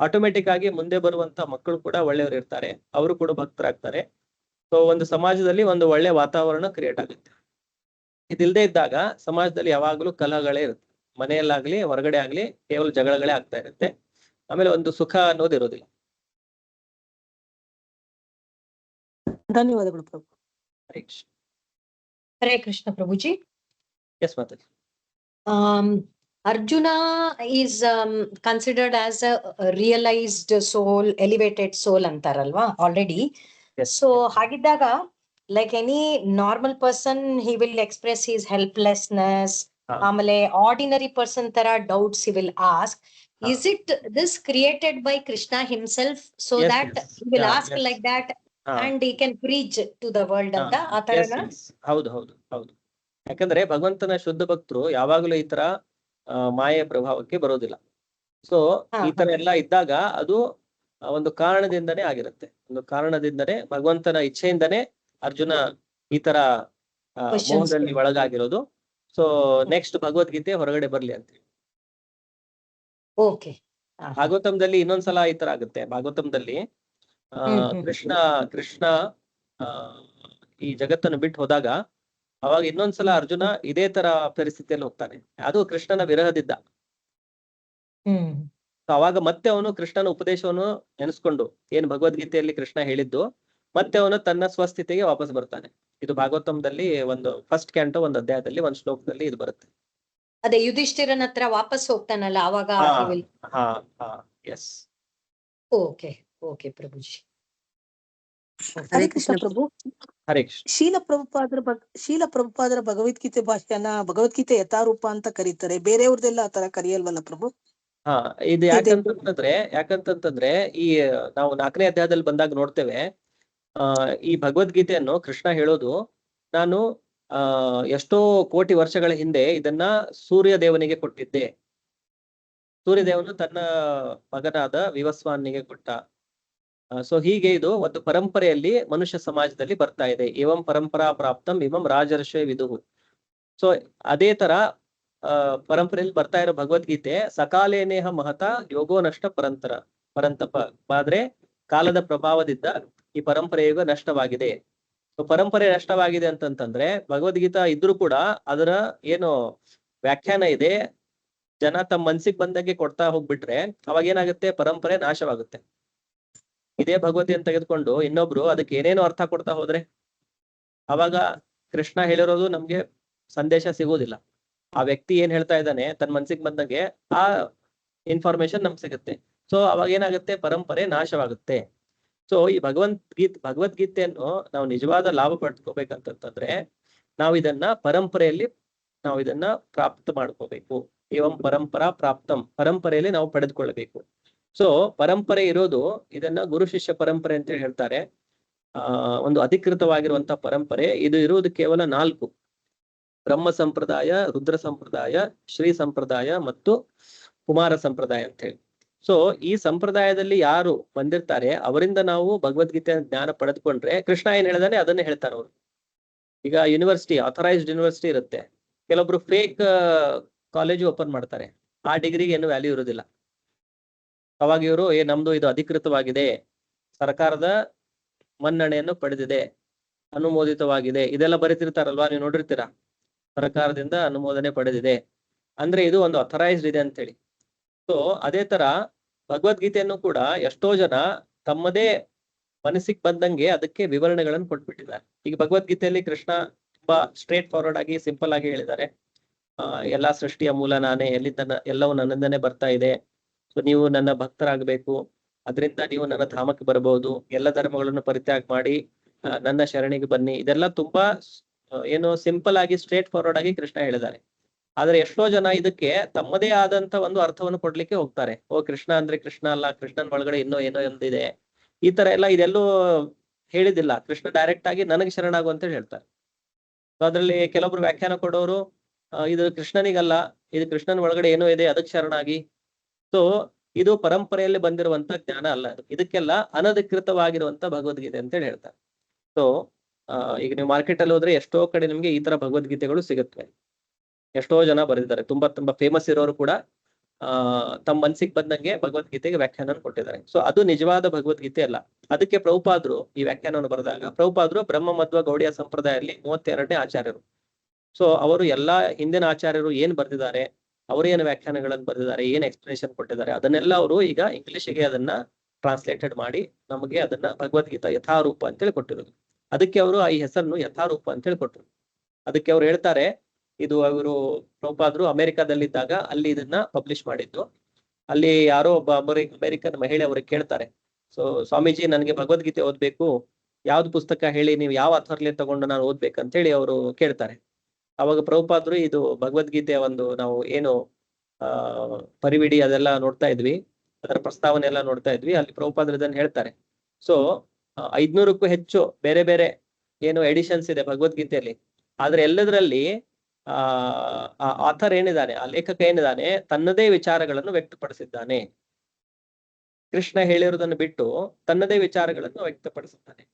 ಆಟೋಮೆಟಿಕ್ ಆಗಿ ಮುಂದೆ ಬರುವಂತ ಮಕ್ಕಳು ಕೂಡ ಒಳ್ಳೆಯವರು ಇರ್ತಾರೆ, ಅವರು ಕೂಡ ಭಕ್ತರಾಗ್ತಾರೆ. ಸೊ ಒಂದು ಸಮಾಜದಲ್ಲಿ ಒಂದು ಒಳ್ಳೆ ವಾತಾವರಣ ಕ್ರಿಯೇಟ್ ಆಗುತ್ತೆ. ಇದಿಲ್ಲದೆ ಇದ್ದಾಗ ಸಮಾಜದಲ್ಲಿ ಯಾವಾಗಲೂ ಕಲಹಗಳೇ ಇರುತ್ತೆ, ಮನೆಯಲ್ಲಾಗ್ಲಿ ಹೊರಗಡೆ ಆಗ್ಲಿ ಕೇವಲ ಜಗಳಗಳೇ ಆಗ್ತಾ ಇರುತ್ತೆ. ಆಮೇಲೆ ಒಂದು ಸುಖ ಅನ್ನೋದು ಇರೋದಿಲ್ಲ. ಧನ್ಯವಾದಗಳು ಪ್ರಭು. ಹರೇ ಕೃಷ್ಣ ಪ್ರಭುಜಿ. ಎಸ್ ಮಾತಾಡಿ. Arjuna is considered as a realized soul, elevated soul antaralva already. Yes. So hagidaga, like any normal person, he will express his helplessness. Amale ordinary person tara doubts he will ask. Is it this created by Krishna himself so Yes, that yes. he will Yeah, ask yes. like that ಹಾ. and he can preach to the world anta Yes, atarana? yes. ಹೌದು ಹೌದು ಹೌದು. ಯಾಕಂದ್ರೆ ಭಗವಂತನ ಶುದ್ಧ ಭಕ್ತರು ಯಾವಾಗಲೂ ಈ ತರ ಮಾಯೆಯ ಪ್ರಭಾವಕ್ಕೆ ಬರೋದಿಲ್ಲ. ಸೊ ಈ ತರ ಎಲ್ಲ ಇದ್ದಾಗ ಅದು ಒಂದು ಕಾರಣದಿಂದನೇ ಆಗಿರುತ್ತೆ. ಒಂದು ಕಾರಣದಿಂದನೇ ಭಗವಂತನ ಇಚ್ಛೆಯಿಂದನೇ ಅರ್ಜುನ ಈ ತರ ಮೋಹದಲ್ಲಿ ಒಳಗಾಗಿರೋದು. ಸೊ ನೆಕ್ಸ್ಟ್ ಭಗವದ್ಗೀತೆ ಹೊರಗಡೆ ಬರ್ಲಿ ಅಂತ ಹೇಳಿ. Okay. ಭಾಗವತಂದಲ್ಲಿ ಇನ್ನೊಂದ್ಸಲ ಈ ತರ ಆಗುತ್ತೆ. ಭಾಗವತಂದಲ್ಲಿ ಕೃಷ್ಣ ಈ ಜಗತ್ತನ್ನು ಬಿಟ್ಟು ಹೋದಾಗ ಅವಾಗ ಇನ್ನೊಂದ್ಸಲ ಅರ್ಜುನ ಇದೇ ತರ ಪರಿಸ್ಥಿತಿಯಲ್ಲಿ ಹೋಗ್ತಾನೆ. ಅದು ಕೃಷ್ಣನ ವಿರಹದಿದ್ದ. ಅವಾಗ ಮತ್ತೆ ಅವನು ಕೃಷ್ಣನ ಉಪದೇಶವನ್ನು ನೆನೆಸ್ಕೊಂಡು ಏನ್ ಭಗವದ್ಗೀತೆಯಲ್ಲಿ ಕೃಷ್ಣ ಹೇಳಿದ್ದು ಮತ್ತೆ ಅವನು ತನ್ನ ಸ್ವಸ್ಥಿತಿಗೆ ವಾಪಸ್ ಬರ್ತಾನೆ. ಇದು ಭಾಗವತಂದಲ್ಲಿ ಒಂದು ಫಸ್ಟ್ ಕ್ಯಾಂಟೋ ಒಂದು ಅಧ್ಯಾಯದಲ್ಲಿ ಒಂದು ಶ್ಲೋಕದಲ್ಲಿ ಇದು ಬರುತ್ತೆ. ಅದೇ ಯುಧಿಷ್ಠಿರನ ಹತ್ರ ವಾಪಸ್ ಹೋಗ್ತಾನಲ್ಲ ಅವಾಗ. Yes. Okay okay Prabhuji. Hare Krishna Prabhu. Hare Krishna. ಶೀಲ ಪ್ರಭುಪಾದರ ಭಗವದ್ಗೀತೆ ಭಾಷೆಯನ್ನ ಭಗವದ್ಗೀತೆ ಯಥಾರೂಪ ಅಂತ ಕರೀತಾರೆ, ಬೇರೆಯವ್ರದೆಲ್ಲ ಆತರ ಕರೆಯಲ್ವಲ್ಲ ಪ್ರಭು? ಇದು ಯಾಕಂತಂದ್ರೆ ಈ ನಾವು 4ನೇ ಅಧ್ಯಾಯದಲ್ಲಿ ಬಂದಾಗ ನೋಡ್ತೇವೆ, ಈ ಭಗವದ್ಗೀತೆಯನ್ನು ಕೃಷ್ಣ ಹೇಳೋದು, ನಾನು ಎಷ್ಟೋ ಕೋಟಿ ವರ್ಷಗಳ ಹಿಂದೆ ಇದನ್ನ ಸೂರ್ಯ ದೇವನಿಗೆ ಕೊಟ್ಟಿದ್ದೆ. ಸೂರ್ಯದೇವನು ತನ್ನ ಮಗನಾದ ವಿವಸ್ವಾನಿಗೆ ಕೊಟ್ಟ. ಸೊ ಹೀಗೆ ಇದು ಒಂದು ಪರಂಪರೆಯಲ್ಲಿ ಮನುಷ್ಯ ಸಮಾಜದಲ್ಲಿ ಬರ್ತಾ ಇದೆ. ಏವಂ ಪರಂಪರಾ ಪ್ರಾಪ್ತಂ ಇವಂ ರಾಜರ್ಷೇ ವಿದುಹು. ಸೊ ಅದೇ ತರ ಪರಂಪರೆಯಲ್ಲಿ ಬರ್ತಾ ಇರೋ ಭಗವದ್ಗೀತೆ ಸಕಾಲೇನೇಹ ಮಹತ ಯೋಗೋ ನಷ್ಟ ಪರಂತಪ. ಆದ್ರೆ ಕಾಲದ ಪ್ರಭಾವದಿಂದ ಈ ಪರಂಪರೆಯು ನಷ್ಟವಾಗಿದೆ. ಸೊ ಪರಂಪರೆ ನಷ್ಟವಾಗಿದೆ ಅಂತಂತಂದ್ರೆ ಭಗವದ್ಗೀತಾ ಇದ್ರೂ ಕೂಡ ಅದರ ಏನು ವ್ಯಾಖ್ಯಾನ ಇದೆ, ಜನ ತಮ್ಮ ಮನ್ಸಿಗೆ ಬಂದಂಗೆ ಕೊಡ್ತಾ ಹೋಗ್ಬಿಟ್ರೆ ಅವಾಗ ಏನಾಗುತ್ತೆ, ಪರಂಪರೆ ನಾಶವಾಗುತ್ತೆ. ಇದೇ ಭಗವದ್ಗೀತೆ ತೆಗೆದುಕೊಂಡು ಇನ್ನೊಬ್ರು ಅದಕ್ಕೆ ಏನೇನೋ ಅರ್ಥ ಕೊಡ್ತಾ ಹೋದ್ರೆ ಅವಾಗ ಕೃಷ್ಣ ಹೇಳಿರೋದು ನಮ್ಗೆ ಸಂದೇಶ ಸಿಗೋದಿಲ್ಲ. ಆ ವ್ಯಕ್ತಿ ಏನ್ ಹೇಳ್ತಾ ಇದ್ದಾನೆ ತನ್ನ ಮನ್ಸಿಗೆ ಬಂದಂಗೆ ಆ ಇನ್ಫಾರ್ಮೇಶನ್ ನಮ್ಗೆ ಸಿಗುತ್ತೆ. ಸೊ ಅವಾಗ ಏನಾಗುತ್ತೆ, ಪರಂಪರೆ ನಾಶವಾಗುತ್ತೆ. ಸೊ ಈ ಭಗವದ್ಗೀತೆಯನ್ನು ನಾವು ನಿಜವಾದ ಲಾಭ ಪಡ್ಕೋಬೇಕಂತಂದ್ರೆ ನಾವು ಇದನ್ನ ಪರಂಪರೆಯಲ್ಲಿ ನಾವು ಇದನ್ನ ಪ್ರಾಪ್ತ ಮಾಡ್ಕೋಬೇಕು. ಏವಂ ಪರಂಪರಾ ಪ್ರಾಪ್ತಂ, ಪರಂಪರೆಯಲ್ಲಿ ನಾವು ಪಡೆದುಕೊಳ್ಳಬೇಕು. ಸೊ ಪರಂಪರೆ ಇರೋದು ಇದನ್ನ ಗುರು ಶಿಷ್ಯ ಪರಂಪರೆ ಅಂತ ಹೇಳ್ತಾರೆ. ಒಂದು ಅಧಿಕೃತವಾಗಿರುವಂತ ಪರಂಪರೆ ಇದು ಇರುವುದು ಕೇವಲ 4: ಬ್ರಹ್ಮ ಸಂಪ್ರದಾಯ, ರುದ್ರ ಸಂಪ್ರದಾಯ, ಶ್ರೀ ಸಂಪ್ರದಾಯ ಮತ್ತು ಕುಮಾರ ಸಂಪ್ರದಾಯ ಅಂತ ಹೇಳಿ. ಸೊ ಈ ಸಂಪ್ರದಾಯದಲ್ಲಿ ಯಾರು ಬಂದಿರ್ತಾರೆ ಅವರಿಂದ ನಾವು ಭಗವದ್ಗೀತೆ ಜ್ಞಾನ ಪಡೆದುಕೊಂಡ್ರೆ ಕೃಷ್ಣ ಏನ್ ಹೇಳಿದಾನೆ ಅದನ್ನೇ ಹೇಳ್ತಾರೆ ಅವರು. ಈಗ ಯೂನಿವರ್ಸಿಟಿ, ಅಥರೈಸ್ಡ್ ಯೂನಿವರ್ಸಿಟಿ ಇರುತ್ತೆ, ಕೆಲವೊಬ್ರು ಫೇಕ್ ಕಾಲೇಜು ಓಪನ್ ಮಾಡ್ತಾರೆ, ಆ ಡಿಗ್ರಿಗೆ ಏನು ವ್ಯಾಲ್ಯೂ ಇರೋದಿಲ್ಲ. ಅವಾಗ ಇವರು ನಮ್ದು ಇದು ಅಧಿಕೃತವಾಗಿದೆ, ಸರ್ಕಾರದ ಮನ್ನಣೆಯನ್ನು ಪಡೆದಿದೆ, ಅನುಮೋದಿತವಾಗಿದೆ, ಇದೆಲ್ಲ ಬರೀತಿರ್ತಾರಲ್ವಾ, ನೀವು ನೋಡಿರ್ತೀರಾ, ಸರ್ಕಾರದಿಂದ ಅನುಮೋದನೆ ಪಡೆದಿದೆ ಅಂದ್ರೆ ಇದು ಒಂದು ಅಥರೈಸ್ಡ್ ಇದೆ ಅಂತೇಳಿ. ಸೊ ಅದೇ ತರ ಭಗವದ್ಗೀತೆಯನ್ನು ಕೂಡ ಎಷ್ಟೋ ಜನ ತಮ್ಮದೇ ಮನಸ್ಸಿಗೆ ಬಂದಂಗೆ ಅದಕ್ಕೆ ವಿವರಣೆಗಳನ್ನು ಕೊಟ್ಬಿಟ್ಟಿದ್ದಾರೆ. ಈಗ ಭಗವದ್ಗೀತೆಯಲ್ಲಿ ಕೃಷ್ಣ ತುಂಬಾ ಸ್ಟ್ರೇಟ್ ಫಾರ್ವರ್ಡ್ ಆಗಿ ಸಿಂಪಲ್ ಆಗಿ ಹೇಳಿದ್ದಾರೆ. ಎಲ್ಲಾ ಸೃಷ್ಟಿಯ ಮೂಲ ನಾನೇ, ಎಲ್ಲವೂ ನನ್ನಿಂದನೇ ಬರ್ತಾ ಇದೆ. ಸೊ ನೀವು ನನ್ನ ಭಕ್ತರಾಗಬೇಕು, ಅದರಿಂದ ನೀವು ನನ್ನ ಧಾಮಕ್ಕೆ ಬರಬಹುದು, ಎಲ್ಲ ಧರ್ಮಗಳನ್ನು ಪರಿತ್ಯಾಗ ಮಾಡಿ ನನ್ನ ಶರಣಿಗೆ ಬನ್ನಿ. ಇದೆಲ್ಲ ತುಂಬಾ ಏನು ಸಿಂಪಲ್ ಆಗಿ ಸ್ಟ್ರೇಟ್ ಫಾರ್ವರ್ಡ್ ಆಗಿ ಕೃಷ್ಣ ಹೇಳಿದ್ದಾರೆ. ಆದ್ರೆ ಎಷ್ಟೋ ಜನ ಇದಕ್ಕೆ ತಮ್ಮದೇ ಆದಂತ ಒಂದು ಅರ್ಥವನ್ನು ಕೊಡ್ಲಿಕ್ಕೆ ಹೋಗ್ತಾರೆ. ಕೃಷ್ಣ ಅಂದ್ರೆ ಕೃಷ್ಣ ಅಲ್ಲ, ಕೃಷ್ಣನ್ ಒಳಗಡೆ ಇನ್ನೂ ಏನೋ ಒಂದಿದೆ, ಈ ತರ ಎಲ್ಲ ಇದೆಲ್ಲೂ ಹೇಳಿದಿಲ್ಲ. ಕೃಷ್ಣ ಡೈರೆಕ್ಟ್ ಆಗಿ ನನಗೆ ಶರಣಾಗು ಅಂತ ಹೇಳ್ತಾರೆ. ಸೊ ಅದ್ರಲ್ಲಿ ಕೆಲವೊಬ್ರು ವ್ಯಾಖ್ಯಾನ ಕೊಡೋರು ಇದು ಕೃಷ್ಣನಿಗಲ್ಲ, ಇದು ಕೃಷ್ಣನ ಒಳಗಡೆ ಏನೋ ಇದೆ ಅದಕ್ಕೆ ಶರಣಾಗಿ. ಸೊ ಇದು ಪರಂಪರೆಯಲ್ಲಿ ಬಂದಿರುವಂತ ಜ್ಞಾನ ಅಲ್ಲ, ಇದಕ್ಕೆಲ್ಲ ಅನಧಿಕೃತವಾಗಿರುವಂತ ಭಗವದ್ಗೀತೆ ಅಂತ ಹೇಳಿ ಹೇಳ್ತಾರೆ. ಸೊ ಈಗ ನೀವು ಮಾರ್ಕೆಟ್ ಅಲ್ಲಿ ಹೋದ್ರೆ ಎಷ್ಟೋ ಕಡೆ ನಿಮ್ಗೆ ಈ ತರ ಭಗವದ್ಗೀತೆಗಳು ಸಿಗುತ್ತವೆ. ಎಷ್ಟೋ ಜನ ಬರೆದಿದ್ದಾರೆ, ತುಂಬಾ ಫೇಮಸ್ ಇರೋರು ಕೂಡ ತಮ್ಮ ಮನ್ಸಿಗೆ ಬಂದಂಗೆ ಭಗವದ್ಗೀತೆಗೆ ವ್ಯಾಖ್ಯಾನ ಕೊಟ್ಟಿದ್ದಾರೆ. ಸೊ ಅದು ನಿಜವಾದ ಭಗವದ್ಗೀತೆ ಅಲ್ಲ. ಅದಕ್ಕೆ ಪ್ರಭುಪಾದರು ಈ ವ್ಯಾಖ್ಯಾನವನ್ನು ಬರೆದಾಗ, ಪ್ರಭುಪಾದರು ಬ್ರಹ್ಮ ಮಧ್ವ ಗೌಡಿಯ ಸಂಪ್ರದಾಯದಲ್ಲಿ 32ನೇ ಆಚಾರ್ಯರು. ಸೊ ಅವರು ಎಲ್ಲಾ ಹಿಂದಿನ ಆಚಾರ್ಯರು ಏನ್ ಬರ್ದಿದ್ದಾರೆ, ಅವರು ಏನು ವ್ಯಾಖ್ಯಾನಗಳನ್ನು ಬರೆದಿದ್ದಾರೆ, ಏನ್ ಎಕ್ಸ್ಪ್ಲನೇಷನ್ ಕೊಟ್ಟಿದ್ದಾರೆ, ಅದನ್ನೆಲ್ಲ ಅವರು ಈಗ ಇಂಗ್ಲಿಷ್ಗೆ ಅದನ್ನ ಟ್ರಾನ್ಸ್ಲೇಟೆಡ್ ಮಾಡಿ ನಮಗೆ ಅದನ್ನ ಭಗವದ್ಗೀತಾ ಯಥಾರೂಪ ಅಂತೇಳಿ ಕೊಟ್ಟಿರೋದು. ಅದಕ್ಕೆ ಅವರು ಈ ಹೆಸರನ್ನು ಯಥಾರೂಪ ಅಂತೇಳಿ ಕೊಟ್ಟರು. ಅದಕ್ಕೆ ಅವ್ರು ಹೇಳ್ತಾರೆ, ಇದು ಅವರು ಪ್ರಭುಪಾದರು ಅಮೆರಿಕಾದಲ್ಲಿದ್ದಾಗ ಅಲ್ಲಿ ಇದನ್ನ ಪಬ್ಲಿಷ್ ಮಾಡಿದ್ದು. ಅಲ್ಲಿ ಯಾರೋ ಒಬ್ಬ ಅಮೆರಿಕನ್ ಮಹಿಳೆ ಅವ್ರಿಗೆ ಕೇಳ್ತಾರೆ, ಸೊ ಸ್ವಾಮೀಜಿ ನನಗೆ ಭಗವದ್ಗೀತೆ ಓದ್ಬೇಕು, ಯಾವ್ದು ಪುಸ್ತಕ ಹೇಳಿ, ನೀವು ಯಾವ ಅಥರ್ಲಿ ತಗೊಂಡು ನಾನು ಓದ್ಬೇಕಂತ ಹೇಳಿ ಅವರು ಕೇಳ್ತಾರೆ. ಅವಾಗ ಪ್ರಭುಪಾದರು ಇದು ಭಗವದ್ಗೀತೆಯ ಒಂದು ನಾವು ಏನು ಪರಿವಿಡಿ ಅದೆಲ್ಲ ನೋಡ್ತಾ ಇದ್ವಿ, ಅದರ ಪ್ರಸ್ತಾವನೆ ಎಲ್ಲ ನೋಡ್ತಾ ಇದ್ವಿ. ಅಲ್ಲಿ ಪ್ರಭುಪಾದರು ಇದನ್ನ ಹೇಳ್ತಾರೆ. ಸೊ 500ಕ್ಕೂ ಹೆಚ್ಚು ಬೇರೆ ಬೇರೆ ಏನು ಎಡಿಷನ್ಸ್ ಇದೆ ಭಗವದ್ಗೀತೆಯಲ್ಲಿ. ಆದ್ರೆ ಎಲ್ಲದರಲ್ಲಿ ಆಥರ್ ಏನಿದ್ದಾನೆ, ಆ ಲೇಖಕ ಏನಿದ್ದಾನೆ, ತನ್ನದೇ ವಿಚಾರಗಳನ್ನು ವ್ಯಕ್ತಪಡಿಸಿದ್ದಾನೆ. ಕೃಷ್ಣ ಹೇಳಿರುವುದನ್ನು ಬಿಟ್ಟು ತನ್ನದೇ ವಿಚಾರಗಳನ್ನು ವ್ಯಕ್ತಪಡಿಸಿದ್ದಾನೆ.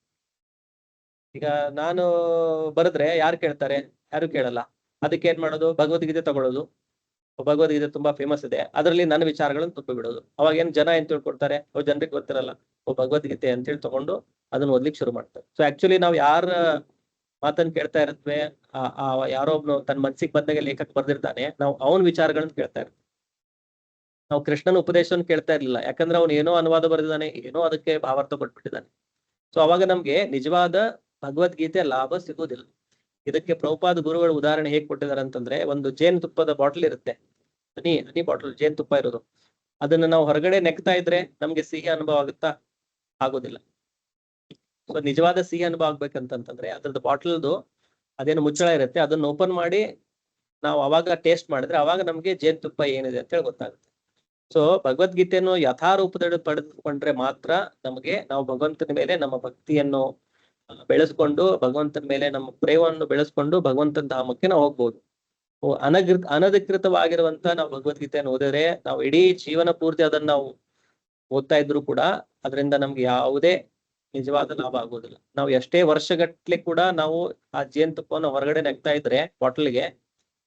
ಈಗ ನಾನು ಬರೆದ್ರೆ ಯಾರು ಕೇಳ್ತಾರೆ? ಯಾರು ಕೇಳಲ್ಲ. ಅದಕ್ಕೆ ಏನ್ ಮಾಡೋದು? ಭಗವದ್ಗೀತೆ ತಗೊಳ್ಳೋದು. ಭಗವದ್ಗೀತೆ ತುಂಬಾ ಫೇಮಸ್ ಇದೆ, ಅದರಲ್ಲಿ ನನ್ನ ವಿಚಾರಗಳನ್ನು ತುಂಬಿ ಬಿಡೋದು. ಅವಾಗ ಏನ್ ಜನ ಏನ್ ತಿಳ್ಕೊಡ್ತಾರೆ? ಜನರಿಗೆ ಗೊತ್ತಿರಲ್ಲ, ಭಗವದ್ಗೀತೆ ಅಂತೇಳಿ ತಗೊಂಡು ಅದನ್ನ ಓದ್ಲಿಕ್ಕೆ ಶುರು ಮಾಡ್ತಾರೆ. ಸೊ ಆಕ್ಚುಲಿ ನಾವು ಯಾರ ಮಾತನ್ನ ಕೇಳ್ತಾ ಇರತ್ವೆ, ಯಾರೋ ಒಬ್ನು ತನ್ನ ಮನ್ಸಿಗೆ ಬಂದಾಗ ಲೇಖಕ ಬರ್ದಿರ್ತಾನೆ, ನಾವು ಅವನ ವಿಚಾರಗಳನ್ನ ಕೇಳ್ತಾ ಇರ್ತೀವಿ. ನಾವು ಕೃಷ್ಣನ ಉಪದೇಶವನ್ನು ಕೇಳ್ತಾ ಇರ್ಲಿಲ್ಲ, ಯಾಕಂದ್ರೆ ಅವನು ಏನೋ ಅನುವಾದ ಬರೆದಿದ್ದಾನೆ, ಏನೋ ಅದಕ್ಕೆ ಭಾವಾರ್ಥ ಕೊಟ್ಬಿಟ್ಟಿದ್ದಾನೆ. ಸೊ ಅವಾಗ ನಮ್ಗೆ ನಿಜವಾದ ಭಗವದ್ಗೀತೆ ಲಾಭ ಸಿಗೋದಿಲ್ಲ. ಇದಕ್ಕೆ ಪ್ರಭುಪಾದ ಗುರುಗಳ ಉದಾಹರಣೆ ಹೇಗ್ ಕೊಟ್ಟಿದ್ದಾರೆ ಅಂತಂದ್ರೆ, ಒಂದು ಜೇನು ತುಪ್ಪದ ಬಾಟಲ್ ಇರುತ್ತೆ, ಹನಿ ಬಾಟಲ್, ಜೇನು ತುಪ್ಪ ಇರೋದು. ಅದನ್ನ ನಾವು ಹೊರಗಡೆ ನೆಕ್ತಾ ಇದ್ರೆ ನಮ್ಗೆ ಸಿಹಿ ಅನುಭವ ಆಗುತ್ತಾ? ಆಗೋದಿಲ್ಲ. ಸೊ ನಿಜವಾದ ಸಿಹಿ ಅನುಭವ ಆಗ್ಬೇಕಂತಂದ್ರೆ ಅದ್ರದ್ದು ಬಾಟಲ್ದು ಅದೇನು ಮುಚ್ಚಳ ಇರುತ್ತೆ, ಅದನ್ನ ಓಪನ್ ಮಾಡಿ ನಾವು ಅವಾಗ ಟೇಸ್ಟ್ ಮಾಡಿದ್ರೆ ಅವಾಗ ನಮ್ಗೆ ಜೇನುತುಪ್ಪ ಏನಿದೆ ಅಂತ ಹೇಳಿ ಗೊತ್ತಾಗುತ್ತೆ. ಸೊ ಭಗವದ್ಗೀತೆಯನ್ನು ಯಥಾರೂಪದಲ್ಲಿ ಪಡೆದುಕೊಂಡ್ರೆ ಮಾತ್ರ ನಮಗೆ ನಾವು ಭಗವಂತನ ಮೇಲೆ ನಮ್ಮ ಭಕ್ತಿಯನ್ನು ಬೆಳೆಸ್ಕೊಂಡು, ಭಗವಂತನ ಮೇಲೆ ನಮ್ಮ ಪ್ರೇಮವನ್ನು ಬೆಳೆಸ್ಕೊಂಡು ಭಗವಂತನ ಧಾಮಕ್ಕೆ ನಾವು ಹೋಗ್ಬೋದು. ಅನಧಿಕೃತವಾಗಿರುವಂತ ನಾವು ಭಗವದ್ಗೀತೆಯನ್ನು ಓದಿದ್ರೆ, ನಾವು ಇಡೀ ಜೀವನ ಪೂರ್ತಿ ಅದನ್ನ ನಾವು ಓದ್ತಾ ಇದ್ರು ಕೂಡ ಅದರಿಂದ ನಮ್ಗೆ ಯಾವುದೇ ನಿಜವಾದ ಲಾಭ ಆಗೋದಿಲ್ಲ. ನಾವು ಎಷ್ಟೇ ವರ್ಷಗಟ್ಲೆ ಕೂಡ ನಾವು ಆ ಜೇನುತುಪ್ಪವನ್ನು ಹೊರಗಡೆ ನೆಗ್ತಾ ಇದ್ರೆ ಬಾಟಲ್ಗೆ,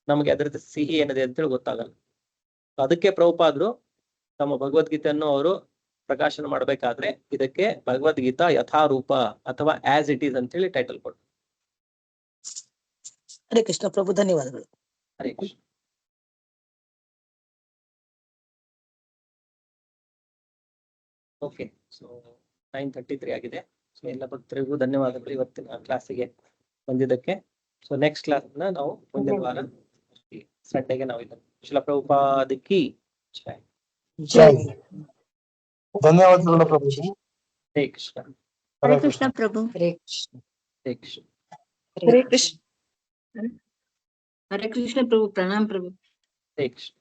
ನಮ್ಗೆ ಅದ್ರದ್ದು ಸಿಹಿ ಏನಿದೆ ಅಂತೇಳಿ ಗೊತ್ತಾಗಲ್ಲ. ಅದಕ್ಕೆ ಪ್ರಭುಪಾದರು ತಮ್ಮ ಭಗವದ್ಗೀತೆಯನ್ನು ಅವರು ಪ್ರಕಾಶನ ಮಾಡ್ಬೇಕಾದ್ರೆ ಇದಕ್ಕೆ ಭಗವದ್ಗೀತಾ ಯಥಾರೂಪ ಅಥವಾ ಆಸ್ ಇಟ್ ಈಸ್ ಅಂತೇಳಿ ಟೈಟಲ್ ಕೊಟ್ಟು. ಹರೇ ಕೃಷ್ಣ ಪ್ರಭು, ಧನ್ಯವಾದಗಳು. ಹರೇ ಕೃಷ್ಣ. ಓಕೆ, ಸೊ 9:33 ಆಗಿದೆ. ಸೊ ಎಲ್ಲ ಭಕ್ತರಿಗೂ ಧನ್ಯವಾದಗಳು ಇವತ್ತಿನ ಕ್ಲಾಸಿಗೆ ಬಂದಿದ್ದಕ್ಕೆ. ಸೊ ನೆಕ್ಸ್ಟ್ ಕ್ಲಾಸ್ ನಾವು ಮುಂದಿನ ವಾರ ಸಂಡೆಗೆ ನಾವು ಇದನ್ನು ಶ್ರೀಲ ಪ್ರಭುಪಾದ ಕಿ ಜೈ. ಜೈ. ಧನ್ಯವಾದಗಳು ಪ್ರಭುಜಿ. ಹರೇ ಕೃಷ್ಣ. ಹರೇ ಕೃಷ್ಣ ಪ್ರಭು. Hare Krishna. ಹರೇ ಕೃಷ್ಣ. हरे कृष्ण हरे कृष्ण प्रभु, प्रणाम प्रभु. ಹರೇ ಕೃಷ್ಣ.